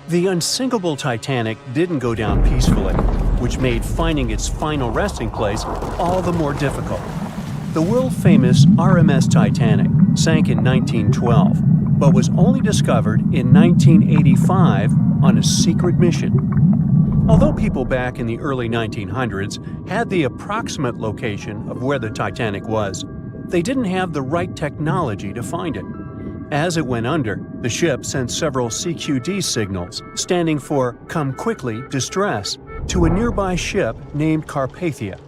The unsinkable Titanic didn't go down peacefully, which made finding its final resting place all the more difficult. The world-famous RMS Titanic sank in 1912, but was only discovered in 1985 on a secret mission. Although people back in the early 1900s had the approximate location of where the Titanic was, they didn't have the right technology to find it. As it went under, the ship sent several CQD signals, standing for Come Quickly, Distress, to a nearby ship named Carpathia.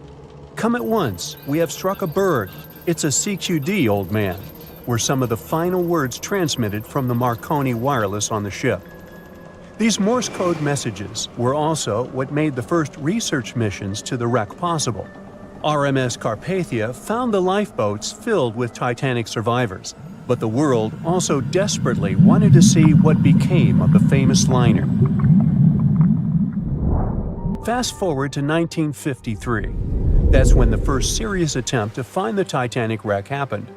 "Come at once, we have struck a berg. It's a CQD, old man," were some of the final words transmitted from the Marconi wireless on the ship. These Morse code messages were also what made the first research missions to the wreck possible. RMS Carpathia found the lifeboats filled with Titanic survivors, but the world also desperately wanted to see what became of the famous liner. Fast forward to 1953. That's when the first serious attempt to find the Titanic wreck happened.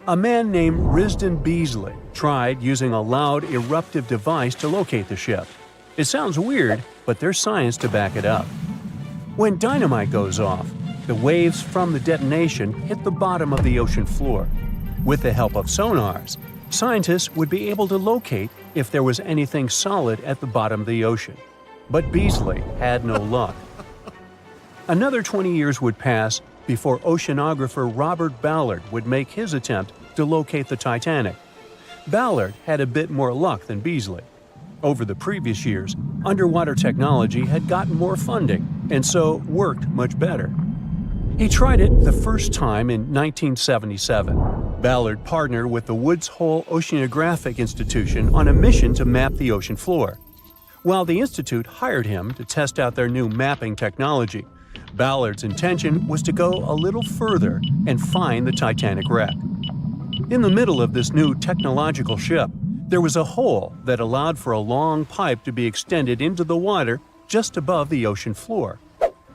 A man named Risdon Beasley tried using a loud eruptive device to locate the ship. It sounds weird, but there's science to back it up. When dynamite goes off, the waves from the detonation hit the bottom of the ocean floor. With the help of sonars, scientists would be able to locate if there was anything solid at the bottom of the ocean. But Beasley had no luck. Another 20 years would pass before oceanographer Robert Ballard would make his attempt to locate the Titanic. Ballard had a bit more luck than Beasley. Over the previous years, underwater technology had gotten more funding and so worked much better. He tried it the first time in 1977. Ballard partnered with the Woods Hole Oceanographic Institution on a mission to map the ocean floor. While the institute hired him to test out their new mapping technology, Ballard's intention was to go a little further and find the Titanic wreck. In the middle of this new technological ship, there was a hole that allowed for a long pipe to be extended into the water just above the ocean floor.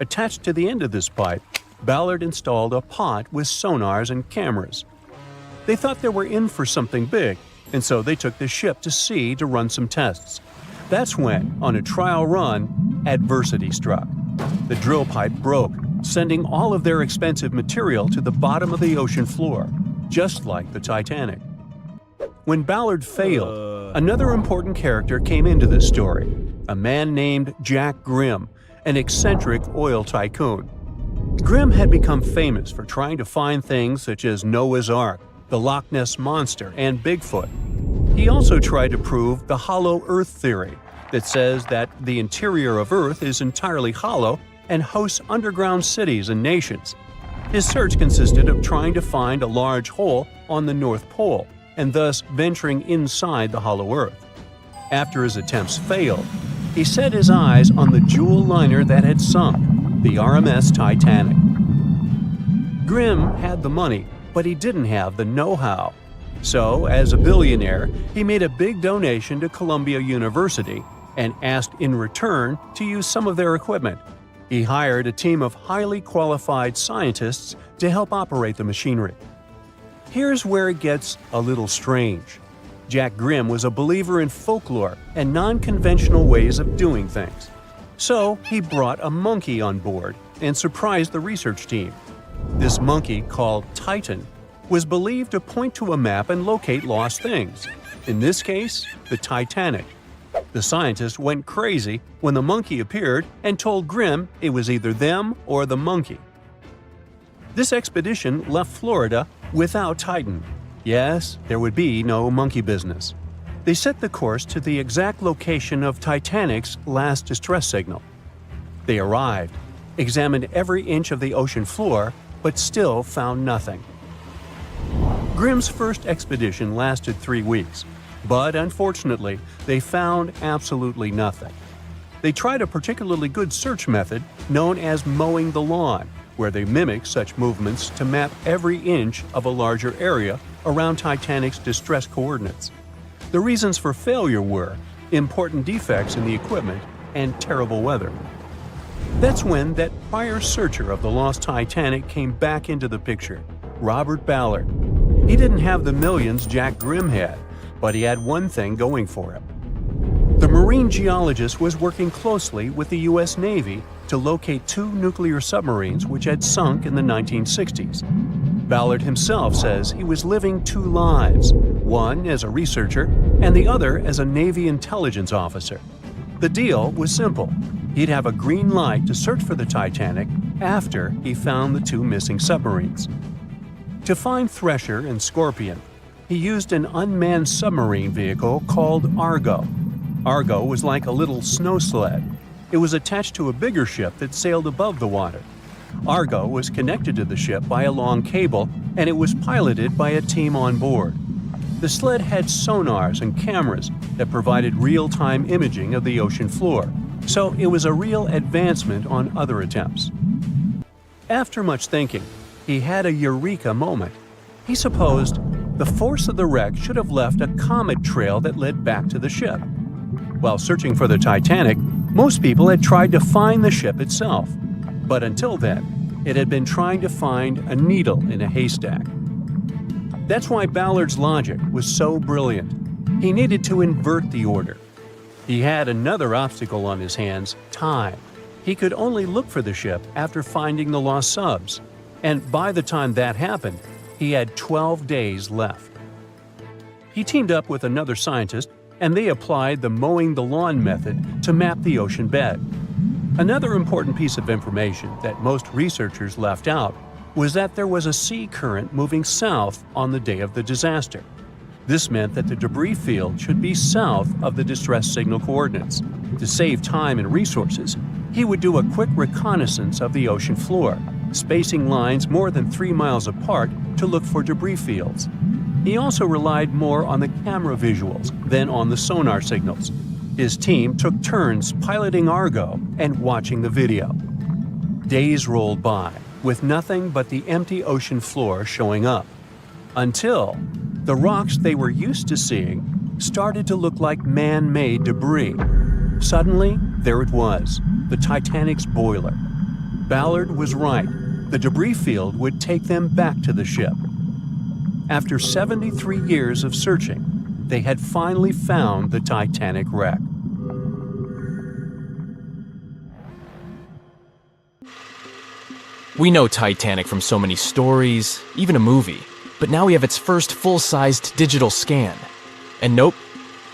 Attached to the end of this pipe, Ballard installed a pod with sonars and cameras. They thought they were in for something big, and so they took the ship to sea to run some tests. That's when, on a trial run, adversity struck. The drill pipe broke, sending all of their expensive material to the bottom of the ocean floor, just like the Titanic. When Ballard failed, another important character came into this story, a man named Jack Grimm, an eccentric oil tycoon. Grimm had become famous for trying to find things such as Noah's Ark, the Loch Ness Monster, and Bigfoot. He also tried to prove the hollow Earth theory that says that the interior of Earth is entirely hollow and hosts underground cities and nations. His search consisted of trying to find a large hole on the North Pole and thus venturing inside the hollow Earth. After his attempts failed, he set his eyes on the jewel liner that had sunk, the RMS Titanic. Grimm had the money, but he didn't have the know-how. So, as a billionaire, he made a big donation to Columbia University and asked in return to use some of their equipment. He hired a team of highly qualified scientists to help operate the machinery. Here's where it gets a little strange. Jack Grimm was a believer in folklore and non-conventional ways of doing things. So he brought a monkey on board and surprised the research team. This monkey, called Titan, was believed to point to a map and locate lost things. In this case, the Titanic. The scientists went crazy when the monkey appeared and told Grimm it was either them or the monkey. This expedition left Florida without Titan. Yes, there would be no monkey business. They set the course to the exact location of Titanic's last distress signal. They arrived, examined every inch of the ocean floor, but still found nothing. Grimm's first expedition lasted 3 weeks, but unfortunately, they found absolutely nothing. They tried a particularly good search method known as mowing the lawn, where they mimic such movements to map every inch of a larger area around Titanic's distress coordinates. The reasons for failure were important defects in the equipment and terrible weather. That's when that prior searcher of the lost Titanic came back into the picture, Robert Ballard. He didn't have the millions Jack Grimm had, but he had one thing going for him. The marine geologist was working closely with the U.S. Navy to locate two nuclear submarines which had sunk in the 1960s. Ballard himself says he was living two lives, one as a researcher and the other as a Navy intelligence officer. The deal was simple. He'd have a green light to search for the Titanic after he found the two missing submarines. To find Thresher and Scorpion, he used an unmanned submarine vehicle called Argo. Argo was like a little snow sled. It was attached to a bigger ship that sailed above the water. Argo was connected to the ship by a long cable, and it was piloted by a team on board. The sled had sonars and cameras that provided real-time imaging of the ocean floor, so it was a real advancement on other attempts. After much thinking, he had a eureka moment. He supposed the force of the wreck should have left a comet trail that led back to the ship. While searching for the Titanic, most people had tried to find the ship itself. But until then, it had been trying to find a needle in a haystack. That's why Ballard's logic was so brilliant. He needed to invert the order. He had another obstacle on his hands: time. He could only look for the ship after finding the lost subs. And by the time that happened, he had 12 days left. He teamed up with another scientist, and they applied the mowing the lawn method to map the ocean bed. Another important piece of information that most researchers left out was that there was a sea current moving south on the day of the disaster. This meant that the debris field should be south of the distress signal coordinates. To save time and resources, he would do a quick reconnaissance of the ocean floor, spacing lines more than 3 miles apart to look for debris fields. He also relied more on the camera visuals than on the sonar signals. His team took turns piloting Argo and watching the video. Days rolled by, with nothing but the empty ocean floor showing up. Until the rocks they were used to seeing started to look like man-made debris. Suddenly, there it was, the Titanic's boiler. Ballard was right. The debris field would take them back to the ship. After 73 years of searching, they had finally found the Titanic wreck. We know Titanic from so many stories, even a movie, but now we have its first full-sized digital scan. And nope,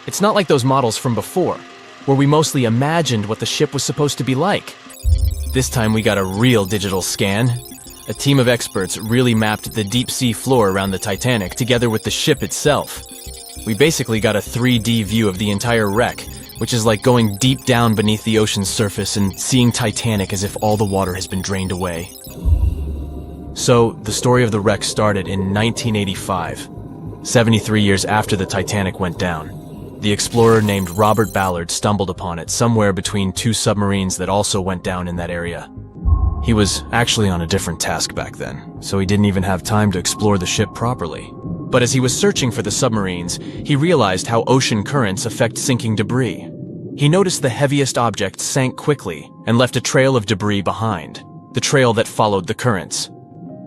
it's not like those models from before, where we mostly imagined what the ship was supposed to be like. This time we got a real digital scan. A team of experts really mapped the deep-sea floor around the Titanic together with the ship itself. We basically got a 3D view of the entire wreck, which is like going deep down beneath the ocean's surface and seeing Titanic as if all the water has been drained away. So, the story of the wreck started in 1985, 73 years after the Titanic went down. The explorer named Robert Ballard stumbled upon it somewhere between two submarines that also went down in that area. He was actually on a different task back then, so he didn't even have time to explore the ship properly. But as he was searching for the submarines, he realized how ocean currents affect sinking debris. He noticed the heaviest object sank quickly and left a trail of debris behind, the trail that followed the currents.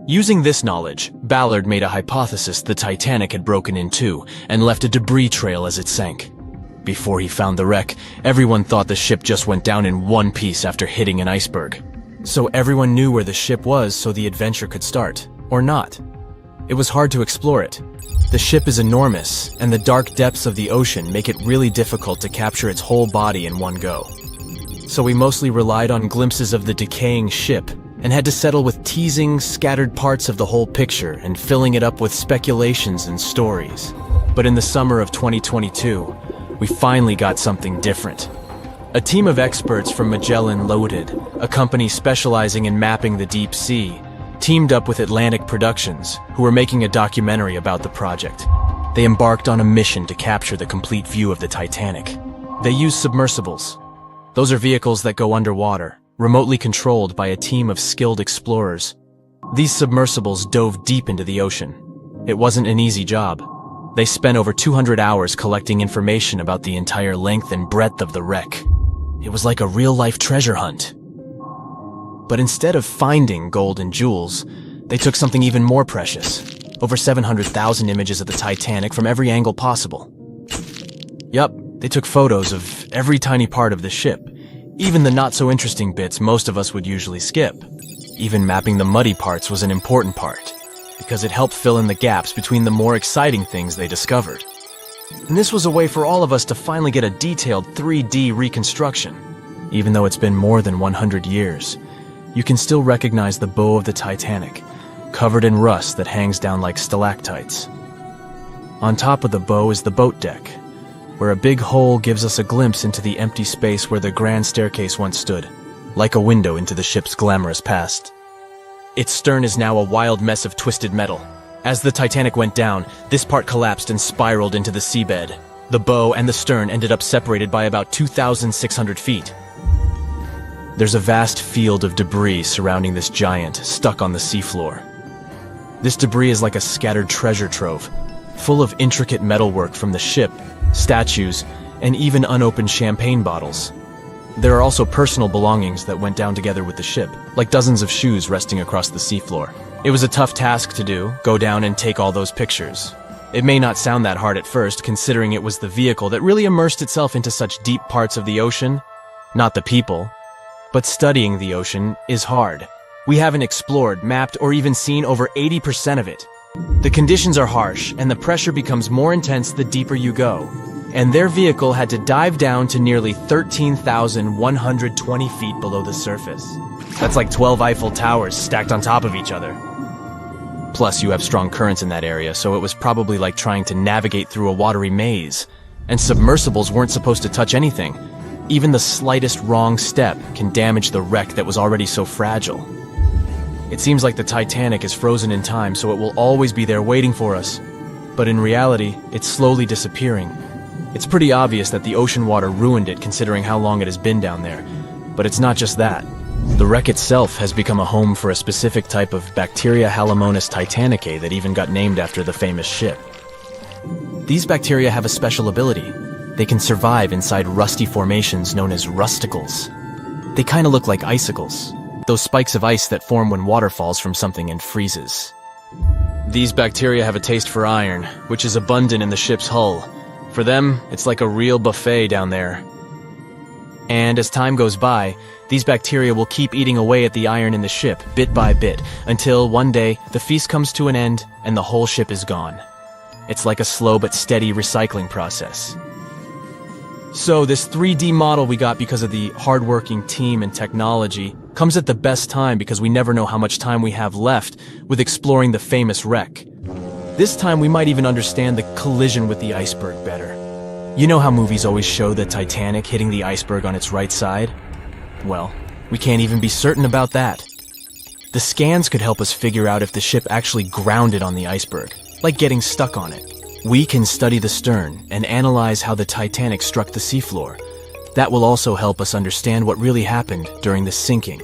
Using this knowledge, Ballard made a hypothesis the Titanic had broken in two and left a debris trail as it sank. Before he found the wreck, everyone thought the ship just went down in one piece after hitting an iceberg. So everyone knew where the ship was so the adventure could start, or not. It was hard to explore it. The ship is enormous, and the dark depths of the ocean make it really difficult to capture its whole body in one go. So we mostly relied on glimpses of the decaying ship, and had to settle with teasing scattered parts of the whole picture and filling it up with speculations and stories. But in the summer of 2022, we finally got something different. A team of experts from Magellan Loaded, a company specializing in mapping the deep sea, teamed up with Atlantic Productions, who were making a documentary about the project. They embarked on a mission to capture the complete view of the Titanic. They used submersibles. Those are vehicles that go underwater, remotely controlled by a team of skilled explorers. These submersibles dove deep into the ocean. It wasn't an easy job. They spent over 200 hours collecting information about the entire length and breadth of the wreck. It was like a real-life treasure hunt. But instead of finding gold and jewels, they took something even more precious. Over 700,000 images of the Titanic from every angle possible. Yup, they took photos of every tiny part of the ship, even the not-so-interesting bits most of us would usually skip. Even mapping the muddy parts was an important part, because it helped fill in the gaps between the more exciting things they discovered. And this was a way for all of us to finally get a detailed 3D reconstruction. Even though it's been more than 100 years, you can still recognize the bow of the Titanic, covered in rust that hangs down like stalactites. On top of the bow is the boat deck, where a big hole gives us a glimpse into the empty space where the grand staircase once stood, like a window into the ship's glamorous past. Its stern is now a wild mess of twisted metal. As the Titanic went down, this part collapsed and spiraled into the seabed. The bow and the stern ended up separated by about 2,600 feet. There's a vast field of debris surrounding this giant, stuck on the seafloor. This debris is like a scattered treasure trove, full of intricate metalwork from the ship, statues, and even unopened champagne bottles. There are also personal belongings that went down together with the ship, like dozens of shoes resting across the seafloor. It was a tough task to do, go down and take all those pictures. It may not sound that hard at first, considering it was the vehicle that really immersed itself into such deep parts of the ocean, not the people. But studying the ocean is hard. We haven't explored, mapped, or even seen over 80% of it. The conditions are harsh, and the pressure becomes more intense the deeper you go. And their vehicle had to dive down to nearly 13,120 feet below the surface. That's like 12 Eiffel Towers stacked on top of each other. Plus, you have strong currents in that area, so it was probably like trying to navigate through a watery maze. And submersibles weren't supposed to touch anything. Even the slightest wrong step can damage the wreck that was already so fragile. It seems like the Titanic is frozen in time, so it will always be there waiting for us. But in reality, it's slowly disappearing. It's pretty obvious that the ocean water ruined it considering how long it has been down there. But it's not just that. The wreck itself has become a home for a specific type of bacteria Halomonas titanicae that even got named after the famous ship. These bacteria have a special ability. They can survive inside rusty formations known as rusticles. They kind of look like icicles, those spikes of ice that form when water falls from something and freezes. These bacteria have a taste for iron, which is abundant in the ship's hull. For them, it's like a real buffet down there. And as time goes by, these bacteria will keep eating away at the iron in the ship, bit by bit, until one day the feast comes to an end and the whole ship is gone. It's like a slow but steady recycling process. So this 3D model we got because of the hardworking team and technology comes at the best time because we never know how much time we have left with exploring the famous wreck. This time we might even understand the collision with the iceberg better. You know how movies always show the Titanic hitting the iceberg on its right side? Well, we can't even be certain about that. The scans could help us figure out if the ship actually grounded on the iceberg, like getting stuck on it. We can study the stern and analyze how the Titanic struck the seafloor. That will also help us understand what really happened during the sinking.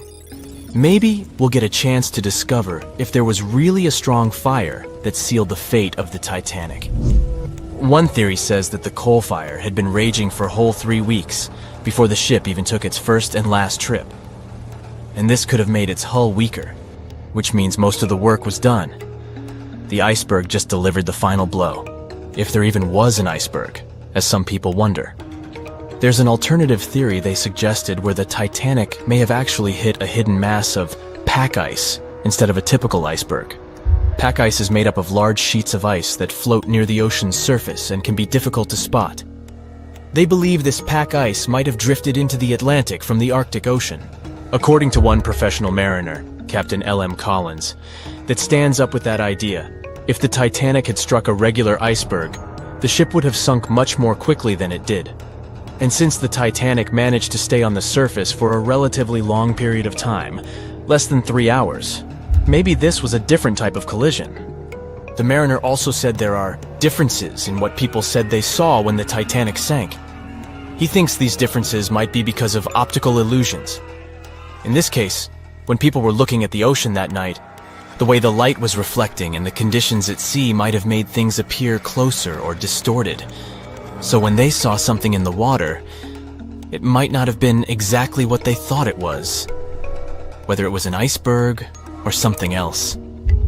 Maybe we'll get a chance to discover if there was really a strong fire that sealed the fate of the Titanic. One theory says that the coal fire had been raging for a whole 3 weeks before the ship even took its first and last trip. And this could have made its hull weaker, which means most of the work was done. The iceberg just delivered the final blow, if there even was an iceberg, as some people wonder. There's an alternative theory they suggested where the Titanic may have actually hit a hidden mass of pack ice instead of a typical iceberg. Pack ice is made up of large sheets of ice that float near the ocean's surface and can be difficult to spot. They believe this pack ice might have drifted into the Atlantic from the Arctic Ocean. According to one professional mariner, Captain L.M. Collins, that stands up with that idea. If the Titanic had struck a regular iceberg, the ship would have sunk much more quickly than it did. And since the Titanic managed to stay on the surface for a relatively long period of time, less than 3 hours, maybe this was a different type of collision. The mariner also said there are differences in what people said they saw when the Titanic sank. He thinks these differences might be because of optical illusions. In this case, when people were looking at the ocean that night, the way the light was reflecting and the conditions at sea might have made things appear closer or distorted. So when they saw something in the water, it might not have been exactly what they thought it was, whether it was an iceberg or something else.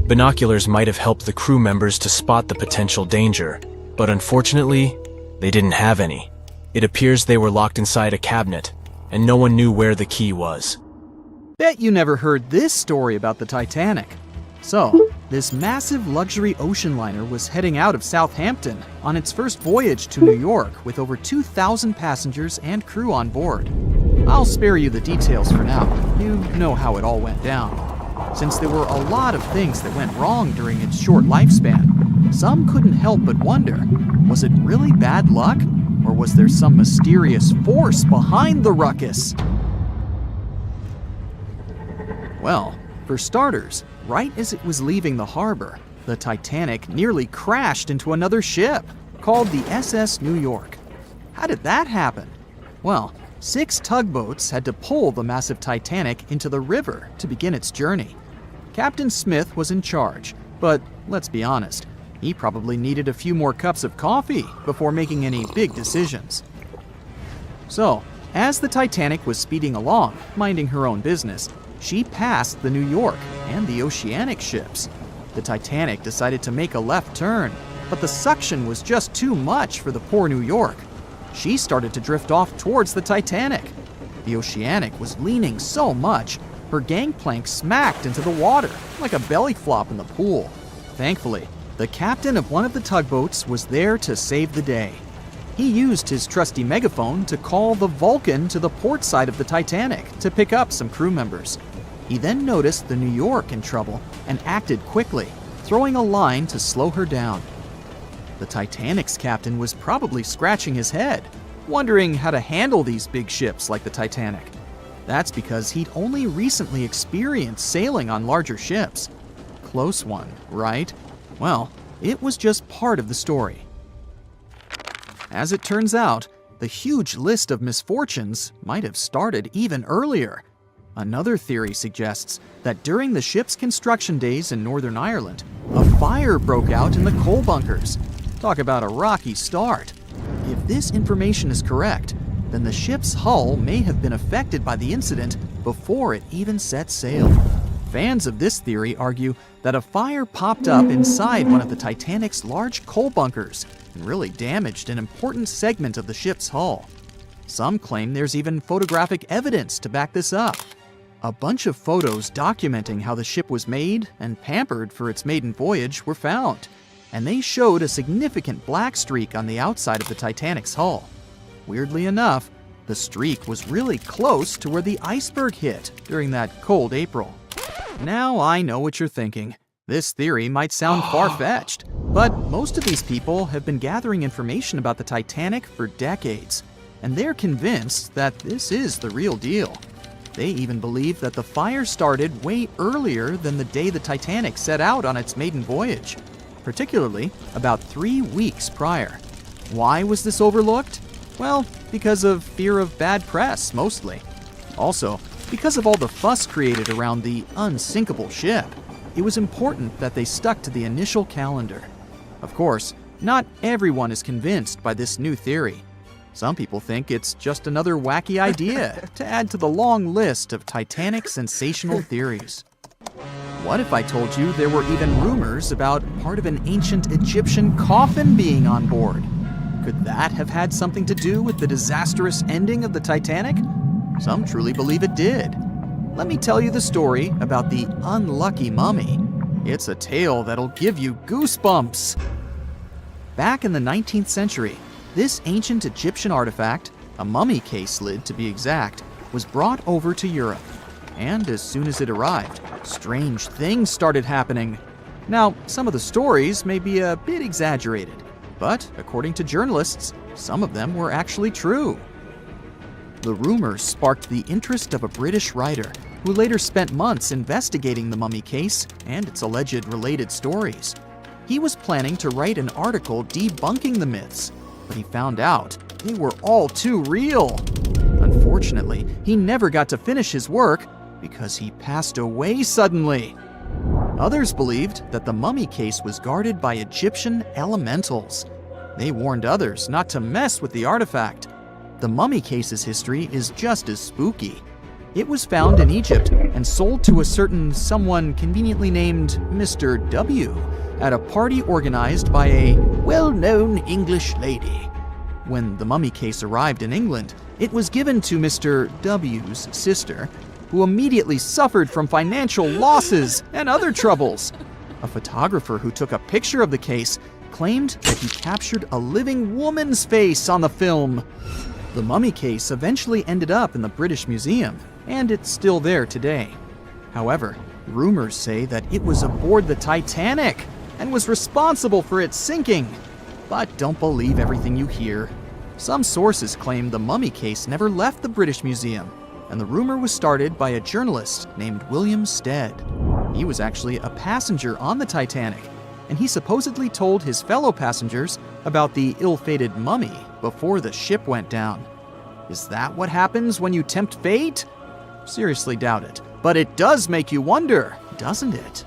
Binoculars might have helped the crew members to spot the potential danger, but unfortunately, they didn't have any. It appears they were locked inside a cabinet, and no one knew where the key was. Bet you never heard this story about the Titanic. So, this massive luxury ocean liner was heading out of Southampton on its first voyage to New York with over 2,000 passengers and crew on board. I'll spare you the details for now. You know how it all went down. Since there were a lot of things that went wrong during its short lifespan, some couldn't help but wonder, was it really bad luck? Or was there some mysterious force behind the ruckus? Well, for starters, right as it was leaving the harbor, the Titanic nearly crashed into another ship, called the SS New York. How did that happen? Well, 6 tugboats had to pull the massive Titanic into the river to begin its journey. Captain Smith was in charge, but let's be honest, he probably needed a few more cups of coffee before making any big decisions. So, as the Titanic was speeding along, minding her own business, she passed the New York and the Oceanic ships. The Titanic decided to make a left turn, but the suction was just too much for the poor New York. She started to drift off towards the Titanic. The Oceanic was leaning so much, her gangplank smacked into the water like a belly flop in the pool. Thankfully, the captain of one of the tugboats was there to save the day. He used his trusty megaphone to call the Vulcan to the port side of the Titanic to pick up some crew members. He then noticed the New York in trouble and acted quickly, throwing a line to slow her down. The Titanic's captain was probably scratching his head, wondering how to handle these big ships like the Titanic. That's because he'd only recently experienced sailing on larger ships. Close one, right? Well, it was just part of the story. As it turns out, the huge list of misfortunes might have started even earlier. Another theory suggests that during the ship's construction days in Northern Ireland, a fire broke out in the coal bunkers. Talk about a rocky start. If this information is correct, then the ship's hull may have been affected by the incident before it even set sail. Fans of this theory argue that a fire popped up inside one of the Titanic's large coal bunkers and really damaged an important segment of the ship's hull. Some claim there's even photographic evidence to back this up. A bunch of photos documenting how the ship was made and pampered for its maiden voyage were found, and they showed a significant black streak on the outside of the Titanic's hull. Weirdly enough, the streak was really close to where the iceberg hit during that cold April. Now I know what you're thinking. This theory might sound far-fetched, but most of these people have been gathering information about the Titanic for decades, and they're convinced that this is the real deal. They even believe that the fire started way earlier than the day the Titanic set out on its maiden voyage, particularly about 3 weeks prior. Why was this overlooked? Well, because of fear of bad press, mostly. Also, because of all the fuss created around the unsinkable ship, it was important that they stuck to the initial calendar. Of course, not everyone is convinced by this new theory. Some people think it's just another wacky idea to add to the long list of Titanic sensational theories. What if I told you there were even rumors about part of an ancient Egyptian coffin being on board? Could that have had something to do with the disastrous ending of the Titanic? Some truly believe it did. Let me tell you the story about the unlucky mummy. It's a tale that'll give you goosebumps. Back in the 19th century, this ancient Egyptian artifact, a mummy case lid to be exact, was brought over to Europe. And as soon as it arrived, strange things started happening. Now, some of the stories may be a bit exaggerated, but according to journalists, some of them were actually true. The rumors sparked the interest of a British writer who later spent months investigating the mummy case and its alleged related stories. He was planning to write an article debunking the myths, but he found out they were all too real. Unfortunately, he never got to finish his work because he passed away suddenly. Others believed that the mummy case was guarded by Egyptian elementals. They warned others not to mess with the artifact. The mummy case's history is just as spooky. It was found in Egypt and sold to a certain someone conveniently named Mr. W. at a party organized by a well-known English lady. When the mummy case arrived in England, it was given to Mr. W.'s sister, who immediately suffered from financial losses and other troubles. A photographer who took a picture of the case claimed that he captured a living woman's face on the film. The mummy case eventually ended up in the British Museum, and it's still there today. However, rumors say that it was aboard the Titanic and was responsible for its sinking. But don't believe everything you hear. Some sources claim the mummy case never left the British Museum, and the rumor was started by a journalist named William Stead. He was actually a passenger on the Titanic, and he supposedly told his fellow passengers about the ill-fated mummy before the ship went down. Is that what happens when you tempt fate? Seriously doubt it, but it does make you wonder, doesn't it?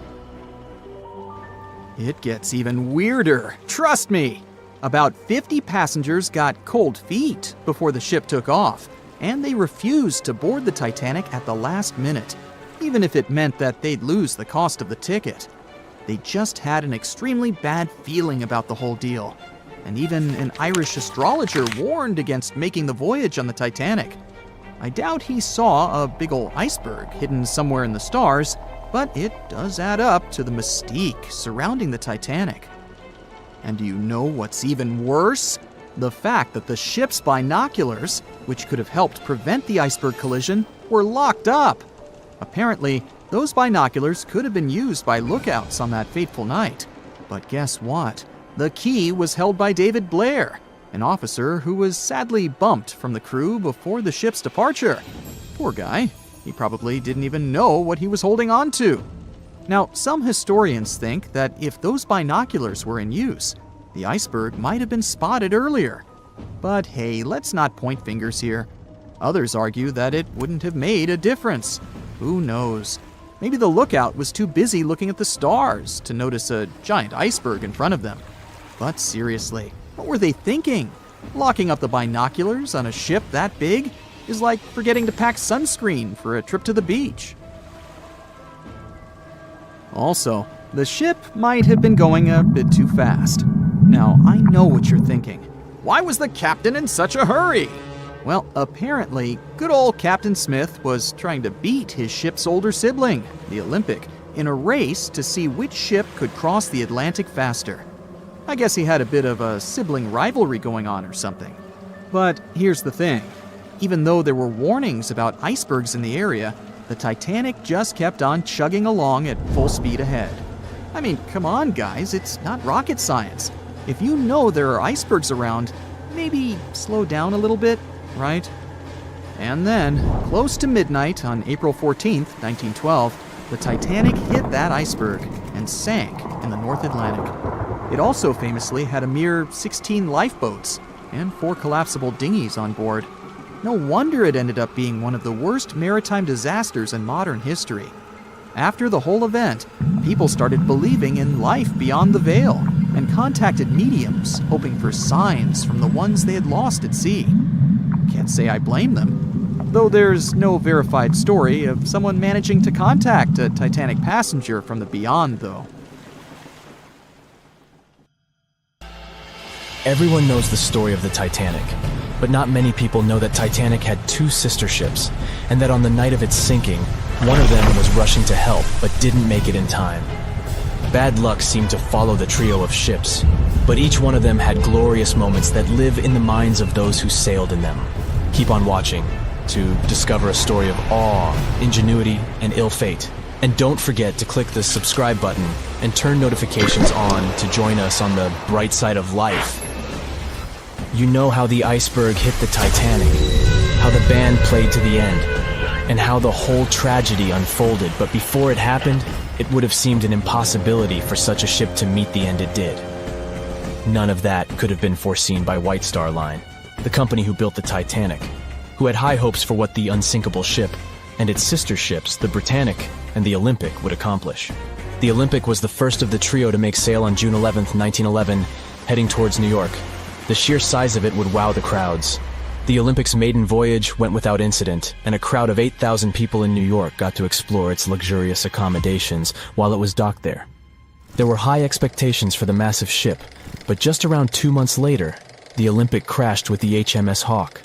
It gets even weirder, trust me. About 50 passengers got cold feet before the ship took off, and they refused to board the Titanic at the last minute, even if it meant that they'd lose the cost of the ticket. They just had an extremely bad feeling about the whole deal, and even an Irish astrologer warned against making the voyage on the Titanic. I doubt he saw a big ol' iceberg hidden somewhere in the stars, but it does add up to the mystique surrounding the Titanic. And do you know what's even worse? The fact that the ship's binoculars, which could have helped prevent the iceberg collision, were locked up. Apparently, those binoculars could have been used by lookouts on that fateful night. But guess what? The key was held by David Blair, an officer who was sadly bumped from the crew before the ship's departure. Poor guy. He probably didn't even know what he was holding on to. Now, some historians think that if those binoculars were in use, the iceberg might have been spotted earlier. But hey, let's not point fingers here. Others argue that it wouldn't have made a difference. Who knows? Maybe the lookout was too busy looking at the stars to notice a giant iceberg in front of them. But seriously, what were they thinking? Locking up the binoculars on a ship that big is like forgetting to pack sunscreen for a trip to the beach. Also, the ship might have been going a bit too fast. Now, I know what you're thinking. Why was the captain in such a hurry? Well, apparently, good old Captain Smith was trying to beat his ship's older sibling, the Olympic, in a race to see which ship could cross the Atlantic faster. I guess he had a bit of a sibling rivalry going on or something. But here's the thing. Even though there were warnings about icebergs in the area, the Titanic just kept on chugging along at full speed ahead. I mean, come on, guys, it's not rocket science. If you know there are icebergs around, maybe slow down a little bit, right? And then, close to midnight on April 14th, 1912, the Titanic hit that iceberg and sank in the North Atlantic. It also famously had a mere 16 lifeboats and 4 collapsible dinghies on board. No wonder it ended up being one of the worst maritime disasters in modern history. After the whole event, people started believing in life beyond the veil and contacted mediums, hoping for signs from the ones they had lost at sea. Can't say I blame them, though there's no verified story of someone managing to contact a Titanic passenger from the beyond, though. Everyone knows the story of the Titanic, but not many people know that Titanic had 2 sister ships, and that on the night of its sinking, one of them was rushing to help but didn't make it in time. Bad luck seemed to follow the trio of ships, but each one of them had glorious moments that live in the minds of those who sailed in them. Keep on watching to discover a story of awe, ingenuity, and ill fate. And don't forget to click the subscribe button and turn notifications on to join us on the bright side of life. You know how the iceberg hit the Titanic, how the band played to the end, and how the whole tragedy unfolded, but before it happened, it would have seemed an impossibility for such a ship to meet the end it did. None of that could have been foreseen by White Star Line, the company who built the Titanic, who had high hopes for what the unsinkable ship and its sister ships, the Britannic and the Olympic, would accomplish. The Olympic was the first of the trio to make sail on June 11th, 1911, heading towards New York. The sheer size of it would wow the crowds. The Olympic's maiden voyage went without incident, and a crowd of 8,000 people in New York got to explore its luxurious accommodations while it was docked there. There were high expectations for the massive ship, but just around 2 months later, the Olympic crashed with the HMS Hawke.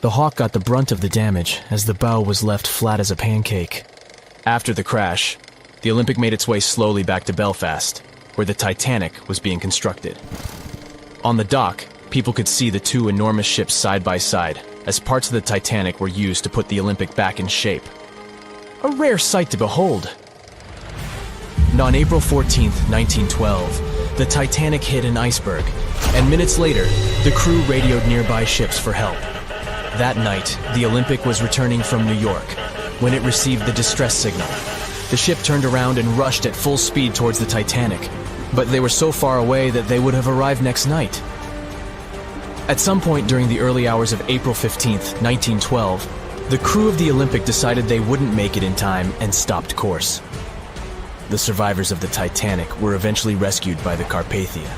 The Hawke got the brunt of the damage as the bow was left flat as a pancake. After the crash, the Olympic made its way slowly back to Belfast, where the Titanic was being constructed. On the dock, people could see the two enormous ships side by side, as parts of the Titanic were used to put the Olympic back in shape. A rare sight to behold. And on April 14, 1912, the Titanic hit an iceberg, and minutes later, the crew radioed nearby ships for help. That night, the Olympic was returning from New York when it received the distress signal. The ship turned around and rushed at full speed towards the Titanic, but they were so far away that they would have arrived next night. At some point during the early hours of April 15, 1912, the crew of the Olympic decided they wouldn't make it in time and stopped course. The survivors of the Titanic were eventually rescued by the Carpathia.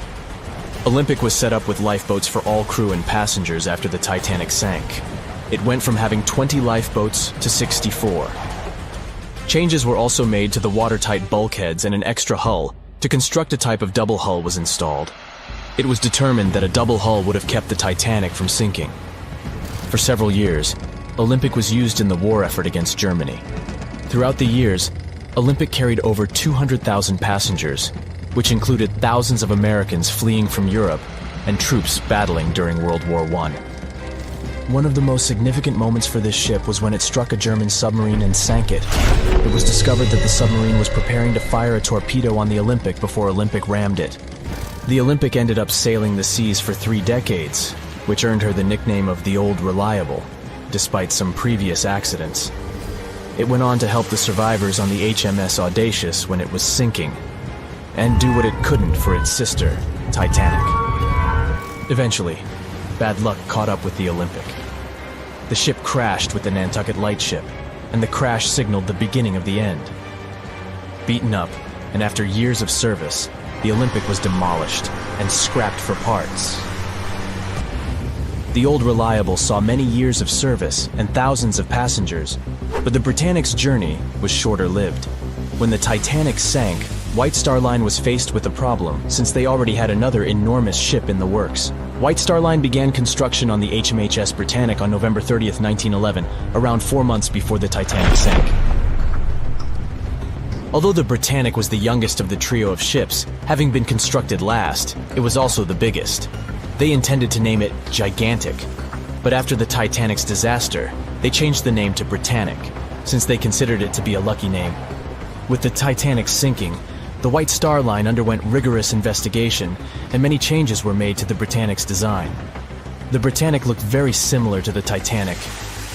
Olympic was set up with lifeboats for all crew and passengers after the Titanic sank. It went from having 20 lifeboats to 64. Changes were also made to the watertight bulkheads, and an extra hull to construct a type of double hull was installed. It was determined that a double hull would have kept the Titanic from sinking. For several years, Olympic was used in the war effort against Germany. Throughout the years, Olympic carried over 200,000 passengers, which included thousands of Americans fleeing from Europe and troops battling during World War I. One of the most significant moments for this ship was when it struck a German submarine and sank it. It was discovered that the submarine was preparing to fire a torpedo on the Olympic before Olympic rammed it. The Olympic ended up sailing the seas for 3 decades, which earned her the nickname of the Old Reliable, despite some previous accidents. It went on to help the survivors on the HMS Audacious when it was sinking, and do what it couldn't for its sister, Titanic. Eventually, bad luck caught up with the Olympic. The ship crashed with the Nantucket Lightship, and the crash signaled the beginning of the end. Beaten up, and after years of service, the Olympic was demolished and scrapped for parts. The Old Reliable saw many years of service and thousands of passengers, but the Britannic's journey was shorter-lived. When the Titanic sank, White Star Line was faced with a problem since they already had another enormous ship in the works. White Star Line began construction on the HMHS Britannic on November 30th, 1911, around 4 months before the Titanic sank. Although the Britannic was the youngest of the trio of ships, having been constructed last, it was also the biggest. They intended to name it Gigantic, but after the Titanic's disaster, they changed the name to Britannic, since they considered it to be a lucky name. With the Titanic sinking, the White Star Line underwent rigorous investigation, and many changes were made to the Britannic's design. The Britannic looked very similar to the Titanic,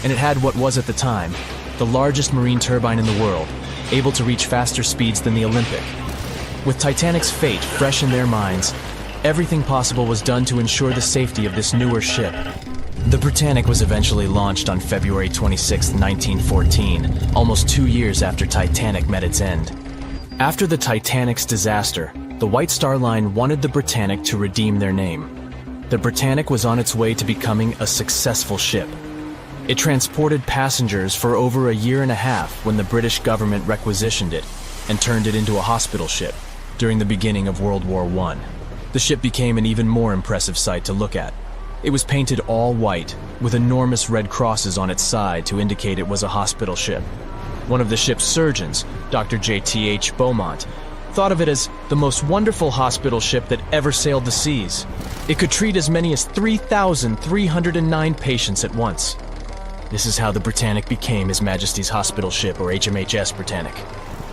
and it had what was at the time the largest marine turbine in the world, able to reach faster speeds than the Olympic. With Titanic's fate fresh in their minds, everything possible was done to ensure the safety of this newer ship. The Britannic was eventually launched on February 26, 1914, almost 2 years after Titanic met its end. After the Titanic's disaster, the White Star Line wanted the Britannic to redeem their name. The Britannic was on its way to becoming a successful ship. It transported passengers for over a year and a half when the British government requisitioned it and turned it into a hospital ship during the beginning of World War I. The ship became an even more impressive sight to look at. It was painted all white, with enormous red crosses on its side to indicate it was a hospital ship. One of the ship's surgeons, Dr. J.T.H. Beaumont, thought of it as the most wonderful hospital ship that ever sailed the seas. It could treat as many as 3,309 patients at once. This is how the Britannic became His Majesty's Hospital Ship, or HMHS Britannic.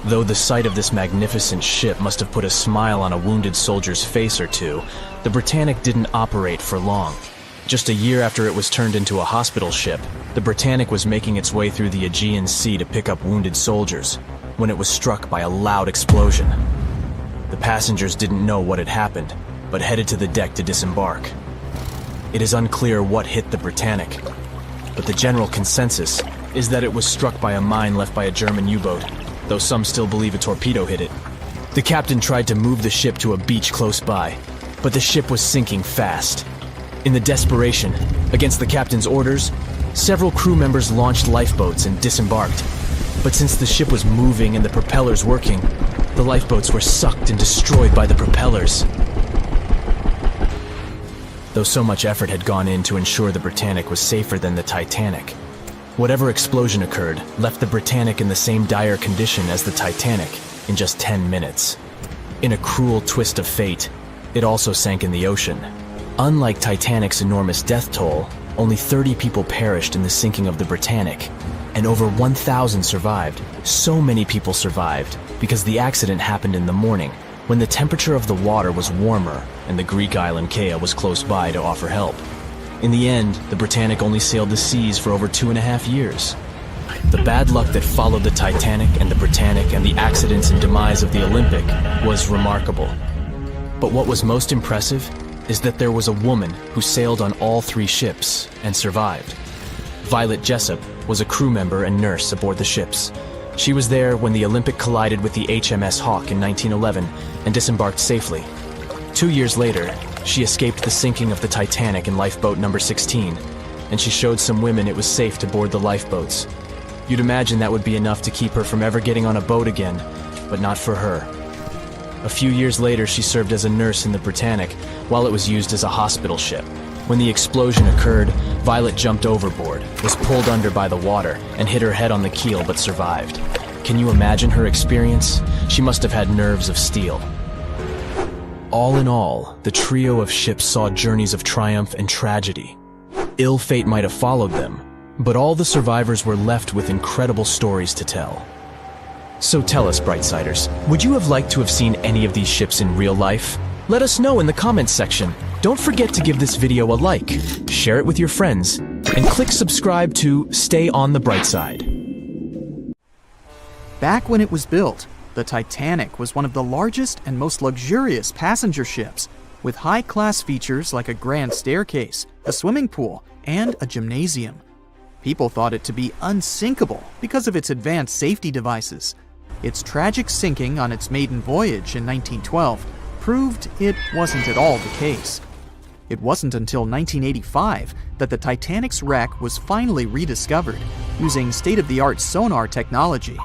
Though the sight of this magnificent ship must have put a smile on a wounded soldier's face or two, the Britannic didn't operate for long. Just a year after it was turned into a hospital ship, the Britannic was making its way through the Aegean Sea to pick up wounded soldiers, when it was struck by a loud explosion. The passengers didn't know what had happened, but headed to the deck to disembark. It is unclear what hit the Britannic, but the general consensus is that it was struck by a mine left by a German U-boat, though some still believe a torpedo hit it. The captain tried to move the ship to a beach close by, but the ship was sinking fast. In the desperation, against the captain's orders, several crew members launched lifeboats and disembarked. But since the ship was moving and the propellers working, the lifeboats were sucked and destroyed by the propellers. The though so much effort had gone in to ensure the Britannic was safer than the Titanic. Whatever explosion occurred left the Britannic in the same dire condition as the Titanic in just 10 minutes. In a cruel twist of fate, it also sank in the ocean. Unlike Titanic's enormous death toll, only 30 people perished in the sinking of the Britannic, and over 1,000 survived. So many people survived because the accident happened in the morning, when the temperature of the water was warmer and the Greek island Kea was close by to offer help. In the end, the Britannic only sailed the seas for over 2.5 years. The bad luck that followed the Titanic and the Britannic and the accidents and demise of the Olympic was remarkable. But what was most impressive is that there was a woman who sailed on all 3 ships and survived. Violet Jessup was a crew member and nurse aboard the ships. She was there when the Olympic collided with the HMS Hawke in 1911 and disembarked safely. 2 years later, she escaped the sinking of the Titanic in lifeboat number 16, and she showed some women it was safe to board the lifeboats. You'd imagine that would be enough to keep her from ever getting on a boat again, but not for her. A few years later, she served as a nurse in the Britannic while it was used as a hospital ship. When the explosion occurred, Violet jumped overboard, was pulled under by the water, and hit her head on the keel but survived. Can you imagine her experience? She must have had nerves of steel. All in all, the trio of ships saw journeys of triumph and tragedy. Ill fate might have followed them, but all the survivors were left with incredible stories to tell. So tell us, Brightsiders, would you have liked to have seen any of these ships in real life? Let us know in the comments section. Don't forget to give this video a like, share it with your friends, and click subscribe to stay on the bright side. Back when it was built, the Titanic was one of the largest and most luxurious passenger ships, with high-class features like a grand staircase, a swimming pool, and a gymnasium. People thought it to be unsinkable because of its advanced safety devices. Its tragic sinking on its maiden voyage in 1912 proved it wasn't at all the case. It wasn't until 1985 that the Titanic's wreck was finally rediscovered using state-of-the-art sonar technology.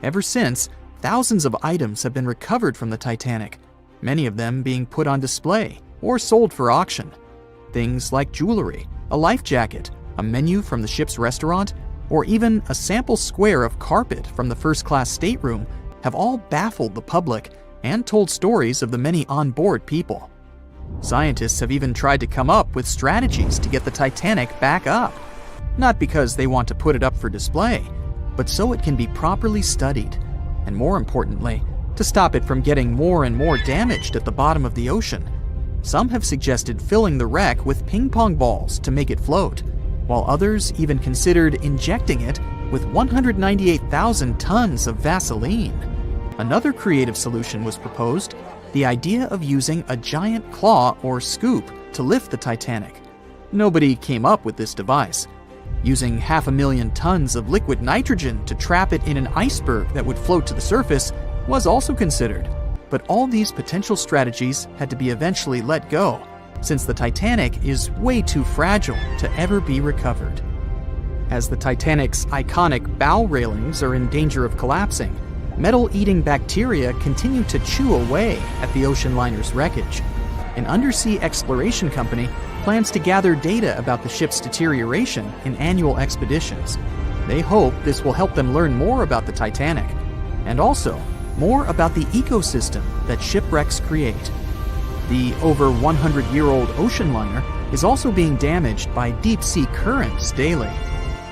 Ever since, thousands of items have been recovered from the Titanic, many of them being put on display or sold for auction. Things like jewelry, a life jacket, a menu from the ship's restaurant, or even a sample square of carpet from the first-class stateroom have all baffled the public and told stories of the many on-board people. Scientists have even tried to come up with strategies to get the Titanic back up. Not because they want to put it up for display, but so it can be properly studied, and more importantly, to stop it from getting more and more damaged at the bottom of the ocean. Some have suggested filling the wreck with ping pong balls to make it float, while others even considered injecting it with 198,000 tons of Vaseline. Another creative solution was proposed, the idea of using a giant claw or scoop to lift the Titanic. Nobody came up with this device. Using 500,000 tons of liquid nitrogen to trap it in an iceberg that would float to the surface was also considered, but all these potential strategies had to be eventually let go, since the Titanic is way too fragile to ever be recovered. As the Titanic's iconic bow railings are in danger of collapsing, metal-eating bacteria continue to chew away at the ocean liner's wreckage. An undersea exploration company plans to gather data about the ship's deterioration in annual expeditions. They hope this will help them learn more about the Titanic, and also more about the ecosystem that shipwrecks create. The over 100-year-old ocean liner is also being damaged by deep-sea currents daily.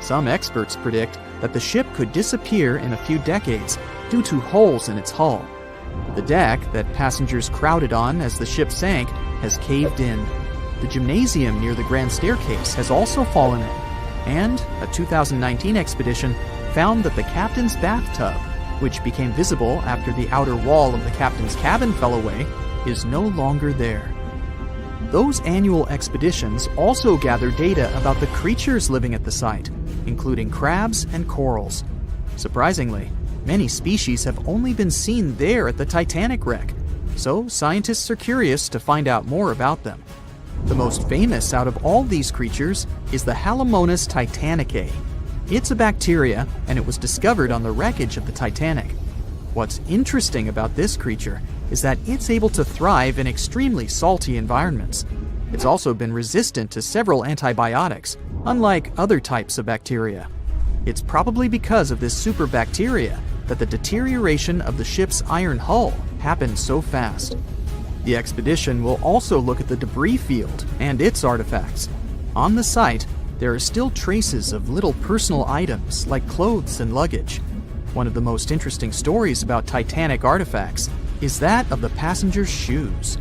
Some experts predict that the ship could disappear in a few decades due to holes in its hull. The deck that passengers crowded on as the ship sank has caved in. The gymnasium near the grand staircase has also fallen in, and a 2019 expedition found that the captain's bathtub, which became visible after the outer wall of the captain's cabin fell away, is no longer there. Those annual expeditions also gather data about the creatures living at the site, including crabs and corals. Surprisingly, many species have only been seen there at the Titanic wreck, so scientists are curious to find out more about them. The most famous out of all these creatures is the Halomonas titanicae. It's a bacteria, and it was discovered on the wreckage of the Titanic. What's interesting about this creature is that it's able to thrive in extremely salty environments. It's also been resistant to several antibiotics, unlike other types of bacteria. It's probably because of this superbacteria that the deterioration of the ship's iron hull happened so fast. The expedition will also look at the debris field and its artifacts. On the site, there are still traces of little personal items like clothes and luggage. One of the most interesting stories about Titanic artifacts is that of the passengers' shoes.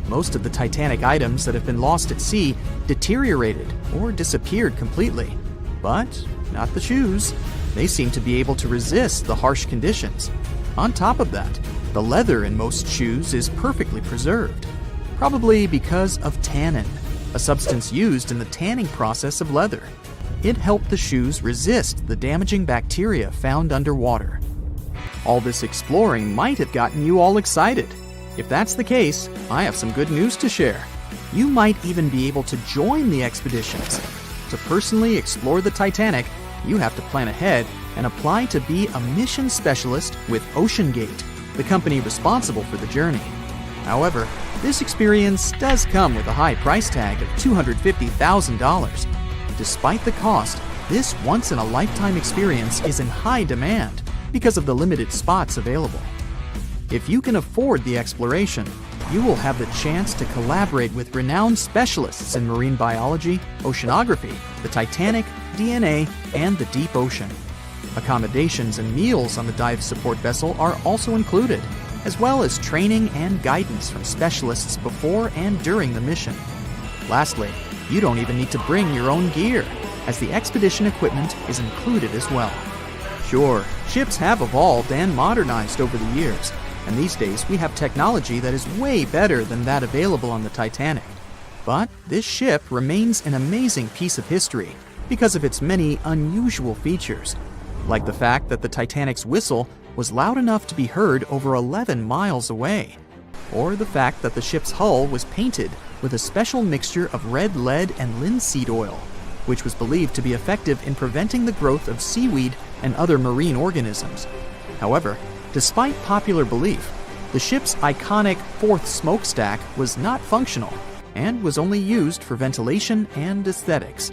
Most of the Titanic items that have been lost at sea deteriorated or disappeared completely. But not the shoes. They seem to be able to resist the harsh conditions. On top of that, the leather in most shoes is perfectly preserved, probably because of tannin, a substance used in the tanning process of leather. It helped the shoes resist the damaging bacteria found underwater. All this exploring might have gotten you all excited. If that's the case, I have some good news to share. You might even be able to join the expeditions. To personally explore the Titanic, you have to plan ahead and apply to be a mission specialist with OceanGate, the company responsible for the journey. However, this experience does come with a high price tag of $250,000. Despite the cost, this once-in-a-lifetime experience is in high demand because of the limited spots available. If you can afford the exploration, you will have the chance to collaborate with renowned specialists in marine biology, oceanography, the Titanic, DNA, and the deep ocean. Accommodations and meals on the dive support vessel are also included, as well as training and guidance from specialists before and during the mission. Lastly, you don't even need to bring your own gear, as the expedition equipment is included as well. Sure, ships have evolved and modernized over the years, and these days we have technology that is way better than that available on the Titanic. But this ship remains an amazing piece of history because of its many unusual features, like the fact that the Titanic's whistle was loud enough to be heard over 11 miles away, or the fact that the ship's hull was painted with a special mixture of red lead and linseed oil, which was believed to be effective in preventing the growth of seaweed and other marine organisms. However, despite popular belief, the ship's iconic fourth smokestack was not functional and was only used for ventilation and aesthetics.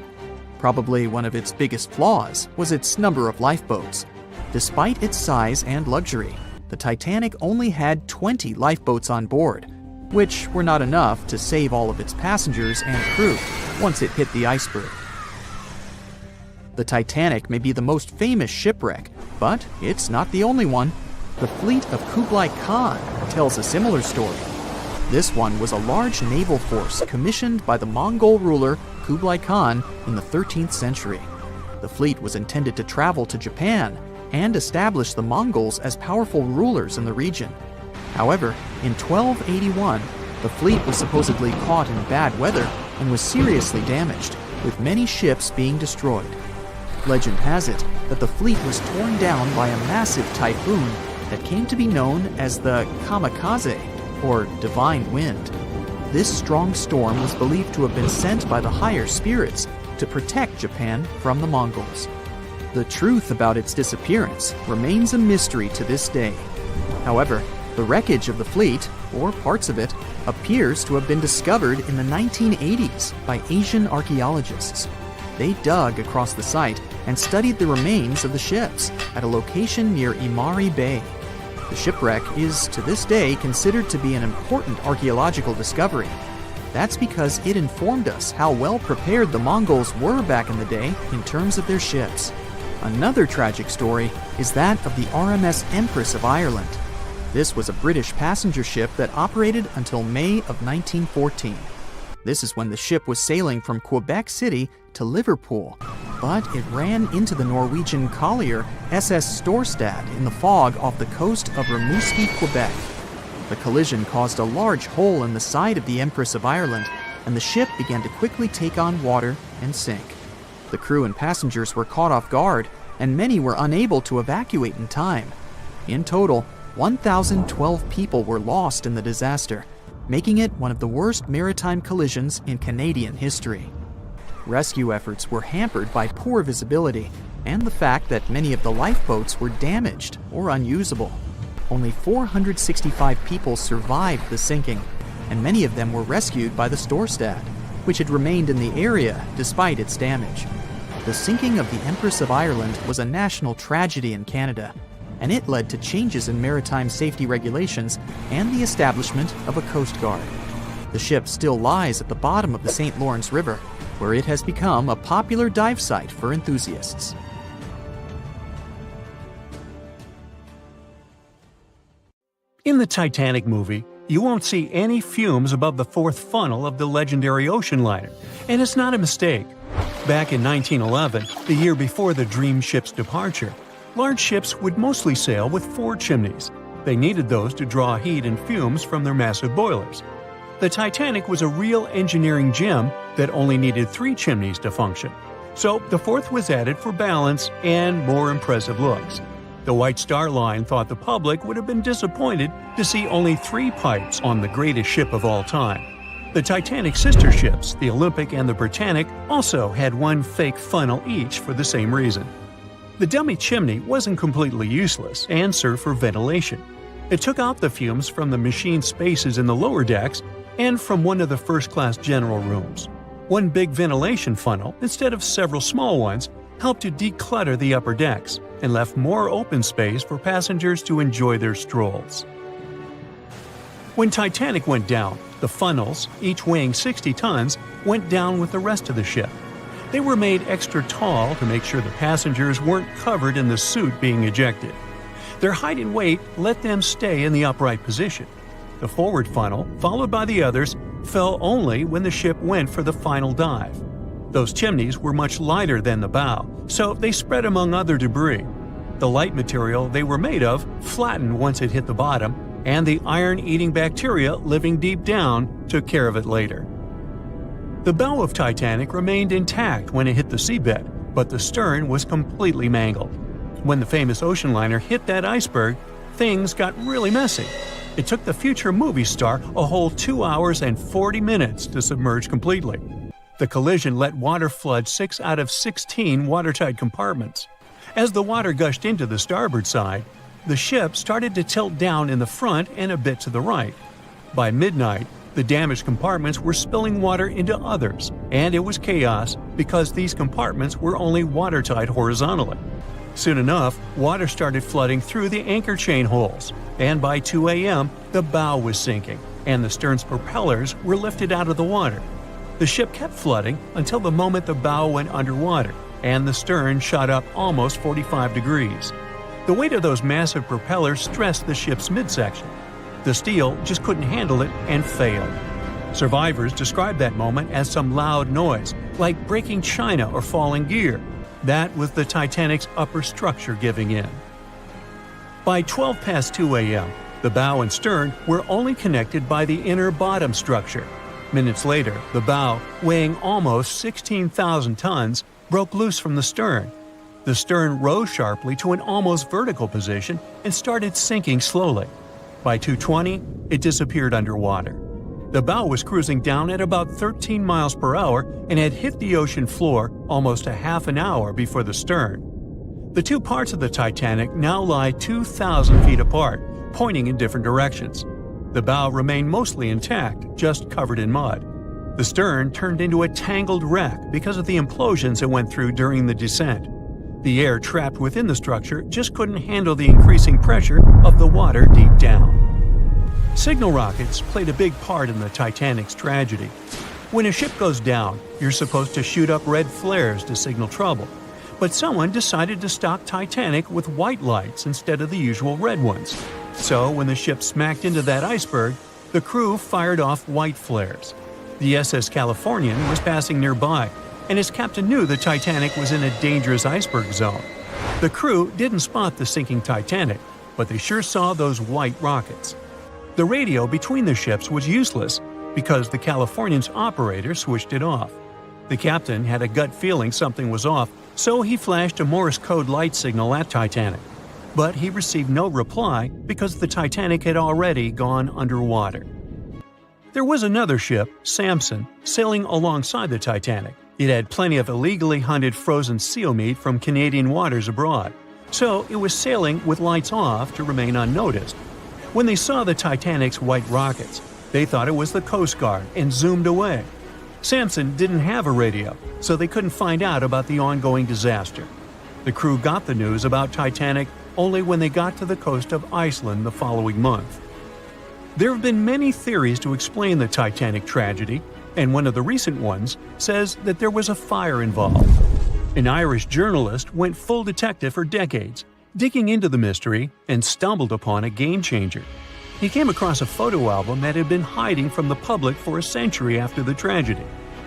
Probably one of its biggest flaws was its number of lifeboats. Despite its size and luxury, the Titanic only had 20 lifeboats on board, which were not enough to save all of its passengers and crew once it hit the iceberg. The Titanic may be the most famous shipwreck, but it's not the only one. The fleet of Kublai Khan tells a similar story. This one was a large naval force commissioned by the Mongol ruler Kublai Khan in the 13th century. The fleet was intended to travel to Japan and establish the Mongols as powerful rulers in the region. However, in 1281, the fleet was supposedly caught in bad weather and was seriously damaged, with many ships being destroyed. Legend has it that the fleet was torn down by a massive typhoon that came to be known as the kamikaze, or divine wind. This strong storm was believed to have been sent by the higher spirits to protect Japan from the Mongols. The truth about its disappearance remains a mystery to this day. However, the wreckage of the fleet, or parts of it, appears to have been discovered in the 1980s by Asian archaeologists. They dug across the site and studied the remains of the ships at a location near Imari Bay. The shipwreck is, to this day, considered to be an important archaeological discovery. That's because it informed us how well prepared the Mongols were back in the day in terms of their ships. Another tragic story is that of the RMS Empress of Ireland. This was a British passenger ship that operated until May of 1914. This is when the ship was sailing from Quebec City to Liverpool, but it ran into the Norwegian collier SS Storstad in the fog off the coast of Rimouski, Quebec. The collision caused a large hole in the side of the Empress of Ireland, and the ship began to quickly take on water and sink. The crew and passengers were caught off guard, and many were unable to evacuate in time. In total, 1,012 people were lost in the disaster, making it one of the worst maritime collisions in Canadian history. Rescue efforts were hampered by poor visibility and the fact that many of the lifeboats were damaged or unusable. Only 465 people survived the sinking, and many of them were rescued by the Storstad. which had remained in the area despite its damage. The sinking of the Empress of Ireland was a national tragedy in Canada, and it led to changes in maritime safety regulations and the establishment of a Coast Guard. The ship still lies at the bottom of the St. Lawrence River, where it has become a popular dive site for enthusiasts. In the Titanic movie, you won't see any fumes above the fourth funnel of the legendary ocean liner, and it's not a mistake. Back in 1911, the year before the Dream ship's departure, large ships would mostly sail with 4 chimneys. They needed those to draw heat and fumes from their massive boilers. The Titanic was a real engineering gem that only needed 3 chimneys to function. So the fourth was added for balance and more impressive looks. The White Star Line thought the public would have been disappointed to see only 3 pipes on the greatest ship of all time. The Titanic's sister ships, the Olympic and the Britannic, also had 1 fake funnel each for the same reason. The dummy chimney wasn't completely useless and served for ventilation. It took out the fumes from the machine spaces in the lower decks and from one of the first-class general rooms. 1 big ventilation funnel, instead of several small ones, helped to declutter the upper decks and left more open space for passengers to enjoy their strolls. When Titanic went down, the funnels, each weighing 60 tons, went down with the rest of the ship. They were made extra tall to make sure the passengers weren't covered in the suit being ejected. Their height and weight let them stay in the upright position. The forward funnel, followed by the others, fell only when the ship went for the final dive. Those chimneys were much lighter than the bow, so they spread among other debris. The light material they were made of flattened once it hit the bottom, and the iron-eating bacteria living deep down took care of it later. The bow of Titanic remained intact when it hit the seabed, but the stern was completely mangled. When the famous ocean liner hit that iceberg, things got really messy. It took the future movie star a whole 2 hours and 40 minutes to submerge completely. The collision let water flood 6 out of 16 watertight compartments. As the water gushed into the starboard side, the ship started to tilt down in the front and a bit to the right. By midnight, the damaged compartments were spilling water into others, and it was chaos because these compartments were only watertight horizontally. Soon enough, water started flooding through the anchor chain holes, and by 2 a.m., the bow was sinking, and the stern's propellers were lifted out of the water. The ship kept flooding until the moment the bow went underwater, and the stern shot up almost 45 degrees. The weight of those massive propellers stressed the ship's midsection. The steel just couldn't handle it and failed. Survivors described that moment as some loud noise, like breaking china or falling gear. That was the Titanic's upper structure giving in. By 12 past 2 a.m., the bow and stern were only connected by the inner bottom structure. Minutes later, the bow, weighing almost 16,000 tons, broke loose from the stern. The stern rose sharply to an almost vertical position and started sinking slowly. By 2:20, it disappeared underwater. The bow was cruising down at about 13 miles per hour and had hit the ocean floor almost a half an hour before the stern. The 2 parts of the Titanic now lie 2,000 feet apart, pointing in different directions. The bow remained mostly intact, just covered in mud. The stern turned into a tangled wreck because of the implosions it went through during the descent. The air trapped within the structure just couldn't handle the increasing pressure of the water deep down. Signal rockets played a big part in the Titanic's tragedy. When a ship goes down, you're supposed to shoot up red flares to signal trouble. But someone decided to stock Titanic with white lights instead of the usual red ones. So when the ship smacked into that iceberg, the crew fired off white flares. The SS Californian was passing nearby, and its captain knew the Titanic was in a dangerous iceberg zone. The crew didn't spot the sinking Titanic, but they sure saw those white rockets. The radio between the ships was useless because the Californian's operator switched it off. The captain had a gut feeling something was off, so he flashed a Morse code light signal at Titanic. But he received no reply because the Titanic had already gone underwater. There was another ship, Samson, sailing alongside the Titanic. It had plenty of illegally hunted frozen seal meat from Canadian waters abroad, so it was sailing with lights off to remain unnoticed. When they saw the Titanic's white rockets, they thought it was the Coast Guard and zoomed away. Samson didn't have a radio, so they couldn't find out about the ongoing disaster. The crew got the news about Titanic only when they got to the coast of Iceland the following month. There have been many theories to explain the Titanic tragedy, and one of the recent ones says that there was a fire involved. An Irish journalist went full detective for decades, digging into the mystery, and stumbled upon a game-changer. He came across a photo album that had been hiding from the public for a century after the tragedy.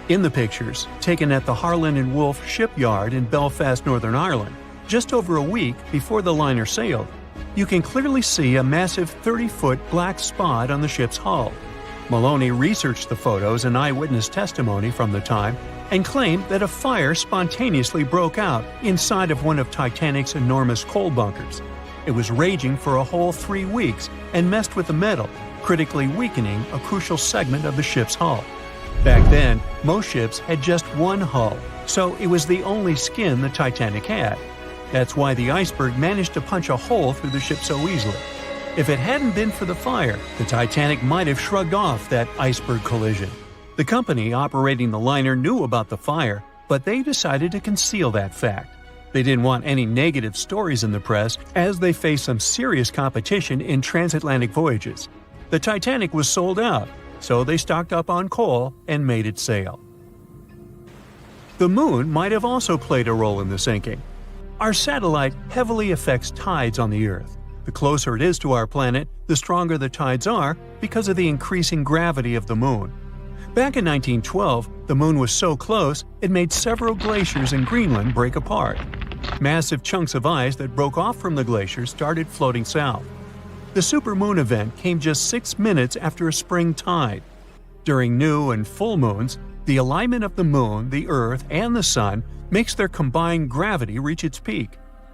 In the pictures, taken at the Harland and Wolff shipyard in Belfast, Northern Ireland, just over a week before the liner sailed, you can clearly see a massive 30-foot black spot on the ship's hull. Maloney researched the photos and eyewitness testimony from the time and claimed that a fire spontaneously broke out inside of one of Titanic's enormous coal bunkers. It was raging for a whole 3 weeks and messed with the metal, critically weakening a crucial segment of the ship's hull. Back then, most ships had just one hull, so it was the only skin the Titanic had. That's why the iceberg managed to punch a hole through the ship so easily. If it hadn't been for the fire, the Titanic might have shrugged off that iceberg collision. The company operating the liner knew about the fire, but they decided to conceal that fact. They didn't want any negative stories in the press as they faced some serious competition in transatlantic voyages. The Titanic was sold out, so they stocked up on coal and made it sail. The moon might have also played a role in the sinking. Our satellite heavily affects tides on the Earth. The closer it is to our planet, the stronger the tides are because of the increasing gravity of the moon. Back in 1912, the moon was so close it made several glaciers in Greenland break apart. Massive chunks of ice that broke off from the glaciers started floating south. The supermoon event came just 6 minutes after a spring tide. During new and full moons, the alignment of the moon, the Earth, and the Sun makes their combined gravity reach its peak.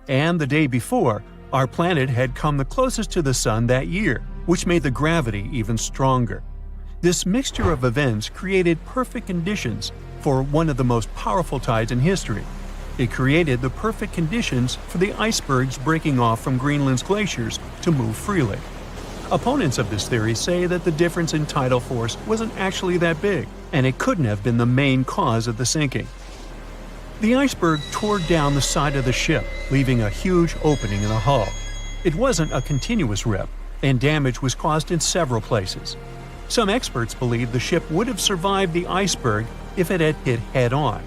And the day before, our planet had come the closest to the Sun that year, which made the gravity even stronger. This mixture of events created perfect conditions for one of the most powerful tides in history. It created the perfect conditions for the icebergs breaking off from Greenland's glaciers to move freely. Opponents of this theory say that the difference in tidal force wasn't actually that big, and it couldn't have been the main cause of the sinking. The iceberg tore down the side of the ship, leaving a huge opening in the hull. It wasn't a continuous rip, and damage was caused in several places. Some experts believe the ship would have survived the iceberg if it had hit head-on.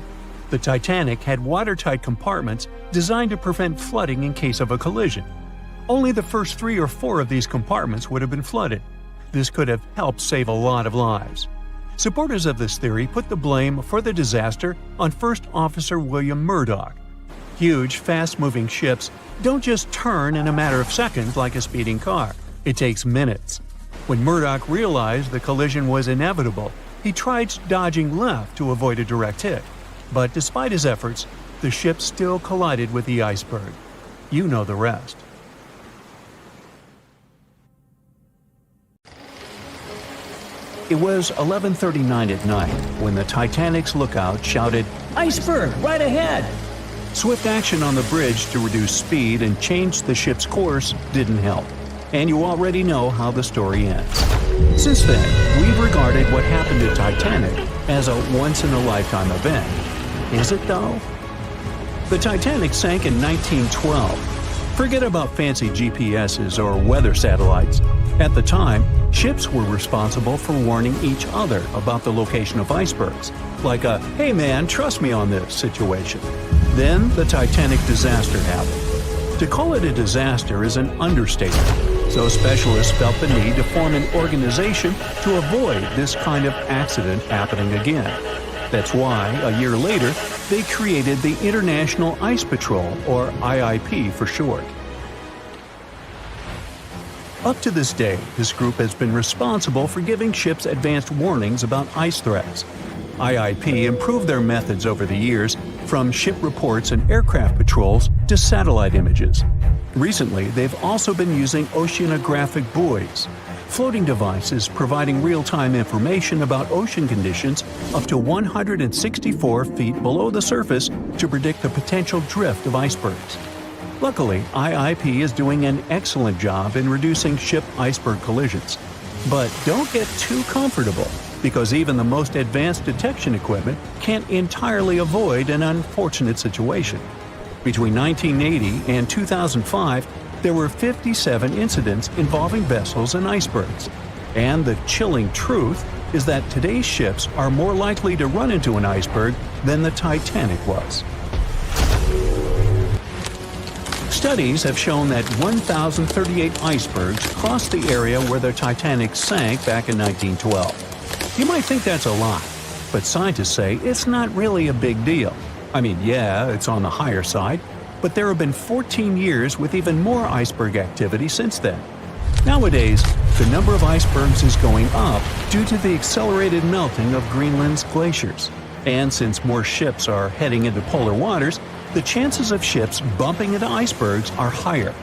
The Titanic had watertight compartments designed to prevent flooding in case of a collision. Only the first 3 or 4 of these compartments would have been flooded. This could have helped save a lot of lives. Supporters of this theory put the blame for the disaster on First Officer William Murdoch. Huge, fast-moving ships don't just turn in a matter of seconds like a speeding car. It takes minutes. When Murdoch realized the collision was inevitable, he tried dodging left to avoid a direct hit. But despite his efforts, the ship still collided with the iceberg. You know the rest. It was 11:39 at night when the Titanic's lookout shouted, "Iceberg, right ahead!" Swift action on the bridge to reduce speed and change the ship's course didn't help, and you already know how the story ends. Since then, we've regarded what happened to Titanic as a once-in-a-lifetime event. Is it though? The Titanic sank in 1912. Forget about fancy GPSs or weather satellites. At the time, ships were responsible for warning each other about the location of icebergs, like a "hey man, trust me on this" situation. Then the Titanic disaster happened. To call it a disaster is an understatement, so specialists felt the need to form an organization to avoid this kind of accident happening again. That's why, a year later, they created the International Ice Patrol, or IIP for short. Up to this day, this group has been responsible for giving ships advanced warnings about ice threats. IIP improved their methods over the years, from ship reports and aircraft patrols to satellite images. Recently, they've also been using oceanographic buoys, floating devices providing real-time information about ocean conditions up to 164 feet below the surface to predict the potential drift of icebergs. Luckily, IIP is doing an excellent job in reducing ship iceberg collisions. But don't get too comfortable. because even the most advanced detection equipment can't entirely avoid an unfortunate situation. Between 1980 and 2005, there were 57 incidents involving vessels and icebergs. And the chilling truth is that today's ships are more likely to run into an iceberg than the Titanic was. Studies have shown that 1,038 icebergs crossed the area where the Titanic sank back in 1912. You might think that's a lot, but scientists say it's not really a big deal. I mean, yeah, it's on the higher side, but there have been 14 years with even more iceberg activity since then. Nowadays, the number of icebergs is going up due to the accelerated melting of Greenland's glaciers. And since more ships are heading into polar waters, the chances of ships bumping into icebergs are higher.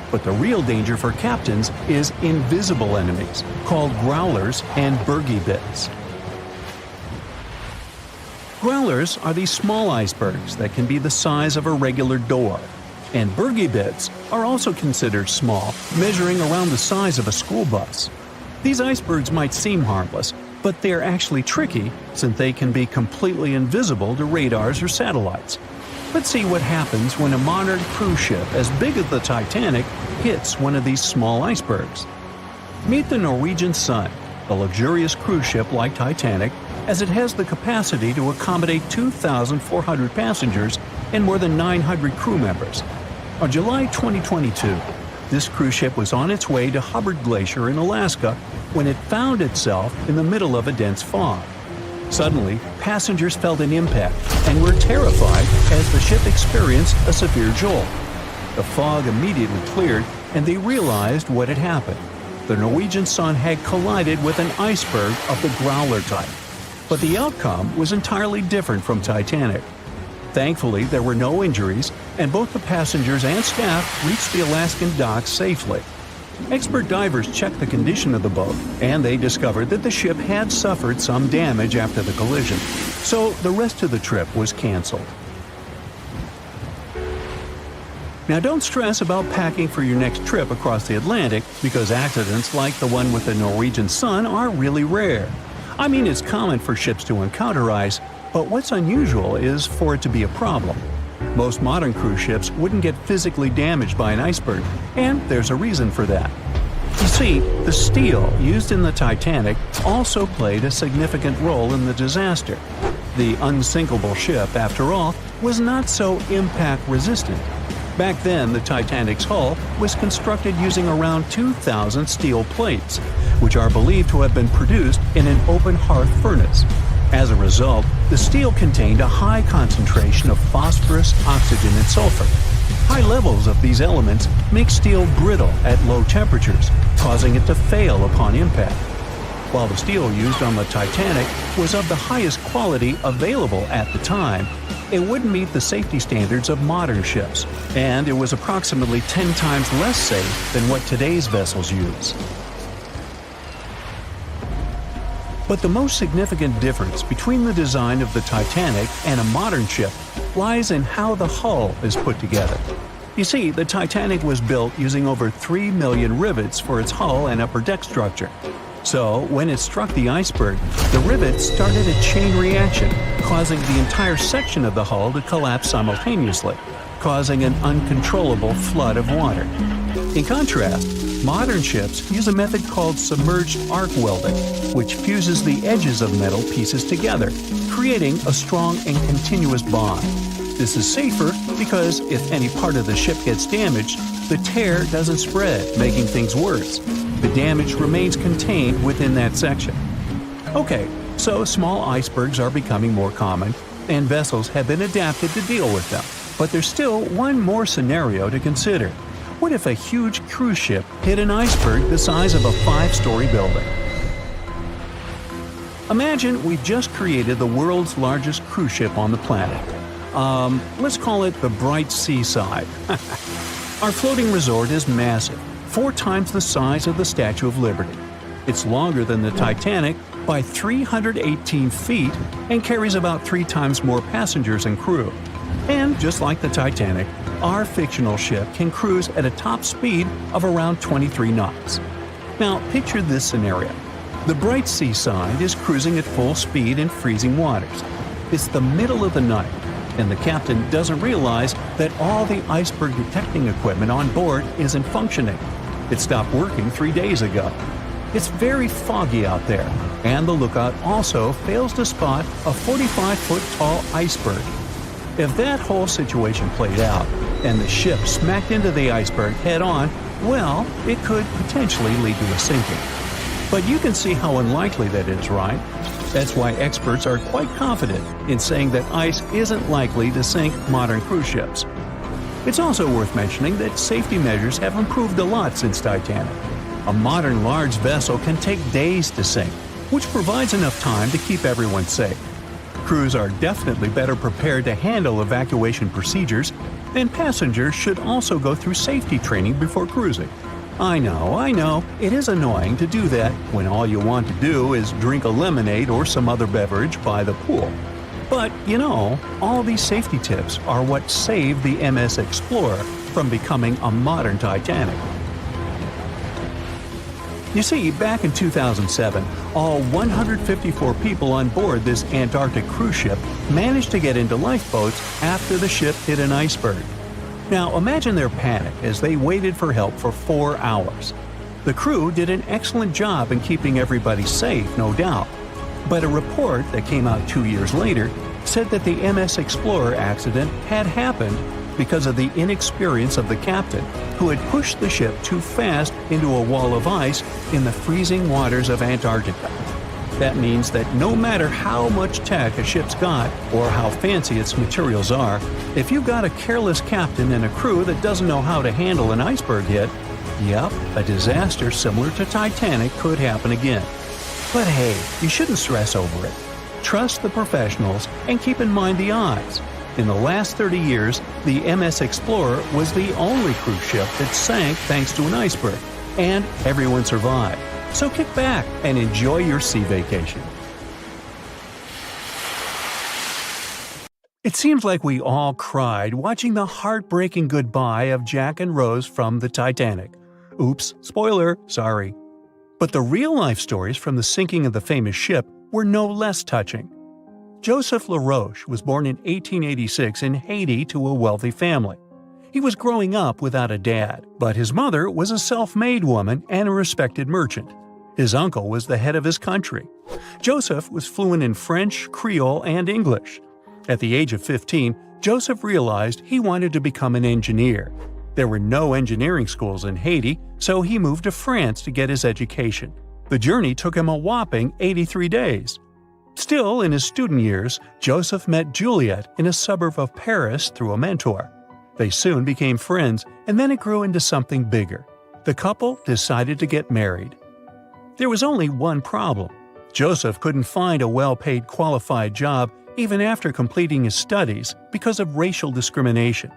But the real danger for captains is invisible enemies, called growlers and bergy bits. Growlers are these small icebergs that can be the size of a regular door. And bergy bits are also considered small, measuring around the size of a school bus. These icebergs might seem harmless, but they're actually tricky since they can be completely invisible to radars or satellites. Let's see what happens when a modern cruise ship as big as the Titanic hits one of these small icebergs. Meet the Norwegian Sun, a luxurious cruise ship like Titanic, as it has the capacity to accommodate 2,400 passengers and more than 900 crew members. On July 2022, this cruise ship was on its way to Hubbard Glacier in Alaska when it found itself in the middle of a dense fog. Suddenly, passengers felt an impact and were terrified as the ship experienced a severe jolt. The fog immediately cleared and they realized what had happened. The Norwegian Sun had collided with an iceberg of the growler type. But the outcome was entirely different from Titanic. Thankfully, there were no injuries, and both the passengers and staff reached the Alaskan docks safely. Expert divers checked the condition of the boat, and they discovered that the ship had suffered some damage after the collision, so the rest of the trip was canceled. Now don't stress about packing for your next trip across the Atlantic, because accidents like the one with the Norwegian Sun are really rare. I mean, it's common for ships to encounter ice, but what's unusual is for it to be a problem. Most modern cruise ships wouldn't get physically damaged by an iceberg, and there's a reason for that. You see, the steel used in the Titanic also played a significant role in the disaster. The unsinkable ship, after all, was not so impact-resistant. Back then, the Titanic's hull was constructed using around 2,000 steel plates, which are believed to have been produced in an open hearth furnace. As a result, the steel contained a high concentration of phosphorus, oxygen, and sulfur. High levels of these elements make steel brittle at low temperatures, causing it to fail upon impact. While the steel used on the Titanic was of the highest quality available at the time, it wouldn't meet the safety standards of modern ships, and it was approximately 10 times less safe than what today's vessels use. But the most significant difference between the design of the Titanic and a modern ship lies in how the hull is put together. You see, the Titanic was built using over 3 million rivets for its hull and upper deck structure. So, when it struck the iceberg, the rivets started a chain reaction, causing the entire section of the hull to collapse simultaneously, causing an uncontrollable flood of water. In contrast, modern ships use a method called submerged arc welding, which fuses the edges of metal pieces together, creating a strong and continuous bond. This is safer because if any part of the ship gets damaged, the tear doesn't spread, making things worse. The damage remains contained within that section. Okay, so small icebergs are becoming more common, and vessels have been adapted to deal with them. But there's still one more scenario to consider. What if a huge cruise ship hit an iceberg the size of a 5-story building? Imagine we've just created the world's largest cruise ship on the planet. Let's call it the Bright Seaside. Our floating resort is massive, 4 times the size of the Statue of Liberty. It's longer than the Titanic by 318 feet and carries about 3 times more passengers and crew. And just like the Titanic, our fictional ship can cruise at a top speed of around 23 knots. Now, picture this scenario. The bright seaside is cruising at full speed in freezing waters. It's the middle of the night, and the captain doesn't realize that all the iceberg detecting equipment on board isn't functioning. It stopped working 3 days ago. It's very foggy out there, and the lookout also fails to spot a 45-foot tall iceberg. If that whole situation played out, and the ship smacked into the iceberg head-on, well, it could potentially lead to a sinking. But you can see how unlikely that is, right? That's why experts are quite confident in saying that ice isn't likely to sink modern cruise ships. It's also worth mentioning that safety measures have improved a lot since Titanic. A modern large vessel can take days to sink, which provides enough time to keep everyone safe. Crews are definitely better prepared to handle evacuation procedures, and passengers should also go through safety training before cruising. I know, it is annoying to do that when all you want to do is drink a lemonade or some other beverage by the pool. But, all these safety tips are what saved the MS Explorer from becoming a modern Titanic. You see, back in 2007, all 154 people on board this Antarctic cruise ship managed to get into lifeboats after the ship hit an iceberg. Now imagine their panic as they waited for help for 4 hours. The crew did an excellent job in keeping everybody safe, no doubt. But a report that came out 2 years later said that the MS Explorer accident had happened because of the inexperience of the captain, who had pushed the ship too fast into a wall of ice in the freezing waters of Antarctica. That means that no matter how much tech a ship's got or how fancy its materials are, if you've got a careless captain and a crew that doesn't know how to handle an iceberg hit, yep, a disaster similar to Titanic could happen again. But hey, you shouldn't stress over it. Trust the professionals and keep in mind the odds. In the last 30 years, the MS Explorer was the only cruise ship that sank thanks to an iceberg, and everyone survived. So kick back and enjoy your sea vacation. It seems like we all cried watching the heartbreaking goodbye of Jack and Rose from the Titanic. Oops, spoiler, sorry. But the real-life stories from the sinking of the famous ship were no less touching. Joseph LaRoche was born in 1886 in Haiti to a wealthy family. He was growing up without a dad, but his mother was a self-made woman and a respected merchant. His uncle was the head of his country. Joseph was fluent in French, Creole, and English. At the age of 15, Joseph realized he wanted to become an engineer. There were no engineering schools in Haiti, so he moved to France to get his education. The journey took him a whopping 83 days. Still, in his student years, Joseph met Juliet in a suburb of Paris through a mentor. They soon became friends, and then it grew into something bigger. The couple decided to get married. There was only one problem. Joseph couldn't find a well-paid qualified job even after completing his studies because of racial discrimination.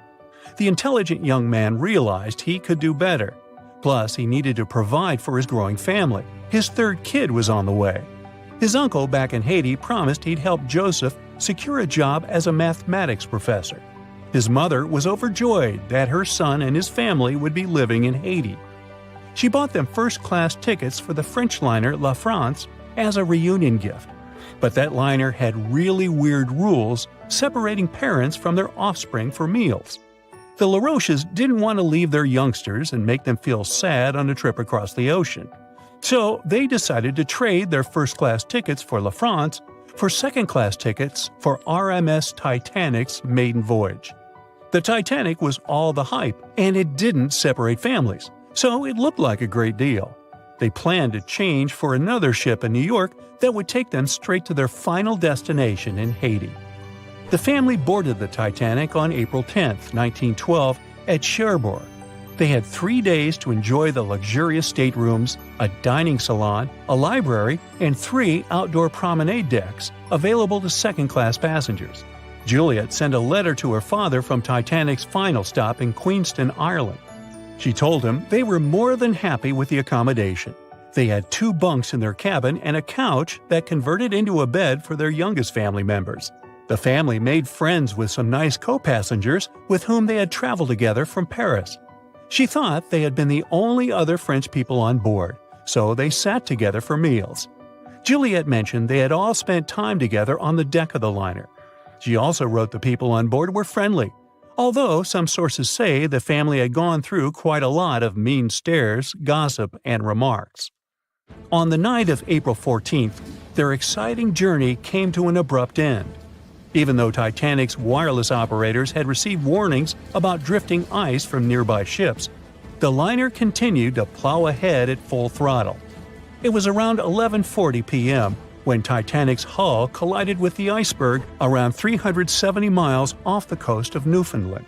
The intelligent young man realized he could do better. Plus, he needed to provide for his growing family. His third kid was on the way. His uncle back in Haiti promised he'd help Joseph secure a job as a mathematics professor. His mother was overjoyed that her son and his family would be living in Haiti. She bought them first-class tickets for the French liner La France as a reunion gift. But that liner had really weird rules separating parents from their offspring for meals. The LaRoches didn't want to leave their youngsters and make them feel sad on a trip across the ocean. So they decided to trade their first-class tickets for La France for second-class tickets for RMS Titanic's maiden voyage. The Titanic was all the hype, and it didn't separate families, so it looked like a great deal. They planned to change for another ship in New York that would take them straight to their final destination in Haiti. The family boarded the Titanic on April 10, 1912, at Cherbourg. They had 3 days to enjoy the luxurious staterooms, a dining salon, a library, and 3 outdoor promenade decks available to second-class passengers. Juliet sent a letter to her father from Titanic's final stop in Queenston, Ireland. She told him they were more than happy with the accommodation. They had 2 bunks in their cabin and a couch that converted into a bed for their youngest family members. The family made friends with some nice co-passengers with whom they had traveled together from Paris. She thought they had been the only other French people on board, so they sat together for meals. Juliet mentioned they had all spent time together on the deck of the liner. She also wrote the people on board were friendly, although some sources say the family had gone through quite a lot of mean stares, gossip, and remarks. On the night of April 14th, their exciting journey came to an abrupt end. Even though Titanic's wireless operators had received warnings about drifting ice from nearby ships, the liner continued to plow ahead at full throttle. It was around 11:40 p.m. when Titanic's hull collided with the iceberg around 370 miles off the coast of Newfoundland.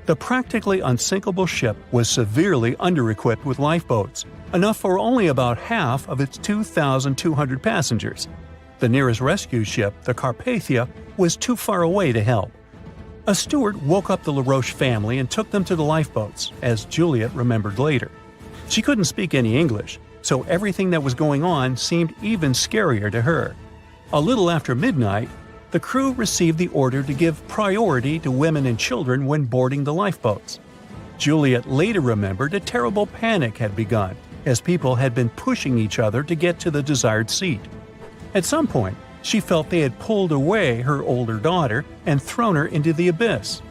The practically unsinkable ship was severely under-equipped with lifeboats, enough for only about half of its 2,200 passengers. The nearest rescue ship, the Carpathia, was too far away to help. A steward woke up the LaRoche family and took them to the lifeboats, as Juliet remembered later. She couldn't speak any English, so everything that was going on seemed even scarier to her. A little after midnight, the crew received the order to give priority to women and children when boarding the lifeboats. Juliet later remembered a terrible panic had begun, as people had been pushing each other to get to the desired seat. At some point, she felt they had pulled away her older daughter and thrown her into the abyss.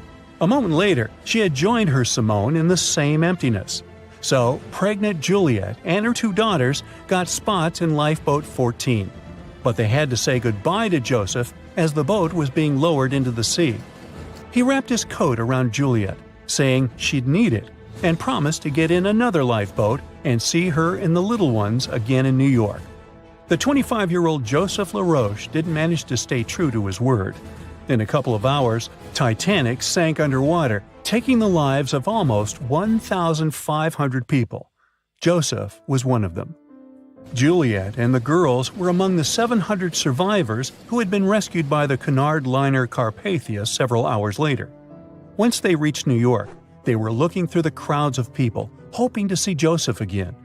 A moment later, she had joined her Simone in the same emptiness. So, pregnant Juliet and her two daughters got spots in Lifeboat 14. But they had to say goodbye to Joseph as the boat was being lowered into the sea. He wrapped his coat around Juliet, saying she'd need it, and promised to get in another lifeboat and see her and the little ones again in New York. The 25-year-old Joseph LaRoche didn't manage to stay true to his word. In a couple of hours, Titanic sank underwater, taking the lives of almost 1,500 people. Joseph was one of them. Juliet and the girls were among the 700 survivors who had been rescued by the Cunard liner Carpathia several hours later. Once they reached New York, they were looking through the crowds of people, hoping to see Joseph again.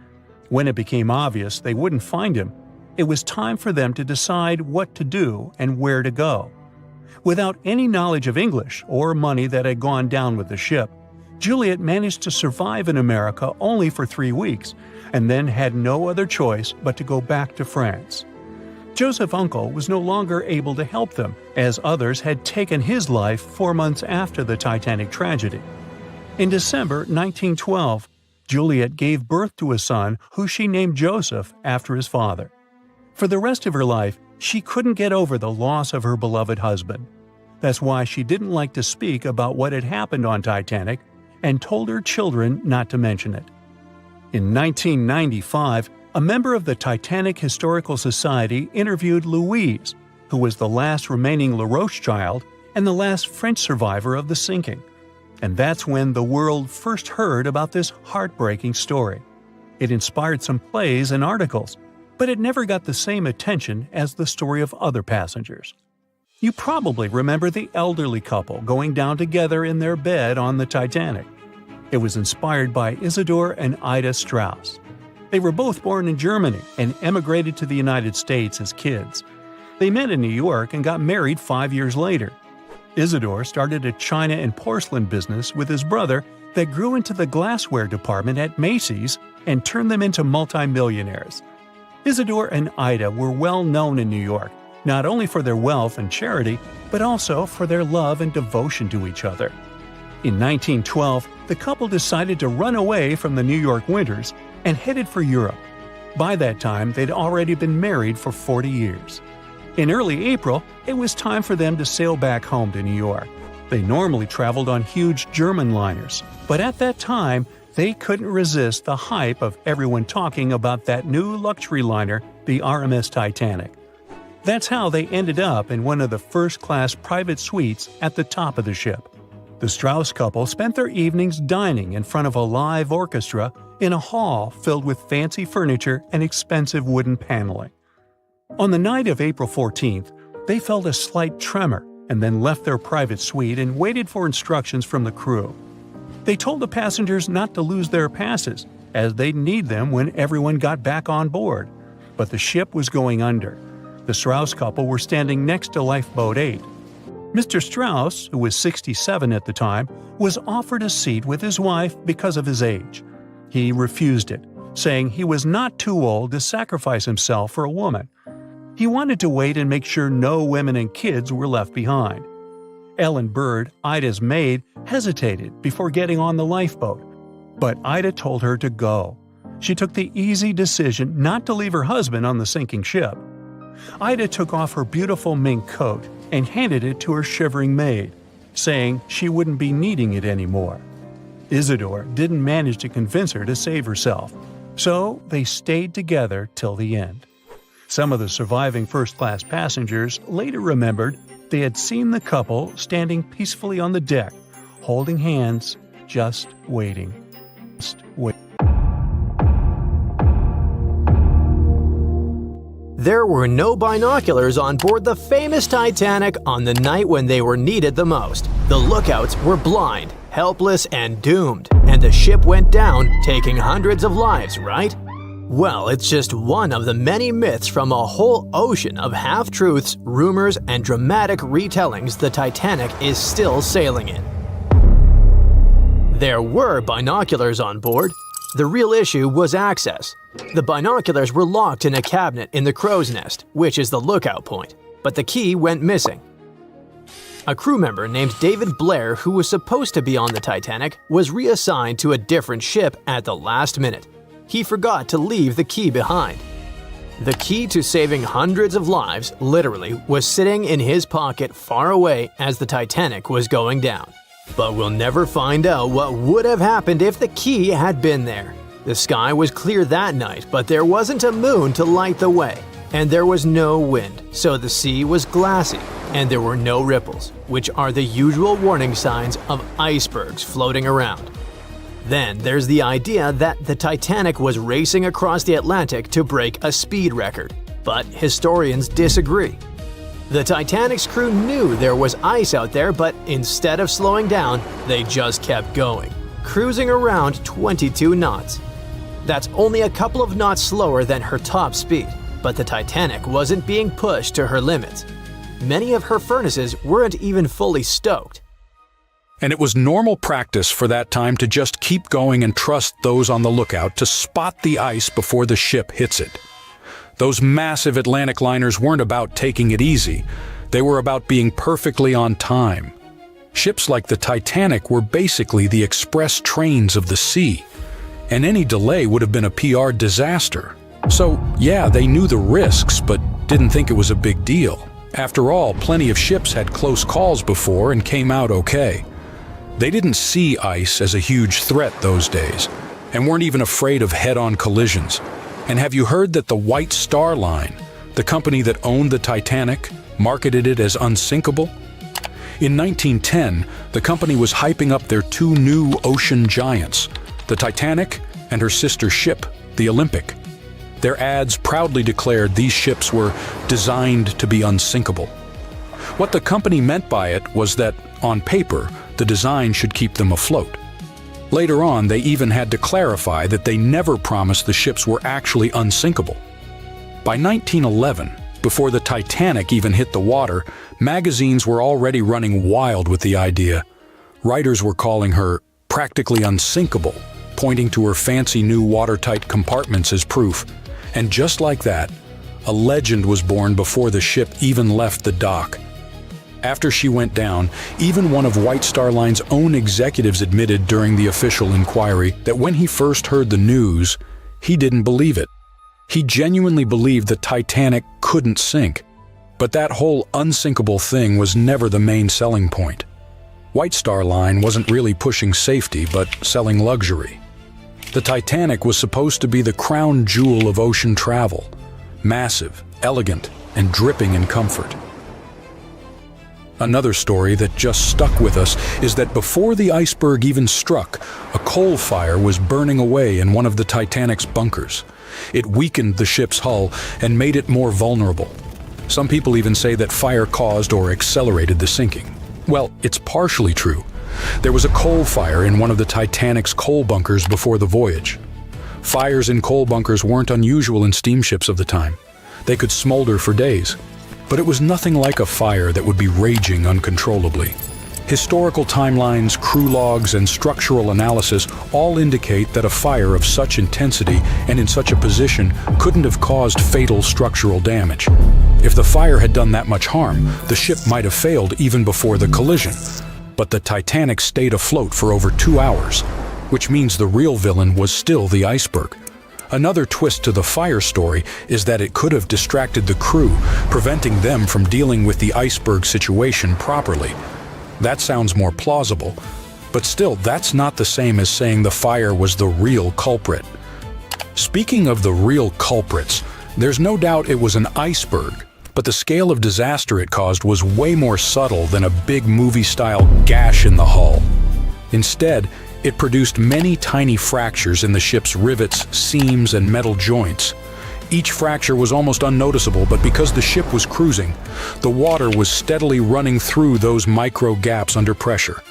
When it became obvious they wouldn't find him, it was time for them to decide what to do and where to go. Without any knowledge of English or money that had gone down with the ship, Juliet managed to survive in America only for 3 weeks, and then had no other choice but to go back to France. Joseph's uncle was no longer able to help them, as others had taken his life 4 months after the Titanic tragedy. In December 1912, Juliet gave birth to a son who she named Joseph after his father. For the rest of her life, she couldn't get over the loss of her beloved husband. That's why she didn't like to speak about what had happened on Titanic and told her children not to mention it. In 1995, a member of the Titanic Historical Society interviewed Louise, who was the last remaining LaRoche child and the last French survivor of the sinking. And that's when the world first heard about this heartbreaking story. It inspired some plays and articles, but it never got the same attention as the story of other passengers. You probably remember the elderly couple going down together in their bed on the Titanic. It was inspired by Isidor and Ida Strauss. They were both born in Germany and emigrated to the United States as kids. They met in New York and got married 5 years later. Isidor started a china and porcelain business with his brother that grew into the glassware department at Macy's and turned them into multimillionaires. Isidor and Ida were well known in New York, not only for their wealth and charity, but also for their love and devotion to each other. In 1912, the couple decided to run away from the New York winters and headed for Europe. By that time, they'd already been married for 40 years. In early April, it was time for them to sail back home to New York. They normally traveled on huge German liners, but at that time, they couldn't resist the hype of everyone talking about that new luxury liner, the RMS Titanic. That's how they ended up in one of the first-class private suites at the top of the ship. The Strauss couple spent their evenings dining in front of a live orchestra in a hall filled with fancy furniture and expensive wooden paneling. On the night of April 14th, they felt a slight tremor and then left their private suite and waited for instructions from the crew. They told the passengers not to lose their passes, as they'd need them when everyone got back on board. But the ship was going under. The Strauss couple were standing next to Lifeboat 8. Mr. Strauss, who was 67 at the time, was offered a seat with his wife because of his age. He refused it, saying he was not too old to sacrifice himself for a woman. He wanted to wait and make sure no women and kids were left behind. Ellen Bird, Ida's maid, hesitated before getting on the lifeboat, but Ida told her to go. She took the easy decision not to leave her husband on the sinking ship. Ida took off her beautiful mink coat and handed it to her shivering maid, saying she wouldn't be needing it anymore. Isidore didn't manage to convince her to save herself, so they stayed together till the end. Some of the surviving first-class passengers later remembered they had seen the couple standing peacefully on the deck, holding hands, just waiting. There were no binoculars on board the famous Titanic on the night when they were needed the most. The lookouts were blind, helpless, and doomed, and the ship went down, taking hundreds of lives, right? Well, it's just one of the many myths from a whole ocean of half-truths, rumors, and dramatic retellings the Titanic is still sailing in. There were binoculars on board. The real issue was access. The binoculars were locked in a cabinet in the crow's nest, which is the lookout point, but the key went missing. A crew member named David Blair, who was supposed to be on the Titanic, was reassigned to a different ship at the last minute. He forgot to leave the key behind. The key to saving hundreds of lives, literally, was sitting in his pocket far away as the Titanic was going down. But we'll never find out what would have happened if the key had been there. The sky was clear that night, but there wasn't a moon to light the way, and there was no wind, so the sea was glassy, and there were no ripples, which are the usual warning signs of icebergs floating around. Then there's the idea that the Titanic was racing across the Atlantic to break a speed record, but historians disagree. The Titanic's crew knew there was ice out there, but instead of slowing down, they just kept going, cruising around 22 knots. That's only a couple of knots slower than her top speed, but the Titanic wasn't being pushed to her limits. Many of her furnaces weren't even fully stoked. And it was normal practice for that time to just keep going and trust those on the lookout to spot the ice before the ship hits it. Those massive Atlantic liners weren't about taking it easy. They were about being perfectly on time. Ships like the Titanic were basically the express trains of the sea, and any delay would have been a PR disaster. So, yeah, they knew the risks, but didn't think it was a big deal. After all, plenty of ships had close calls before and came out okay. They didn't see ice as a huge threat those days, and weren't even afraid of head-on collisions. And have you heard that the White Star Line, the company that owned the Titanic, marketed it as unsinkable? In 1910, the company was hyping up their two new ocean giants, the Titanic and her sister ship, the Olympic. Their ads proudly declared these ships were designed to be unsinkable. What the company meant by it was that, on paper, the design should keep them afloat. Later on, they even had to clarify that they never promised the ships were actually unsinkable. By 1911, before the Titanic even hit the water, magazines were already running wild with the idea. Writers were calling her practically unsinkable, pointing to her fancy new watertight compartments as proof. And just like that, a legend was born before the ship even left the dock. After she went down, even one of White Star Line's own executives admitted during the official inquiry that when he first heard the news, he didn't believe it. He genuinely believed the Titanic couldn't sink. But that whole unsinkable thing was never the main selling point. White Star Line wasn't really pushing safety, but selling luxury. The Titanic was supposed to be the crown jewel of ocean travel, massive, elegant, and dripping in comfort. Another story that just stuck with us is that before the iceberg even struck, a coal fire was burning away in one of the Titanic's bunkers. It weakened the ship's hull and made it more vulnerable. Some people even say that fire caused or accelerated the sinking. Well, it's partially true. There was a coal fire in one of the Titanic's coal bunkers before the voyage. Fires in coal bunkers weren't unusual in steamships of the time. They could smolder for days. But it was nothing like a fire that would be raging uncontrollably. Historical timelines, crew logs, and structural analysis all indicate that a fire of such intensity and in such a position couldn't have caused fatal structural damage. If the fire had done that much harm, the ship might have failed even before the collision. But the Titanic stayed afloat for over 2 hours, which means the real villain was still the iceberg. Another twist to the fire story is that it could have distracted the crew, preventing them from dealing with the iceberg situation properly. That sounds more plausible, but still, that's not the same as saying the fire was the real culprit. Speaking of the real culprits, there's no doubt it was an iceberg, but the scale of disaster it caused was way more subtle than a big movie-style gash in the hull. Instead, it produced many tiny fractures in the ship's rivets, seams, and metal joints. Each fracture was almost unnoticeable, but because the ship was cruising, the water was steadily running through those micro gaps under pressure.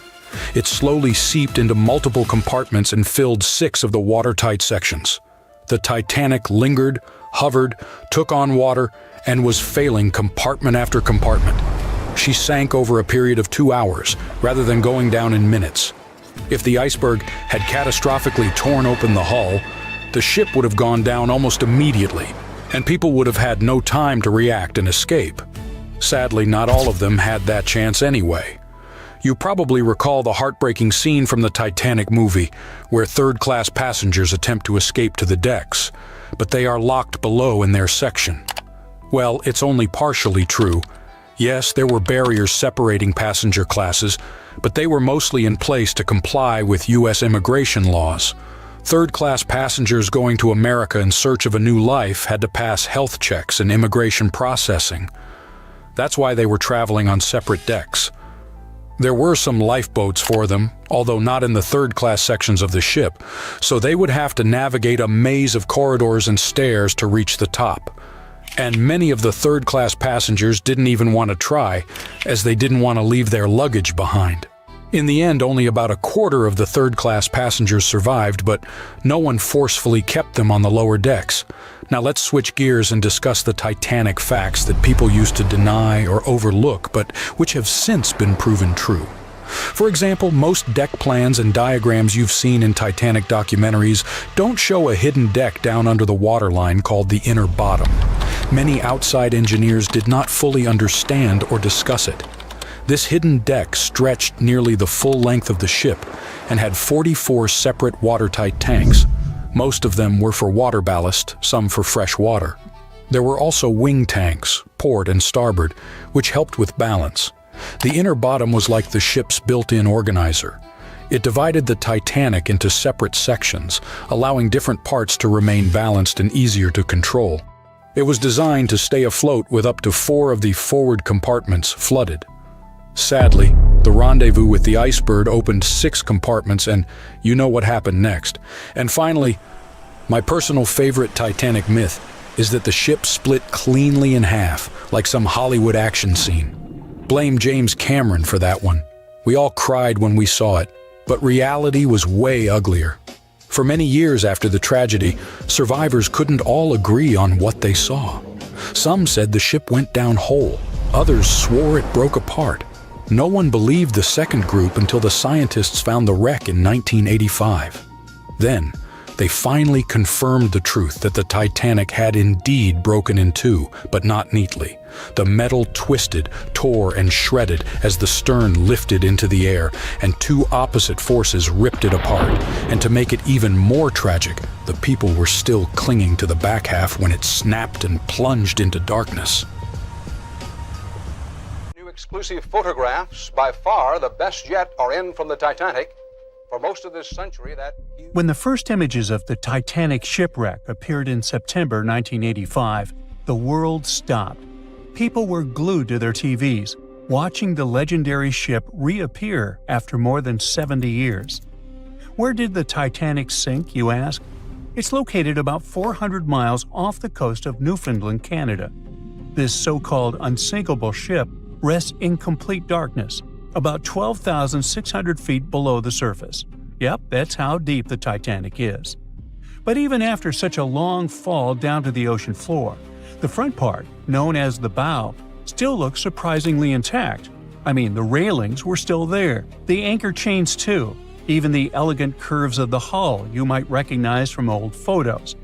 It slowly seeped into multiple compartments and filled 6 of the watertight sections. The Titanic lingered, hovered, took on water, and was failing compartment after compartment. She sank over a period of 2 hours, rather than going down in minutes. If the iceberg had catastrophically torn open the hull, the ship would have gone down almost immediately, and people would have had no time to react and escape. Sadly, not all of them had that chance anyway. You probably recall the heartbreaking scene from the Titanic movie, where third-class passengers attempt to escape to the decks, but they are locked below in their section. Well, it's only partially true. Yes, there were barriers separating passenger classes, but they were mostly in place to comply with U.S. immigration laws. Third-class passengers going to America in search of a new life had to pass health checks and immigration processing. That's why they were traveling on separate decks. There were some lifeboats for them, although not in the third-class sections of the ship, so they would have to navigate a maze of corridors and stairs to reach the top. And many of the third-class passengers didn't even want to try, as they didn't want to leave their luggage behind. In the end, only about a quarter of the third-class passengers survived, but no one forcefully kept them on the lower decks. Now let's switch gears and discuss the Titanic facts that people used to deny or overlook, but which have since been proven true. For example, most deck plans and diagrams you've seen in Titanic documentaries don't show a hidden deck down under the waterline called the inner bottom. Many outside engineers did not fully understand or discuss it. This hidden deck stretched nearly the full length of the ship and had 44 separate watertight tanks. Most of them were for water ballast, some for fresh water. There were also wing tanks, port and starboard, which helped with balance. The inner bottom was like the ship's built-in organizer. It divided the Titanic into separate sections, allowing different parts to remain balanced and easier to control. It was designed to stay afloat with up to 4 of the forward compartments flooded. Sadly, the rendezvous with the iceberg opened 6 compartments, and you know what happened next. And finally, my personal favorite Titanic myth is that the ship split cleanly in half, like some Hollywood action scene. Blame James Cameron for that one. We all cried when we saw it, but reality was way uglier. For many years after the tragedy, survivors couldn't all agree on what they saw. Some said the ship went down whole. Others swore it broke apart. No one believed the second group until the scientists found the wreck in 1985. Then, they finally confirmed the truth that the Titanic had indeed broken in 2, but not neatly. The metal twisted, tore, and shredded as the stern lifted into the air, and 2 opposite forces ripped it apart. And to make it even more tragic, the people were still clinging to the back half when it snapped and plunged into darkness. Exclusive photographs, by far the best yet, are in from the Titanic. For most of this century, that... When the first images of the Titanic shipwreck appeared in September 1985, the world stopped. People were glued to their TVs, watching the legendary ship reappear after more than 70 years. Where did the Titanic sink, you ask? It's located about 400 miles off the coast of Newfoundland, Canada. This so-called unsinkable ship rests in complete darkness, about 12,600 feet below the surface. Yep, that's how deep the Titanic is. But even after such a long fall down to the ocean floor, the front part, known as the bow, still looks surprisingly intact. I mean, the railings were still there, the anchor chains too, even the elegant curves of the hull you might recognize from old photos.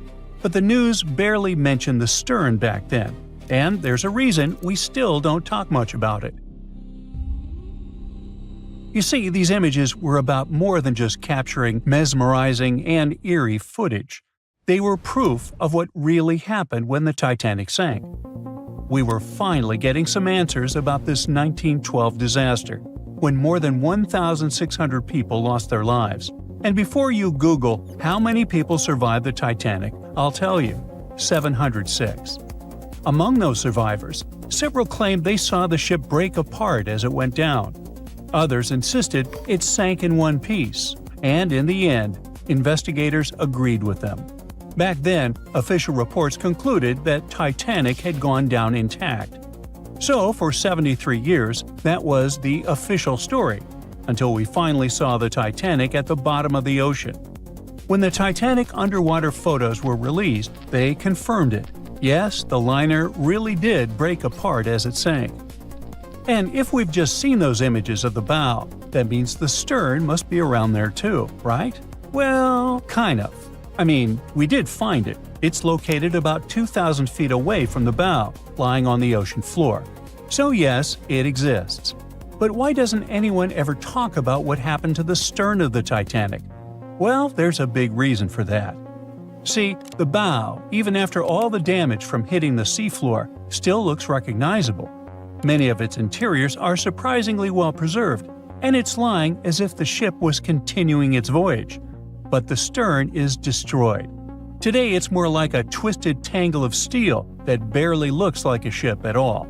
But the news barely mentioned the stern back then, and there's a reason we still don't talk much about it. You see, these images were about more than just capturing mesmerizing and eerie footage. They were proof of what really happened when the Titanic sank. We were finally getting some answers about this 1912 disaster, when more than 1,600 people lost their lives. And before you Google how many people survived the Titanic, I'll tell you, 706. Among those survivors, several claimed they saw the ship break apart as it went down. Others insisted it sank in one piece, and in the end, investigators agreed with them. Back then, official reports concluded that Titanic had gone down intact. So, for 73 years, that was the official story, until we finally saw the Titanic at the bottom of the ocean. When the Titanic underwater photos were released, they confirmed it. Yes, the liner really did break apart as it sank. And if we've just seen those images of the bow, that means the stern must be around there too, right? Well, kind of. I mean, we did find it. It's located about 2,000 feet away from the bow, lying on the ocean floor. So yes, it exists. But why doesn't anyone ever talk about what happened to the stern of the Titanic? Well, there's a big reason for that. See, the bow, even after all the damage from hitting the seafloor, still looks recognizable. Many of its interiors are surprisingly well preserved, and it's lying as if the ship was continuing its voyage. But the stern is destroyed. Today it's more like a twisted tangle of steel that barely looks like a ship at all.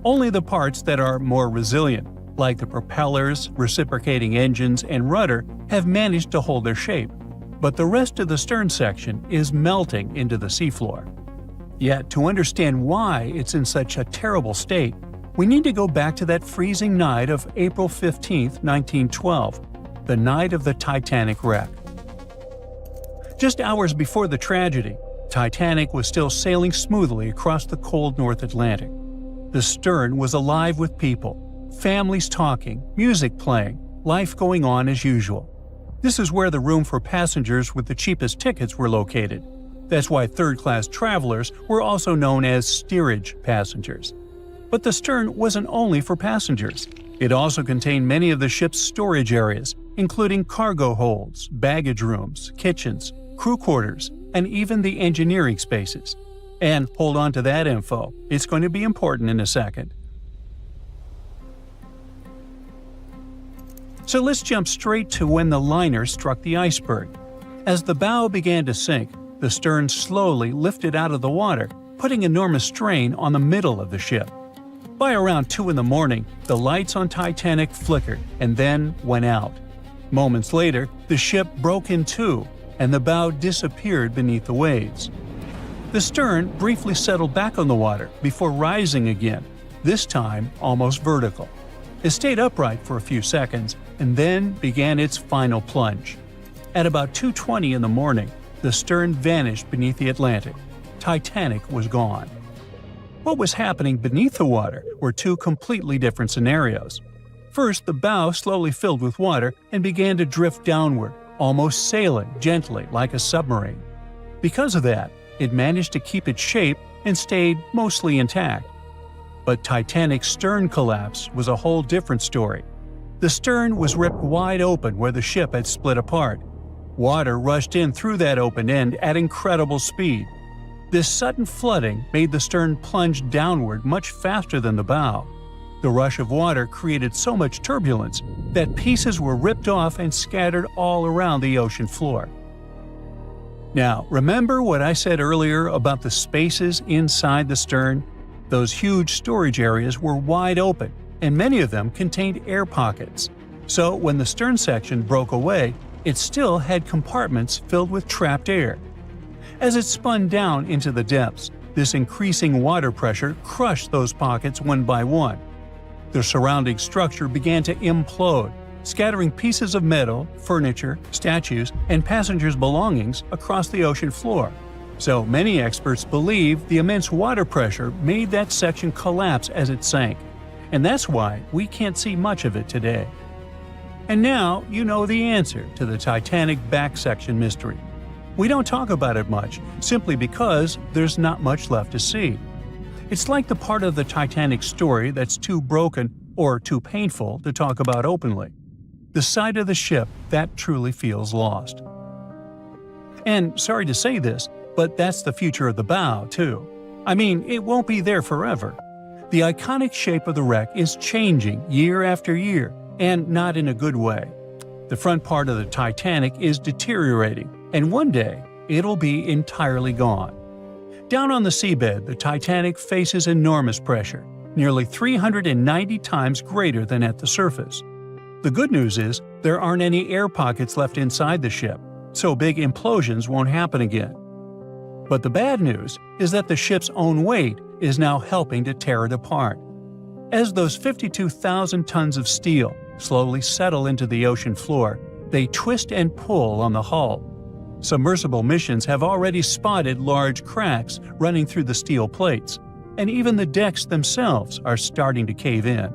Only the parts that are more resilient, like the propellers, reciprocating engines, and rudder, have managed to hold their shape. But the rest of the stern section is melting into the seafloor. Yet, to understand why it's in such a terrible state, we need to go back to that freezing night of April 15, 1912, the night of the Titanic wreck. Just hours before the tragedy, Titanic was still sailing smoothly across the cold North Atlantic. The stern was alive with people, families talking, music playing, life going on as usual. This is where the room for passengers with the cheapest tickets were located. That's why third-class travelers were also known as steerage passengers. But the stern wasn't only for passengers. It also contained many of the ship's storage areas, including cargo holds, baggage rooms, kitchens, crew quarters, and even the engineering spaces. And hold on to that info, it's going to be important in a second. So let's jump straight to when the liner struck the iceberg. As the bow began to sink, the stern slowly lifted out of the water, putting enormous strain on the middle of the ship. By around 2 in the morning, the lights on Titanic flickered and then went out. Moments later, the ship broke in two, and the bow disappeared beneath the waves. The stern briefly settled back on the water before rising again, this time almost vertical. It stayed upright for a few seconds and then began its final plunge. At about 2:20 in the morning, the stern vanished beneath the Atlantic. Titanic was gone. What was happening beneath the water were two completely different scenarios. First, the bow slowly filled with water and began to drift downward, almost sailing gently like a submarine. Because of that, it managed to keep its shape and stayed mostly intact. But Titanic's stern collapse was a whole different story. The stern was ripped wide open where the ship had split apart. Water rushed in through that open end at incredible speed. This sudden flooding made the stern plunge downward much faster than the bow. The rush of water created so much turbulence that pieces were ripped off and scattered all around the ocean floor. Now, remember what I said earlier about the spaces inside the stern? Those huge storage areas were wide open, and many of them contained air pockets. So when the stern section broke away, it still had compartments filled with trapped air. As it spun down into the depths, this increasing water pressure crushed those pockets one by one. The surrounding structure began to implode, scattering pieces of metal, furniture, statues, and passengers' belongings across the ocean floor. So many experts believe the immense water pressure made that section collapse as it sank. and that's why we can't see much of it today. And now you know the answer to the Titanic back section mystery. We don't talk about it much, simply because there's not much left to see. It's like the part of the Titanic story that's too broken or too painful to talk about openly. The side of the ship that truly feels lost. And sorry to say this, but that's the future of the bow, too. I mean, it won't be there forever. The iconic shape of the wreck is changing year after year, and not in a good way. The front part of the Titanic is deteriorating, and one day, it'll be entirely gone. Down on the seabed, the Titanic faces enormous pressure, nearly 390 times greater than at the surface. The good news is there aren't any air pockets left inside the ship, so big implosions won't happen again. But the bad news is that the ship's own weight is now helping to tear it apart. As those 52,000 tons of steel slowly settle into the ocean floor, they twist and pull on the hull. Submersible missions have already spotted large cracks running through the steel plates, and even the decks themselves are starting to cave in.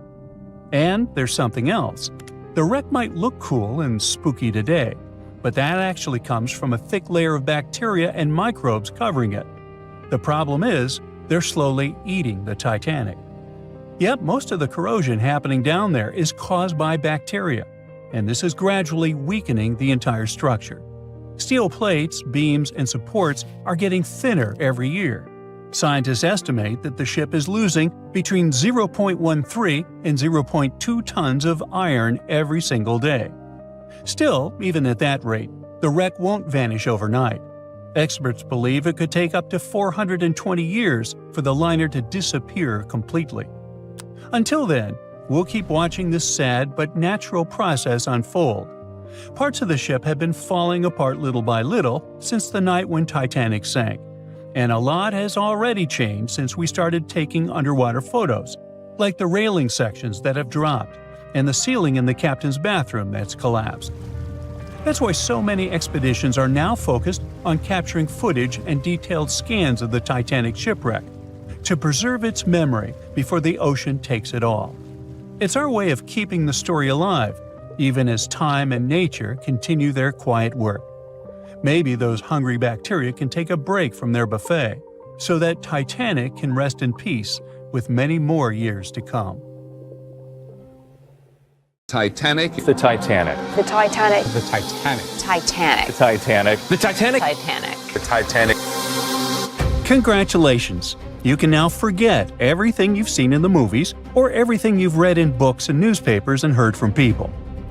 And there's something else. The wreck might look cool and spooky today, but that actually comes from a thick layer of bacteria and microbes covering it. The problem is, they're slowly eating the Titanic. Yep, most of the corrosion happening down there is caused by bacteria, and this is gradually weakening the entire structure. Steel plates, beams, and supports are getting thinner every year. Scientists estimate that the ship is losing between 0.13 and 0.2 tons of iron every single day. Still, even at that rate, the wreck won't vanish overnight. Experts believe it could take up to 420 years for the liner to disappear completely. Until then, we'll keep watching this sad but natural process unfold. Parts of the ship have been falling apart little by little since the night when Titanic sank, and a lot has already changed since we started taking underwater photos, like the railing sections that have dropped and the ceiling in the captain's bathroom that's collapsed. That's why so many expeditions are now focused on capturing footage and detailed scans of the Titanic shipwreck, to preserve its memory before the ocean takes it all. It's our way of keeping the story alive, even as time and nature continue their quiet work. Maybe those hungry bacteria can take a break from their buffet, so that Titanic can rest in peace with many more years to come. Titanic. The Titanic. The Titanic. The Titanic. Titanic. The Titanic. The Titanic! Titanic. The Titanic. Congratulations! You can now forget everything you've seen in the movies or everything you've read in books and newspapers and heard from people.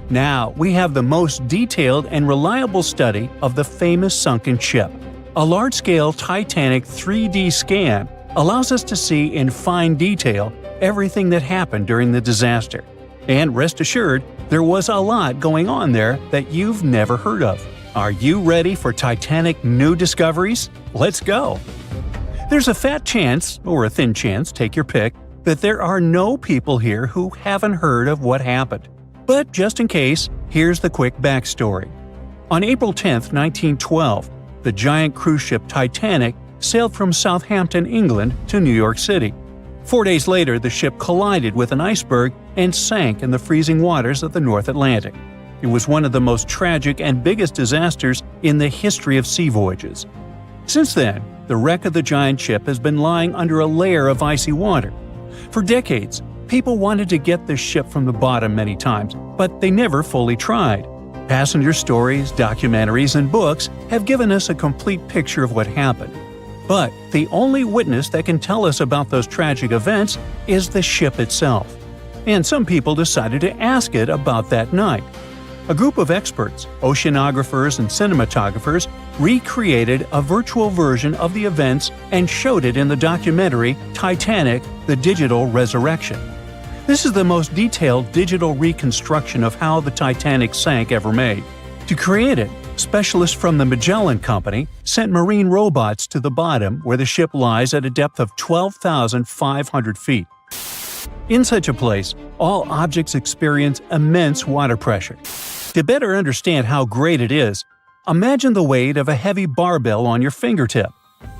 Now we have the most detailed and reliable study of the famous sunken ship. A large-scale Titanic 3D scan allows us to see in fine detail everything that happened during the disaster. And rest assured, there was a lot going on there that you've never heard of. Are you ready for Titanic new discoveries? Let's go! There's a fat chance, or a thin chance, take your pick, that there are no people here who haven't heard of what happened. But just in case, here's the quick backstory. On April 10, 1912, the giant cruise ship Titanic sailed from Southampton, England to New York City. 4 days later, the ship collided with an iceberg and sank in the freezing waters of the North Atlantic. It was one of the most tragic and biggest disasters in the history of sea voyages. Since then, the wreck of the giant ship has been lying under a layer of icy water. For decades, people wanted to get this ship from the bottom many times, but they never fully tried. Passenger stories, documentaries, and books have given us a complete picture of what happened. But the only witness that can tell us about those tragic events is the ship itself. And some people decided to ask it about that night. A group of experts, oceanographers and cinematographers, recreated a virtual version of the events and showed it in the documentary Titanic: The Digital Resurrection. This is the most detailed digital reconstruction of how the Titanic sank ever made. To create it, specialists from the Magellan Company sent marine robots to the bottom where the ship lies at a depth of 12,500 feet. In such a place, all objects experience immense water pressure. To better understand how great it is, imagine the weight of a heavy barbell on your fingertip.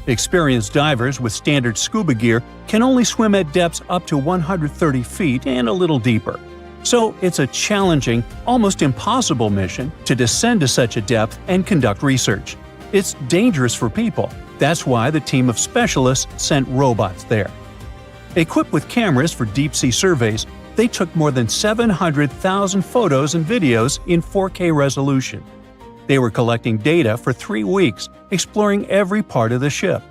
Experienced divers with standard scuba gear can only swim at depths up to 130 feet and a little deeper. So it's a challenging, almost impossible mission to descend to such a depth and conduct research. It's dangerous for people. That's why the team of specialists sent robots there. Equipped with cameras for deep-sea surveys, they took more than 700,000 photos and videos in 4K resolution. They were collecting data for 3 weeks, exploring every part of the ship.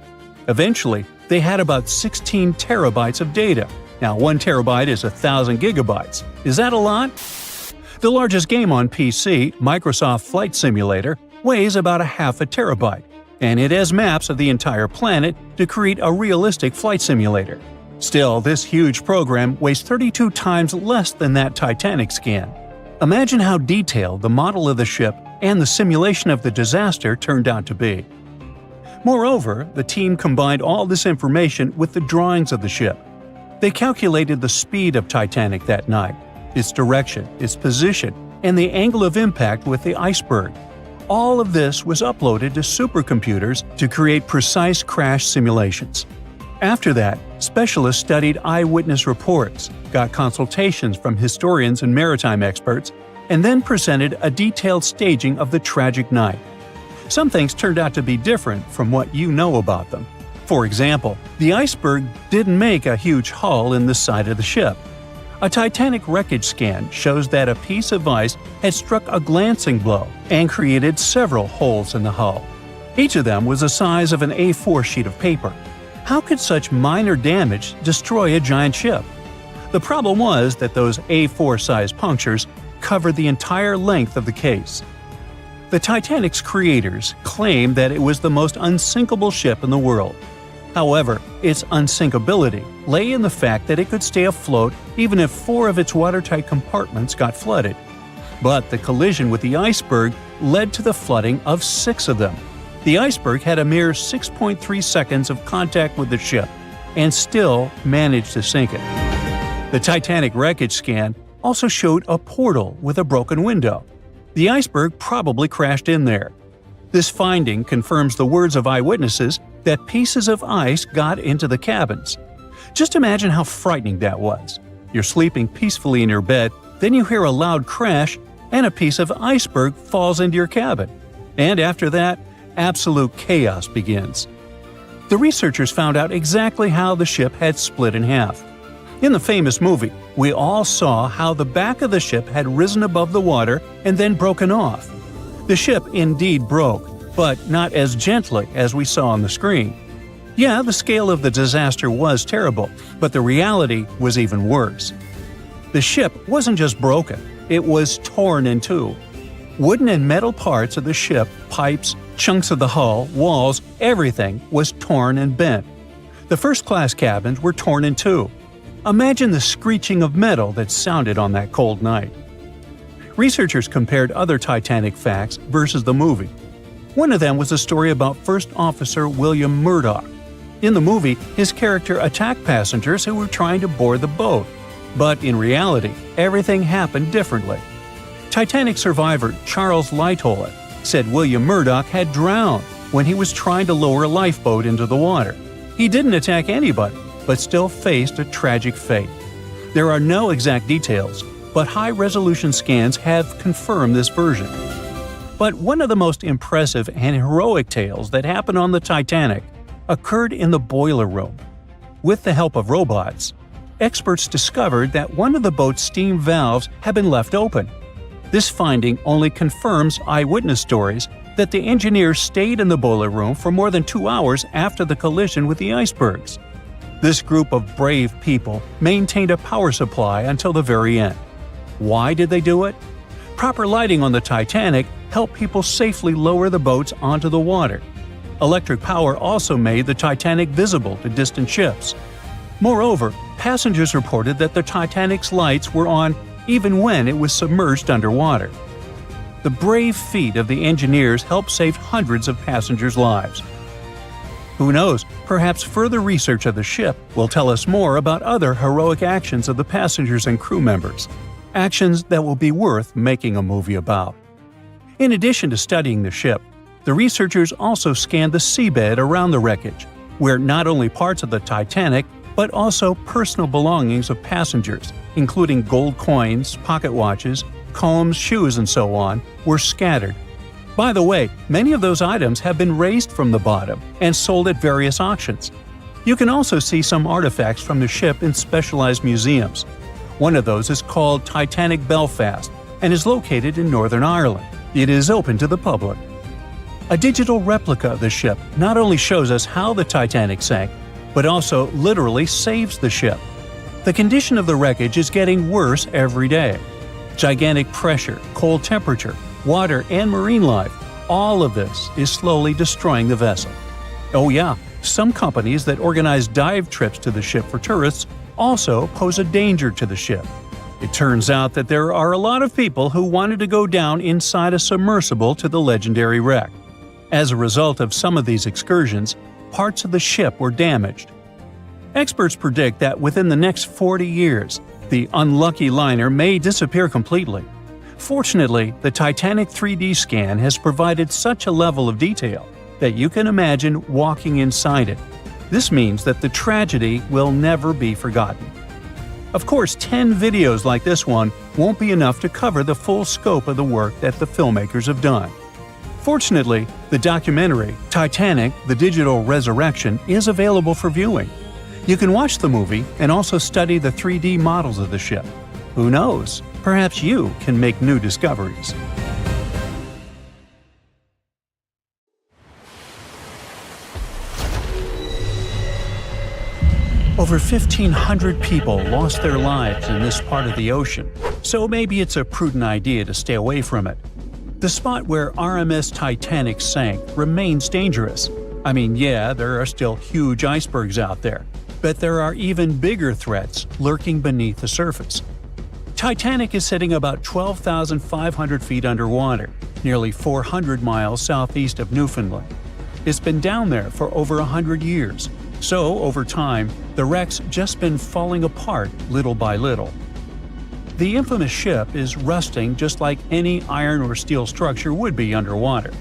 Eventually, they had about 16 terabytes of data. Now, 1 terabyte is 1,000 gigabytes. Is that a lot? The largest game on PC, Microsoft Flight Simulator, weighs about ½ terabyte, and it has maps of the entire planet to create a realistic flight simulator. Still, this huge program weighs 32 times less than that Titanic scan. Imagine how detailed the model of the ship and the simulation of the disaster turned out to be. Moreover, the team combined all this information with the drawings of the ship. They calculated the speed of Titanic that night, its direction, its position, and the angle of impact with the iceberg. All of this was uploaded to supercomputers to create precise crash simulations. After that, specialists studied eyewitness reports, got consultations from historians and maritime experts, and then presented a detailed staging of the tragic night. Some things turned out to be different from what you know about them. For example, the iceberg didn't make a huge hole in the side of the ship. A Titanic wreckage scan shows that a piece of ice had struck a glancing blow and created several holes in the hull. Each of them was the size of an A4 sheet of paper. How could such minor damage destroy a giant ship? The problem was that those A4-sized punctures covered the entire length of the case. The Titanic's creators claimed that it was the most unsinkable ship in the world. However, its unsinkability lay in the fact that it could stay afloat even if 4 of its watertight compartments got flooded. But the collision with the iceberg led to the flooding of 6 of them. The iceberg had a mere 6.3 seconds of contact with the ship and still managed to sink it. The Titanic wreckage scan also showed a portal with a broken window. The iceberg probably crashed in there. This finding confirms the words of eyewitnesses that pieces of ice got into the cabins. Just imagine how frightening that was. You're sleeping peacefully in your bed, then you hear a loud crash, and a piece of iceberg falls into your cabin. And after that, absolute chaos begins. The researchers found out exactly how the ship had split in half. In the famous movie, we all saw how the back of the ship had risen above the water and then broken off. The ship indeed broke, but not as gently as we saw on the screen. Yeah, the scale of the disaster was terrible, but the reality was even worse. The ship wasn't just broken, it was torn in two. Wooden and metal parts of the ship, pipes, chunks of the hull, walls, everything was torn and bent. The first-class cabins were torn in two. Imagine the screeching of metal that sounded on that cold night. Researchers compared other Titanic facts versus the movie. One of them was a story about First Officer William Murdoch. In the movie, his character attacked passengers who were trying to board the boat. But in reality, everything happened differently. Titanic survivor Charles Lightoller said William Murdoch had drowned when he was trying to lower a lifeboat into the water. He didn't attack anybody, but still faced a tragic fate. There are no exact details, but high-resolution scans have confirmed this version. But one of the most impressive and heroic tales that happened on the Titanic occurred in the boiler room. With the help of robots, experts discovered that one of the boat's steam valves had been left open. This finding only confirms eyewitness stories that the engineers stayed in the boiler room for more than 2 hours after the collision with the icebergs. This group of brave people maintained a power supply until the very end. Why did they do it? Proper lighting on the Titanic helped people safely lower the boats onto the water. Electric power also made the Titanic visible to distant ships. Moreover, passengers reported that the Titanic's lights were on even when it was submerged underwater. The brave feat of the engineers helped save hundreds of passengers' lives. Who knows, perhaps further research of the ship will tell us more about other heroic actions of the passengers and crew members. Actions that will be worth making a movie about. In addition to studying the ship, The researchers also scanned the seabed around the wreckage, where not only parts of the Titanic, but also personal belongings of passengers, including gold coins, pocket watches, combs, shoes, and so on, were scattered. By the way, many of those items have been raised from the bottom and sold at various auctions. You can also see some artifacts from the ship in specialized museums. One of those is called Titanic Belfast and is located in Northern Ireland. It is open to the public. A digital replica of the ship not only shows us how the Titanic sank, but also literally saves the ship. The condition of the wreckage is getting worse every day. Gigantic pressure, cold temperature, water, and marine life, all of this is slowly destroying the vessel. Oh yeah, some companies that organize dive trips to the ship for tourists also pose a danger to the ship. It turns out that there are a lot of people who wanted to go down inside a submersible to the legendary wreck. As a result of some of these excursions, parts of the ship were damaged. Experts predict that within the next 40 years, the unlucky liner may disappear completely. Fortunately, the Titanic 3D scan has provided such a level of detail that you can imagine walking inside it. This means that the tragedy will never be forgotten. Of course, 10 videos like this one won't be enough to cover the full scope of the work that the filmmakers have done. Fortunately, the documentary, Titanic: The Digital Resurrection, is available for viewing. You can watch the movie and also study the 3D models of the ship. Who knows? Perhaps you can make new discoveries. Over 1,500 people lost their lives in this part of the ocean, so maybe it's a prudent idea to stay away from it. The spot where RMS Titanic sank remains dangerous. I mean, yeah, there are still huge icebergs out there, but there are even bigger threats lurking beneath the surface. Titanic is sitting about 12,500 feet underwater, nearly 400 miles southeast of Newfoundland. It's been down there for over 100 years, so over time, the wreck's just been falling apart little by little. The infamous ship is rusting just like any iron or steel structure would be underwater.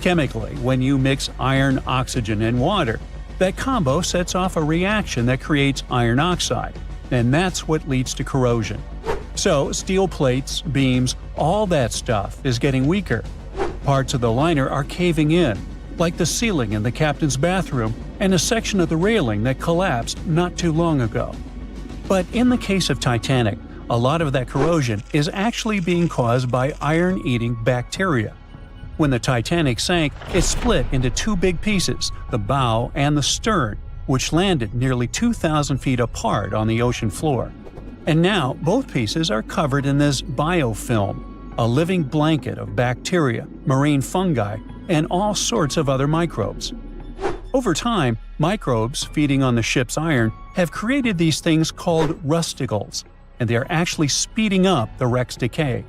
Chemically, when you mix iron, oxygen, and water, that combo sets off a reaction that creates iron oxide, and that's what leads to corrosion. So, steel plates, beams, all that stuff is getting weaker. Parts of the liner are caving in, like the ceiling in the captain's bathroom and a section of the railing that collapsed not too long ago. But in the case of Titanic, a lot of that corrosion is actually being caused by iron-eating bacteria. When the Titanic sank, it split into two big pieces, the bow and the stern, which landed nearly 2,000 feet apart on the ocean floor. And now both pieces are covered in this biofilm, a living blanket of bacteria, marine fungi, and all sorts of other microbes. Over time, microbes feeding on the ship's iron have created these things called rusticles, and they are actually speeding up the wreck's decay.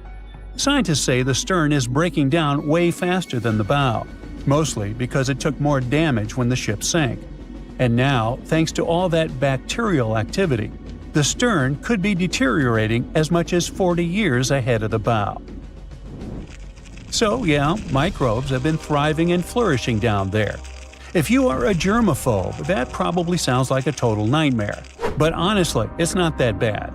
Scientists say the stern is breaking down way faster than the bow, mostly because it took more damage when the ship sank. And now, thanks to all that bacterial activity, the stern could be deteriorating as much as 40 years ahead of the bow. So yeah, microbes have been thriving and flourishing down there. If you are a germaphobe, that probably sounds like a total nightmare. But honestly, it's not that bad.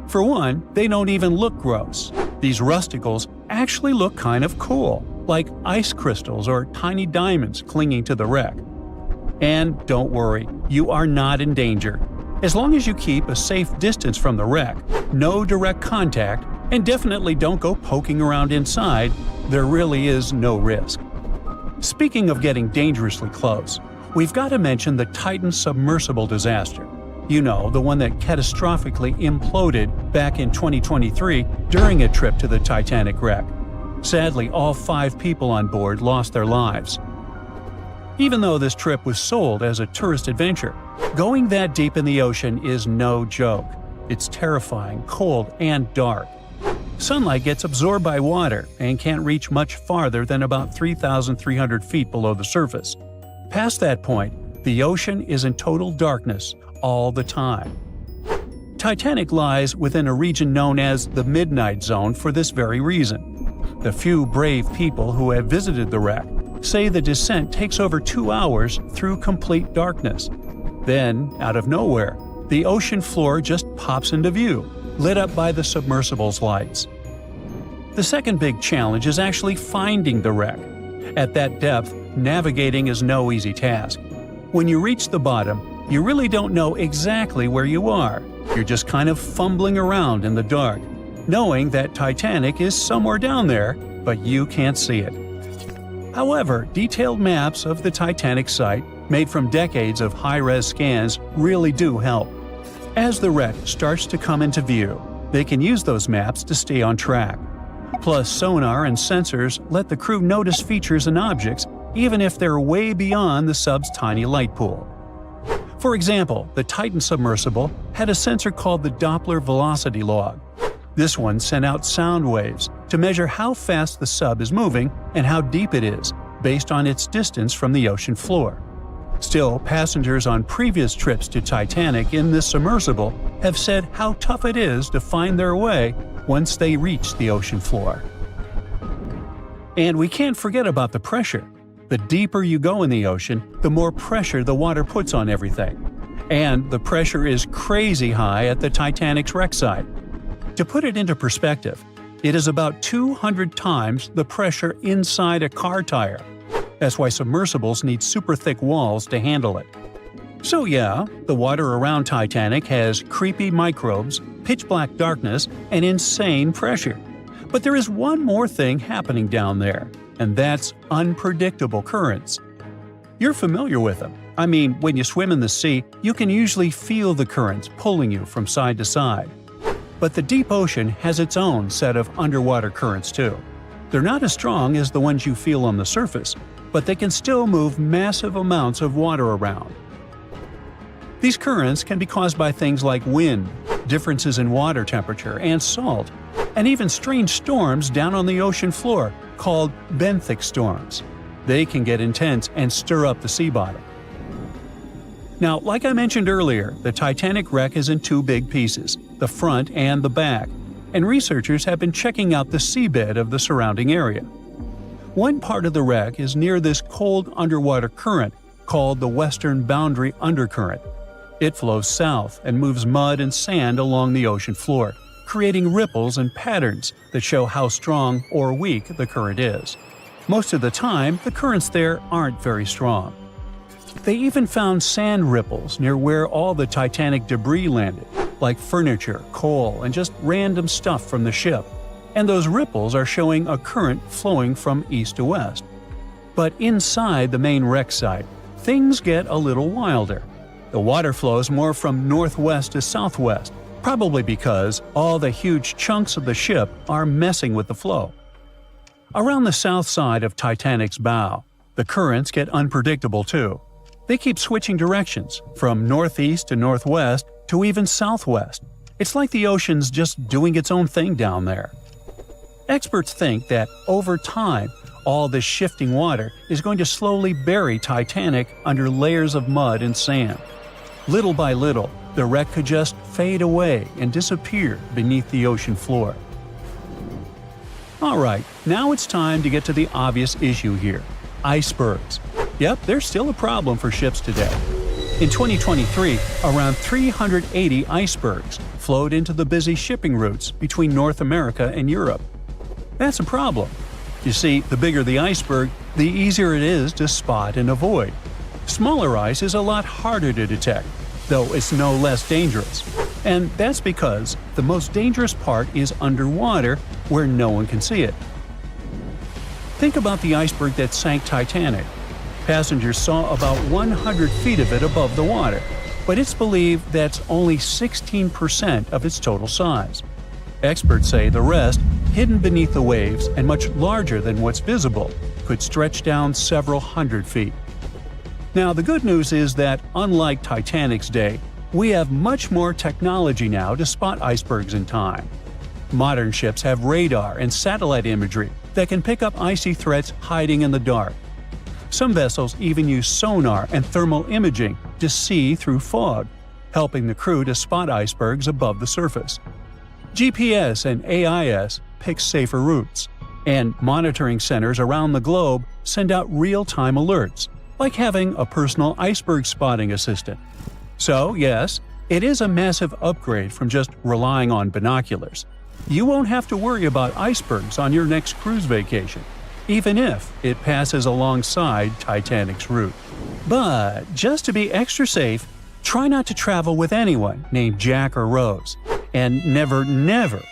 For one, they don't even look gross. These rusticles actually look kind of cool, like ice crystals or tiny diamonds clinging to the wreck. And don't worry, you are not in danger. As long as you keep a safe distance from the wreck, no direct contact, and definitely don't go poking around inside, there really is no risk. Speaking of getting dangerously close, we've got to mention the Titan submersible disaster. You know, the one that catastrophically imploded back in 2023 during a trip to the Titanic wreck. Sadly, all 5 people on board lost their lives. Even though this trip was sold as a tourist adventure, going that deep in the ocean is no joke. It's terrifying, cold, and dark. Sunlight gets absorbed by water and can't reach much farther than about 3,300 feet below the surface. Past that point, the ocean is in total darkness all the time. Titanic lies within a region known as the Midnight Zone for this very reason. The few brave people who have visited the wreck say the descent takes over 2 hours through complete darkness. Then, out of nowhere, the ocean floor just pops into view, lit up by the submersible's lights. The second big challenge is actually finding the wreck. At that depth, navigating is no easy task. When you reach the bottom, you really don't know exactly where you are. You're just kind of fumbling around in the dark, knowing that Titanic is somewhere down there, but you can't see it. However, detailed maps of the Titanic site, made from decades of high-res scans, really do help. As the wreck starts to come into view, they can use those maps to stay on track. Plus, sonar and sensors let the crew notice features and objects even if they're way beyond the sub's tiny light pool. For example, the Titan submersible had a sensor called the Doppler velocity log. This one sent out sound waves to measure how fast the sub is moving and how deep it is, based on its distance from the ocean floor. Still, passengers on previous trips to Titanic in this submersible have said how tough it is to find their way once they reach the ocean floor. And we can't forget about the pressure. The deeper you go in the ocean, the more pressure the water puts on everything. And the pressure is crazy high at the Titanic's wreck site. To put it into perspective, it is about 200 times the pressure inside a car tire. That's why submersibles need super thick walls to handle it. So yeah, the water around Titanic has creepy microbes, pitch-black darkness, and insane pressure. But there is one more thing happening down there, and that's unpredictable currents. You're familiar with them. I mean, when you swim in the sea, you can usually feel the currents pulling you from side to side. But the deep ocean has its own set of underwater currents too. They're not as strong as the ones you feel on the surface, but they can still move massive amounts of water around. These currents can be caused by things like wind, differences in water temperature and salt, and even strange storms down on the ocean floor called benthic storms. They can get intense and stir up the sea bottom. Now, like I mentioned earlier, the Titanic wreck is in 2 big pieces, the front and the back, and researchers have been checking out the seabed of the surrounding area. One part of the wreck is near this cold underwater current called the Western Boundary Undercurrent. It flows south and moves mud and sand along the ocean floor, creating ripples and patterns that show how strong or weak the current is. Most of the time, the currents there aren't very strong. They even found sand ripples near where all the Titanic debris landed, like furniture, coal, and just random stuff from the ship. And those ripples are showing a current flowing from east to west. But inside the main wreck site, things get a little wilder. The water flows more from northwest to southwest, probably because all the huge chunks of the ship are messing with the flow. Around the south side of Titanic's bow, the currents get unpredictable too. They keep switching directions, from northeast to northwest to even southwest. It's like the ocean's just doing its own thing down there. Experts think that over time, all this shifting water is going to slowly bury Titanic under layers of mud and sand. Little by little, the wreck could just fade away and disappear beneath the ocean floor. Alright, now it's time to get to the obvious issue here: icebergs. Yep, they're still a problem for ships today. In 2023, around 380 icebergs flowed into the busy shipping routes between North America and Europe. That's a problem. You see, the bigger the iceberg, the easier it is to spot and avoid. Smaller ice is a lot harder to detect, though it's no less dangerous. And that's because the most dangerous part is underwater, where no one can see it. Think about the iceberg that sank Titanic. Passengers saw about 100 feet of it above the water, but it's believed that's only 16% of its total size. Experts say the rest, hidden beneath the waves and much larger than what's visible, could stretch down several hundred feet. Now, the good news is that, unlike Titanic's day, we have much more technology now to spot icebergs in time. Modern ships have radar and satellite imagery that can pick up icy threats hiding in the dark. Some vessels even use sonar and thermal imaging to see through fog, helping the crew to spot icebergs above the surface. GPS and AIS pick safer routes, and monitoring centers around the globe send out real-time alerts, like having a personal iceberg spotting assistant. So, yes, it is a massive upgrade from just relying on binoculars. You won't have to worry about icebergs on your next cruise vacation, even if it passes alongside Titanic's route. But just to be extra safe, try not to travel with anyone named Jack or Rose, and never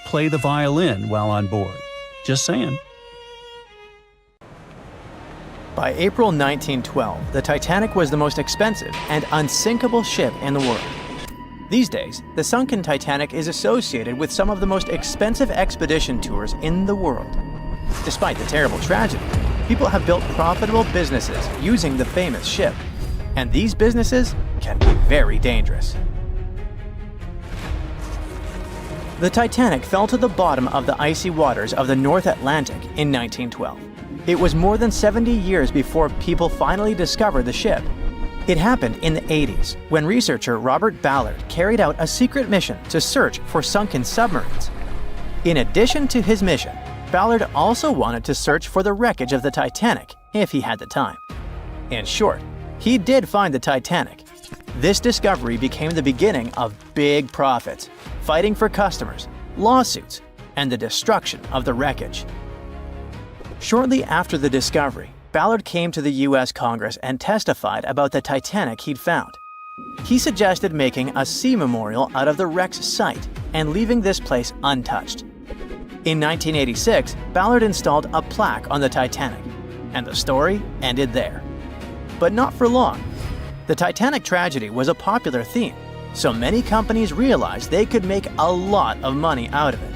play the violin while on board. Just saying. By April 1912, the Titanic was the most expensive and unsinkable ship in the world. These days, the sunken Titanic is associated with some of the most expensive expedition tours in the world. Despite the terrible tragedy, people have built profitable businesses using the famous ship, and these businesses can be very dangerous. The Titanic fell to the bottom of the icy waters of the North Atlantic in 1912. It was more than 70 years before people finally discovered the ship. It happened in the 80s, when researcher Robert Ballard carried out a secret mission to search for sunken submarines. In addition to his mission, Ballard also wanted to search for the wreckage of the Titanic if he had the time. In short, he did find the Titanic. This discovery became the beginning of big profits, fighting for customers, lawsuits, and the destruction of the wreckage. Shortly after the discovery, Ballard came to the U.S. Congress and testified about the Titanic he'd found. He suggested making a sea memorial out of the wreck's site and leaving this place untouched. In 1986, Ballard installed a plaque on the Titanic, and the story ended there. But not for long. The Titanic tragedy was a popular theme, so many companies realized they could make a lot of money out of it.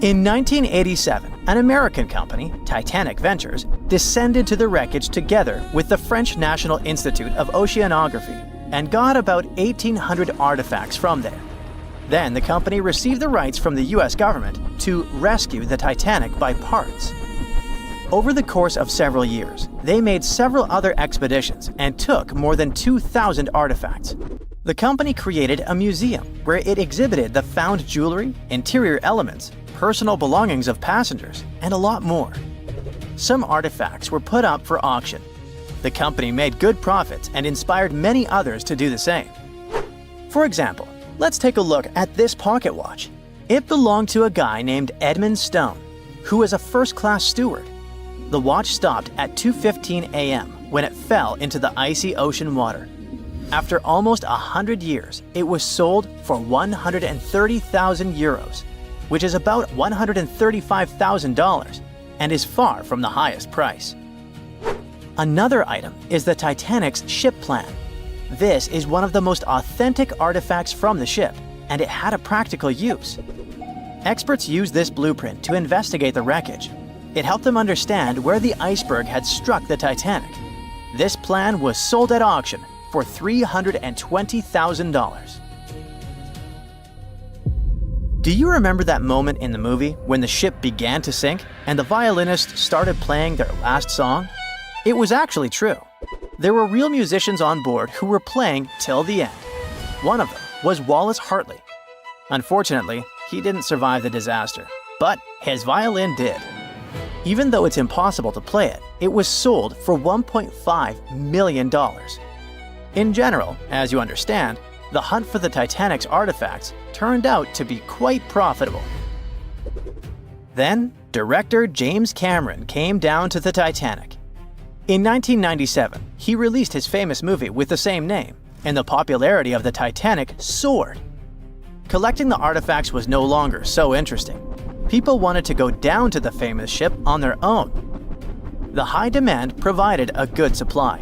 In 1987, an American company, Titanic Ventures, descended to the wreckage together with the French National Institute of Oceanography and got about 1,800 artifacts from there. Then the company received the rights from the US government to rescue the Titanic by parts. Over the course of several years, they made several other expeditions and took more than 2,000 artifacts. The company created a museum where it exhibited the found jewelry, interior elements, personal belongings of passengers, and a lot more. Some artifacts were put up for auction. The company made good profits and inspired many others to do the same. For example, let's take a look at this pocket watch. It belonged to a guy named Edmund Stone, who was a first-class steward. The watch stopped at 2:15 a.m. when it fell into the icy ocean water. After almost 100 years, it was sold for 130,000 euros, which is about $135,000, and is far from the highest price. Another item is the Titanic's ship plan. This is one of the most authentic artifacts from the ship, and it had a practical use. Experts used this blueprint to investigate the wreckage. It helped them understand where the iceberg had struck the Titanic. This plan was sold at auction for $320,000. Do you remember that moment in the movie when the ship began to sink and the violinists started playing their last song? It was actually true. There were real musicians on board who were playing till the end. One of them was Wallace Hartley. Unfortunately, he didn't survive the disaster, but his violin did. Even though it's impossible to play it, it was sold for $1.5 million. In general, as you understand, the hunt for the Titanic's artifacts turned out to be quite profitable. Then, director James Cameron came down to the Titanic. In 1997, he released his famous movie with the same name, and the popularity of the Titanic soared. Collecting the artifacts was no longer so interesting. People wanted to go down to the famous ship on their own. The high demand provided a good supply.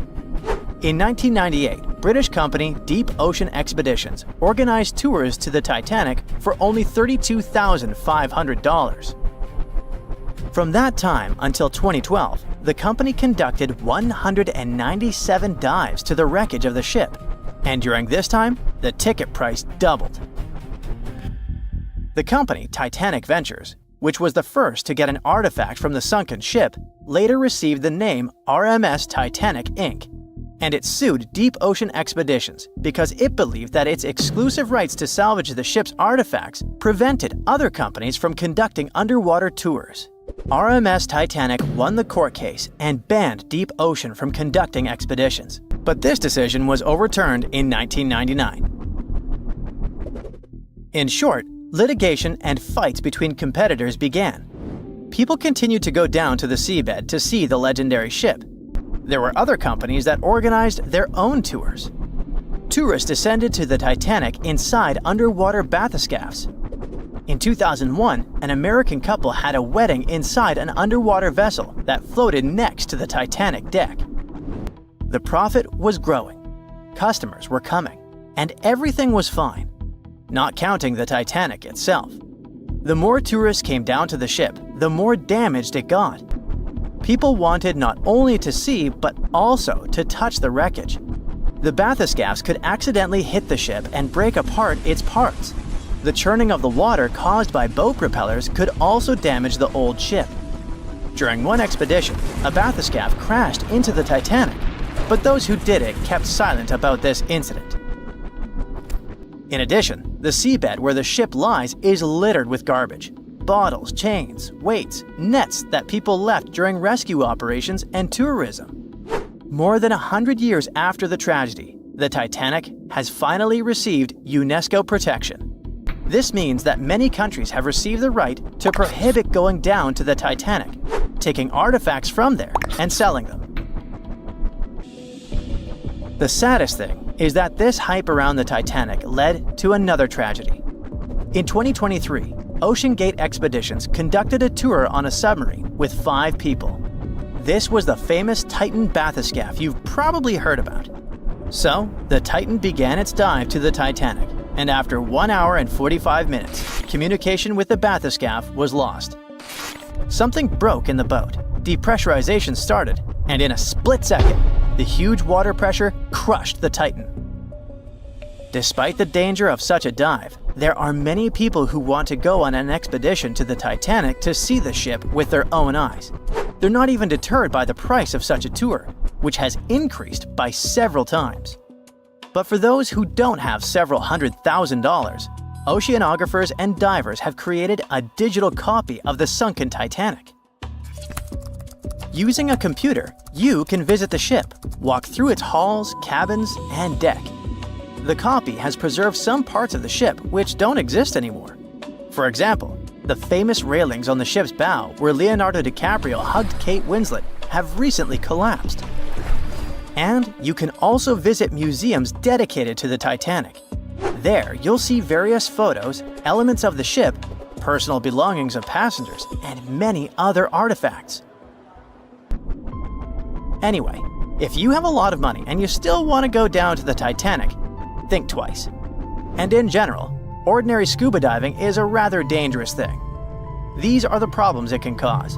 In 1998, British company Deep Ocean Expeditions organized tours to the Titanic for only $32,500. From that time until 2012, the company conducted 197 dives to the wreckage of the ship, and during this time, the ticket price doubled. The company, Titanic Ventures, which was the first to get an artifact from the sunken ship, later received the name RMS Titanic Inc. and it sued deep ocean expeditions because it believed that its exclusive rights to salvage the ship's artifacts prevented other companies from conducting underwater tours. RMS Titanic won the court case and banned Deep Ocean from conducting expeditions, but this decision was overturned in 1999. In short, litigation and fights between competitors began. People continued to go down to the seabed to see the legendary ship. There were other companies that organized their own tours. Tourists descended to the Titanic inside underwater bathyscaphs. In 2001, an American couple had a wedding inside an underwater vessel that floated next to the Titanic deck. The profit was growing, customers were coming, and everything was fine, not counting the Titanic itself. The more tourists came down to the ship, the more damaged it got. People wanted not only to see, but also to touch the wreckage. The bathyscaphs could accidentally hit the ship and break apart its parts. The churning of the water caused by boat propellers could also damage the old ship. During one expedition, a bathyscaph crashed into the Titanic, but those who did it kept silent about this incident. In addition, the seabed where the ship lies is littered with garbage. Bottles, chains, weights, nets that people left during rescue operations and tourism. More than 100 years after the tragedy, the Titanic has finally received UNESCO protection. This means that many countries have received the right to prohibit going down to the Titanic, taking artifacts from there and selling them. The saddest thing is that this hype around the Titanic led to another tragedy. In 2023, OceanGate Expeditions conducted a tour on a submarine with 5 people. This was the famous Titan bathyscaph you've probably heard about. So, the Titan began its dive to the Titanic, and after 1 hour and 45 minutes, communication with the bathyscaph was lost. Something broke in the boat, depressurization started, and in a split second, the huge water pressure crushed the Titan. Despite the danger of such a dive, there are many people who want to go on an expedition to the Titanic to see the ship with their own eyes. They're not even deterred by the price of such a tour, which has increased by several times. But for those who don't have several $100,000, oceanographers and divers have created a digital copy of the sunken Titanic. Using a computer, you can visit the ship, walk through its halls, cabins, and deck. The copy has preserved some parts of the ship which don't exist anymore. For example, the famous railings on the ship's bow where Leonardo DiCaprio hugged Kate Winslet have recently collapsed. And you can also visit museums dedicated to the Titanic. There, you'll see various photos, elements of the ship, personal belongings of passengers, and many other artifacts. Anyway, if you have a lot of money and you still want to go down to the Titanic, think twice. And in general, ordinary scuba diving is a rather dangerous thing. These are the problems it can cause.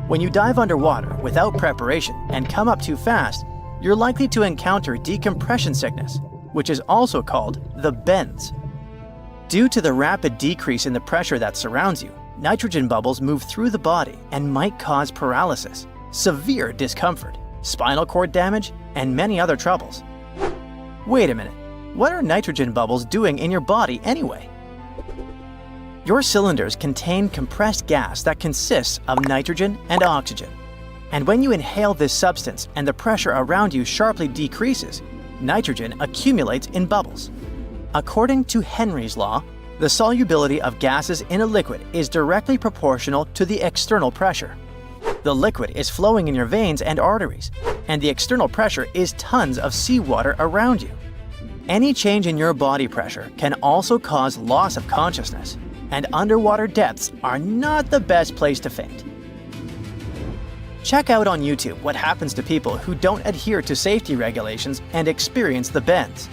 When you dive underwater without preparation and come up too fast, you're likely to encounter decompression sickness, which is also called the bends. Due to the rapid decrease in the pressure that surrounds you, nitrogen bubbles move through the body and might cause paralysis, severe discomfort, spinal cord damage, and many other troubles. Wait a minute, what are nitrogen bubbles doing in your body anyway? Your cylinders contain compressed gas that consists of nitrogen and oxygen. And when you inhale this substance and the pressure around you sharply decreases, nitrogen accumulates in bubbles. According to Henry's law, the solubility of gases in a liquid is directly proportional to the external pressure. The liquid is flowing in your veins and arteries, and the external pressure is tons of seawater around you. Any change in your body pressure can also cause loss of consciousness, and underwater depths are not the best place to faint. Check out on YouTube what happens to people who don't adhere to safety regulations and experience the bends.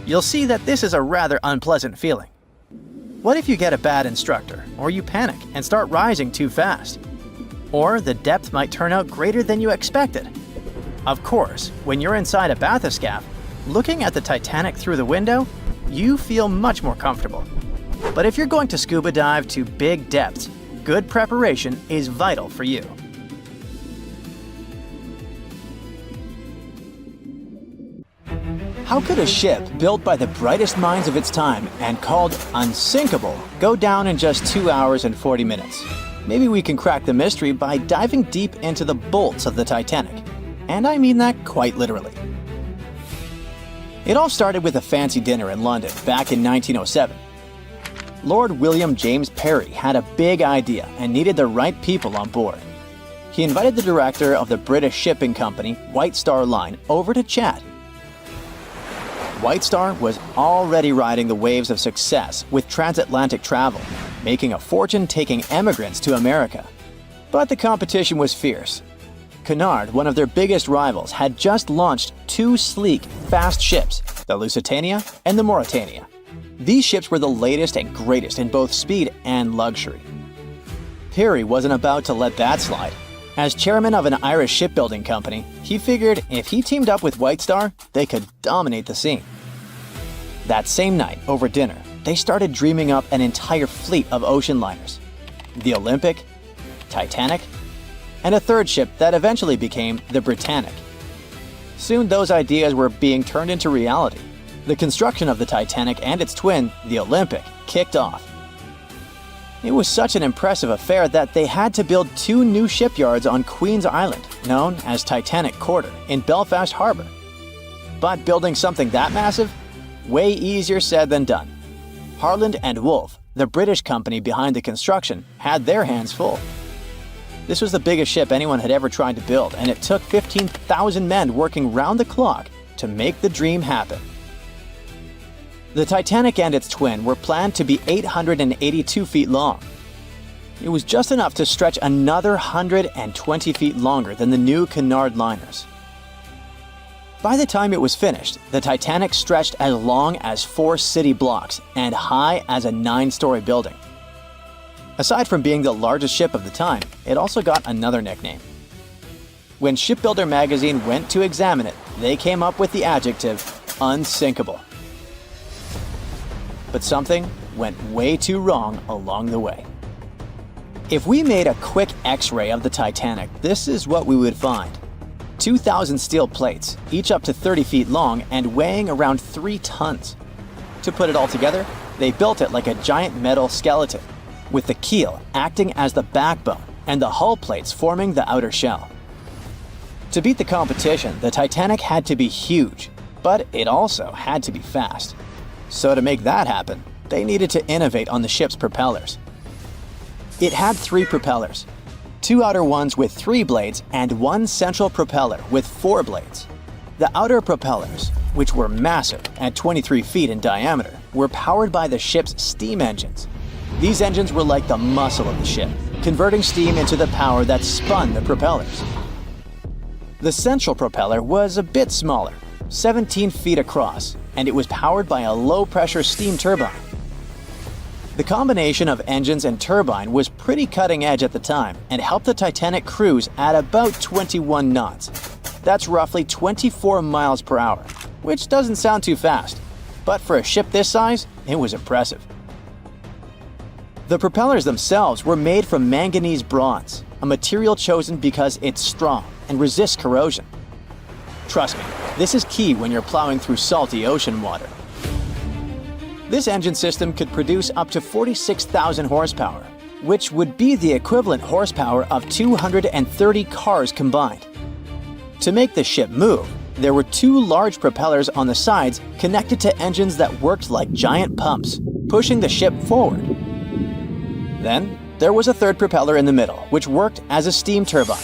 You'll see that this is a rather unpleasant feeling. What if you get a bad instructor, or you panic and start rising too fast? Or the depth might turn out greater than you expected. Of course, when you're inside a bathyscaph, looking at the Titanic through the window, you feel much more comfortable. But if you're going to scuba dive to big depths, good preparation is vital for you. How could a ship built by the brightest minds of its time and called unsinkable go down in just 2 hours and 40 minutes? Maybe we can crack the mystery by diving deep into the bolts of the Titanic. And I mean that quite literally. It all started with a fancy dinner in London back in 1907. Lord William James Parry had a big idea and needed the right people on board. He invited the director of the British shipping company, White Star Line, over to chat. White Star was already riding the waves of success with transatlantic travel, making a fortune taking emigrants to America. But the competition was fierce. Cunard, one of their biggest rivals, had just launched 2 sleek, fast ships, the Lusitania and the Mauretania. These ships were the latest and greatest in both speed and luxury. Parry wasn't about to let that slide. As chairman of an Irish shipbuilding company, he figured if he teamed up with White Star, they could dominate the scene. That same night, over dinner, they started dreaming up an entire fleet of ocean liners. The Olympic, Titanic, and a third ship that eventually became the Britannic. Soon those ideas were being turned into reality. The construction of the Titanic and its twin, the Olympic, kicked off. It was such an impressive affair that they had to build 2 new shipyards on Queen's Island, known as Titanic Quarter, in Belfast Harbour. But building something that massive? Way easier said than done. Harland and Wolff, the British company behind the construction, had their hands full. This was the biggest ship anyone had ever tried to build, and it took 15,000 men working round the clock to make the dream happen. The Titanic and its twin were planned to be 882 feet long. It was just enough to stretch another 120 feet longer than the new Cunard liners. By the time it was finished, the Titanic stretched as long as 4 city blocks and high as a 9-story building. Aside from being the largest ship of the time, it also got another nickname. When Shipbuilder magazine went to examine it, they came up with the adjective unsinkable. But something went way too wrong along the way. If we made a quick X-ray of the Titanic, this is what we would find. 2,000 steel plates, each up to 30 feet long and weighing around 3 tons. To put it all together, they built it like a giant metal skeleton, with the keel acting as the backbone and the hull plates forming the outer shell. To beat the competition, the Titanic had to be huge, but it also had to be fast. So to make that happen, they needed to innovate on the ship's propellers. It had 3 propellers, 2 outer ones with 3 blades and 1 central propeller with 4 blades. The outer propellers, which were massive at 23 feet in diameter, were powered by the ship's steam engines. These engines were like the muscle of the ship, converting steam into the power that spun the propellers. The central propeller was a bit smaller, 17 feet across, and it was powered by a low-pressure steam turbine. The combination of engines and turbine was pretty cutting edge at the time and helped the Titanic cruise at about 21 knots. That's roughly 24 miles per hour, which doesn't sound too fast, but for a ship this size, it was impressive. The propellers themselves were made from manganese bronze, a material chosen because it's strong and resists corrosion. Trust me, this is key when you're plowing through salty ocean water. This engine system could produce up to 46,000 horsepower, which would be the equivalent horsepower of 230 cars combined. To make the ship move, there were 2 large propellers on the sides connected to engines that worked like giant pumps, pushing the ship forward. Then, there was a 3rd propeller in the middle, which worked as a steam turbine,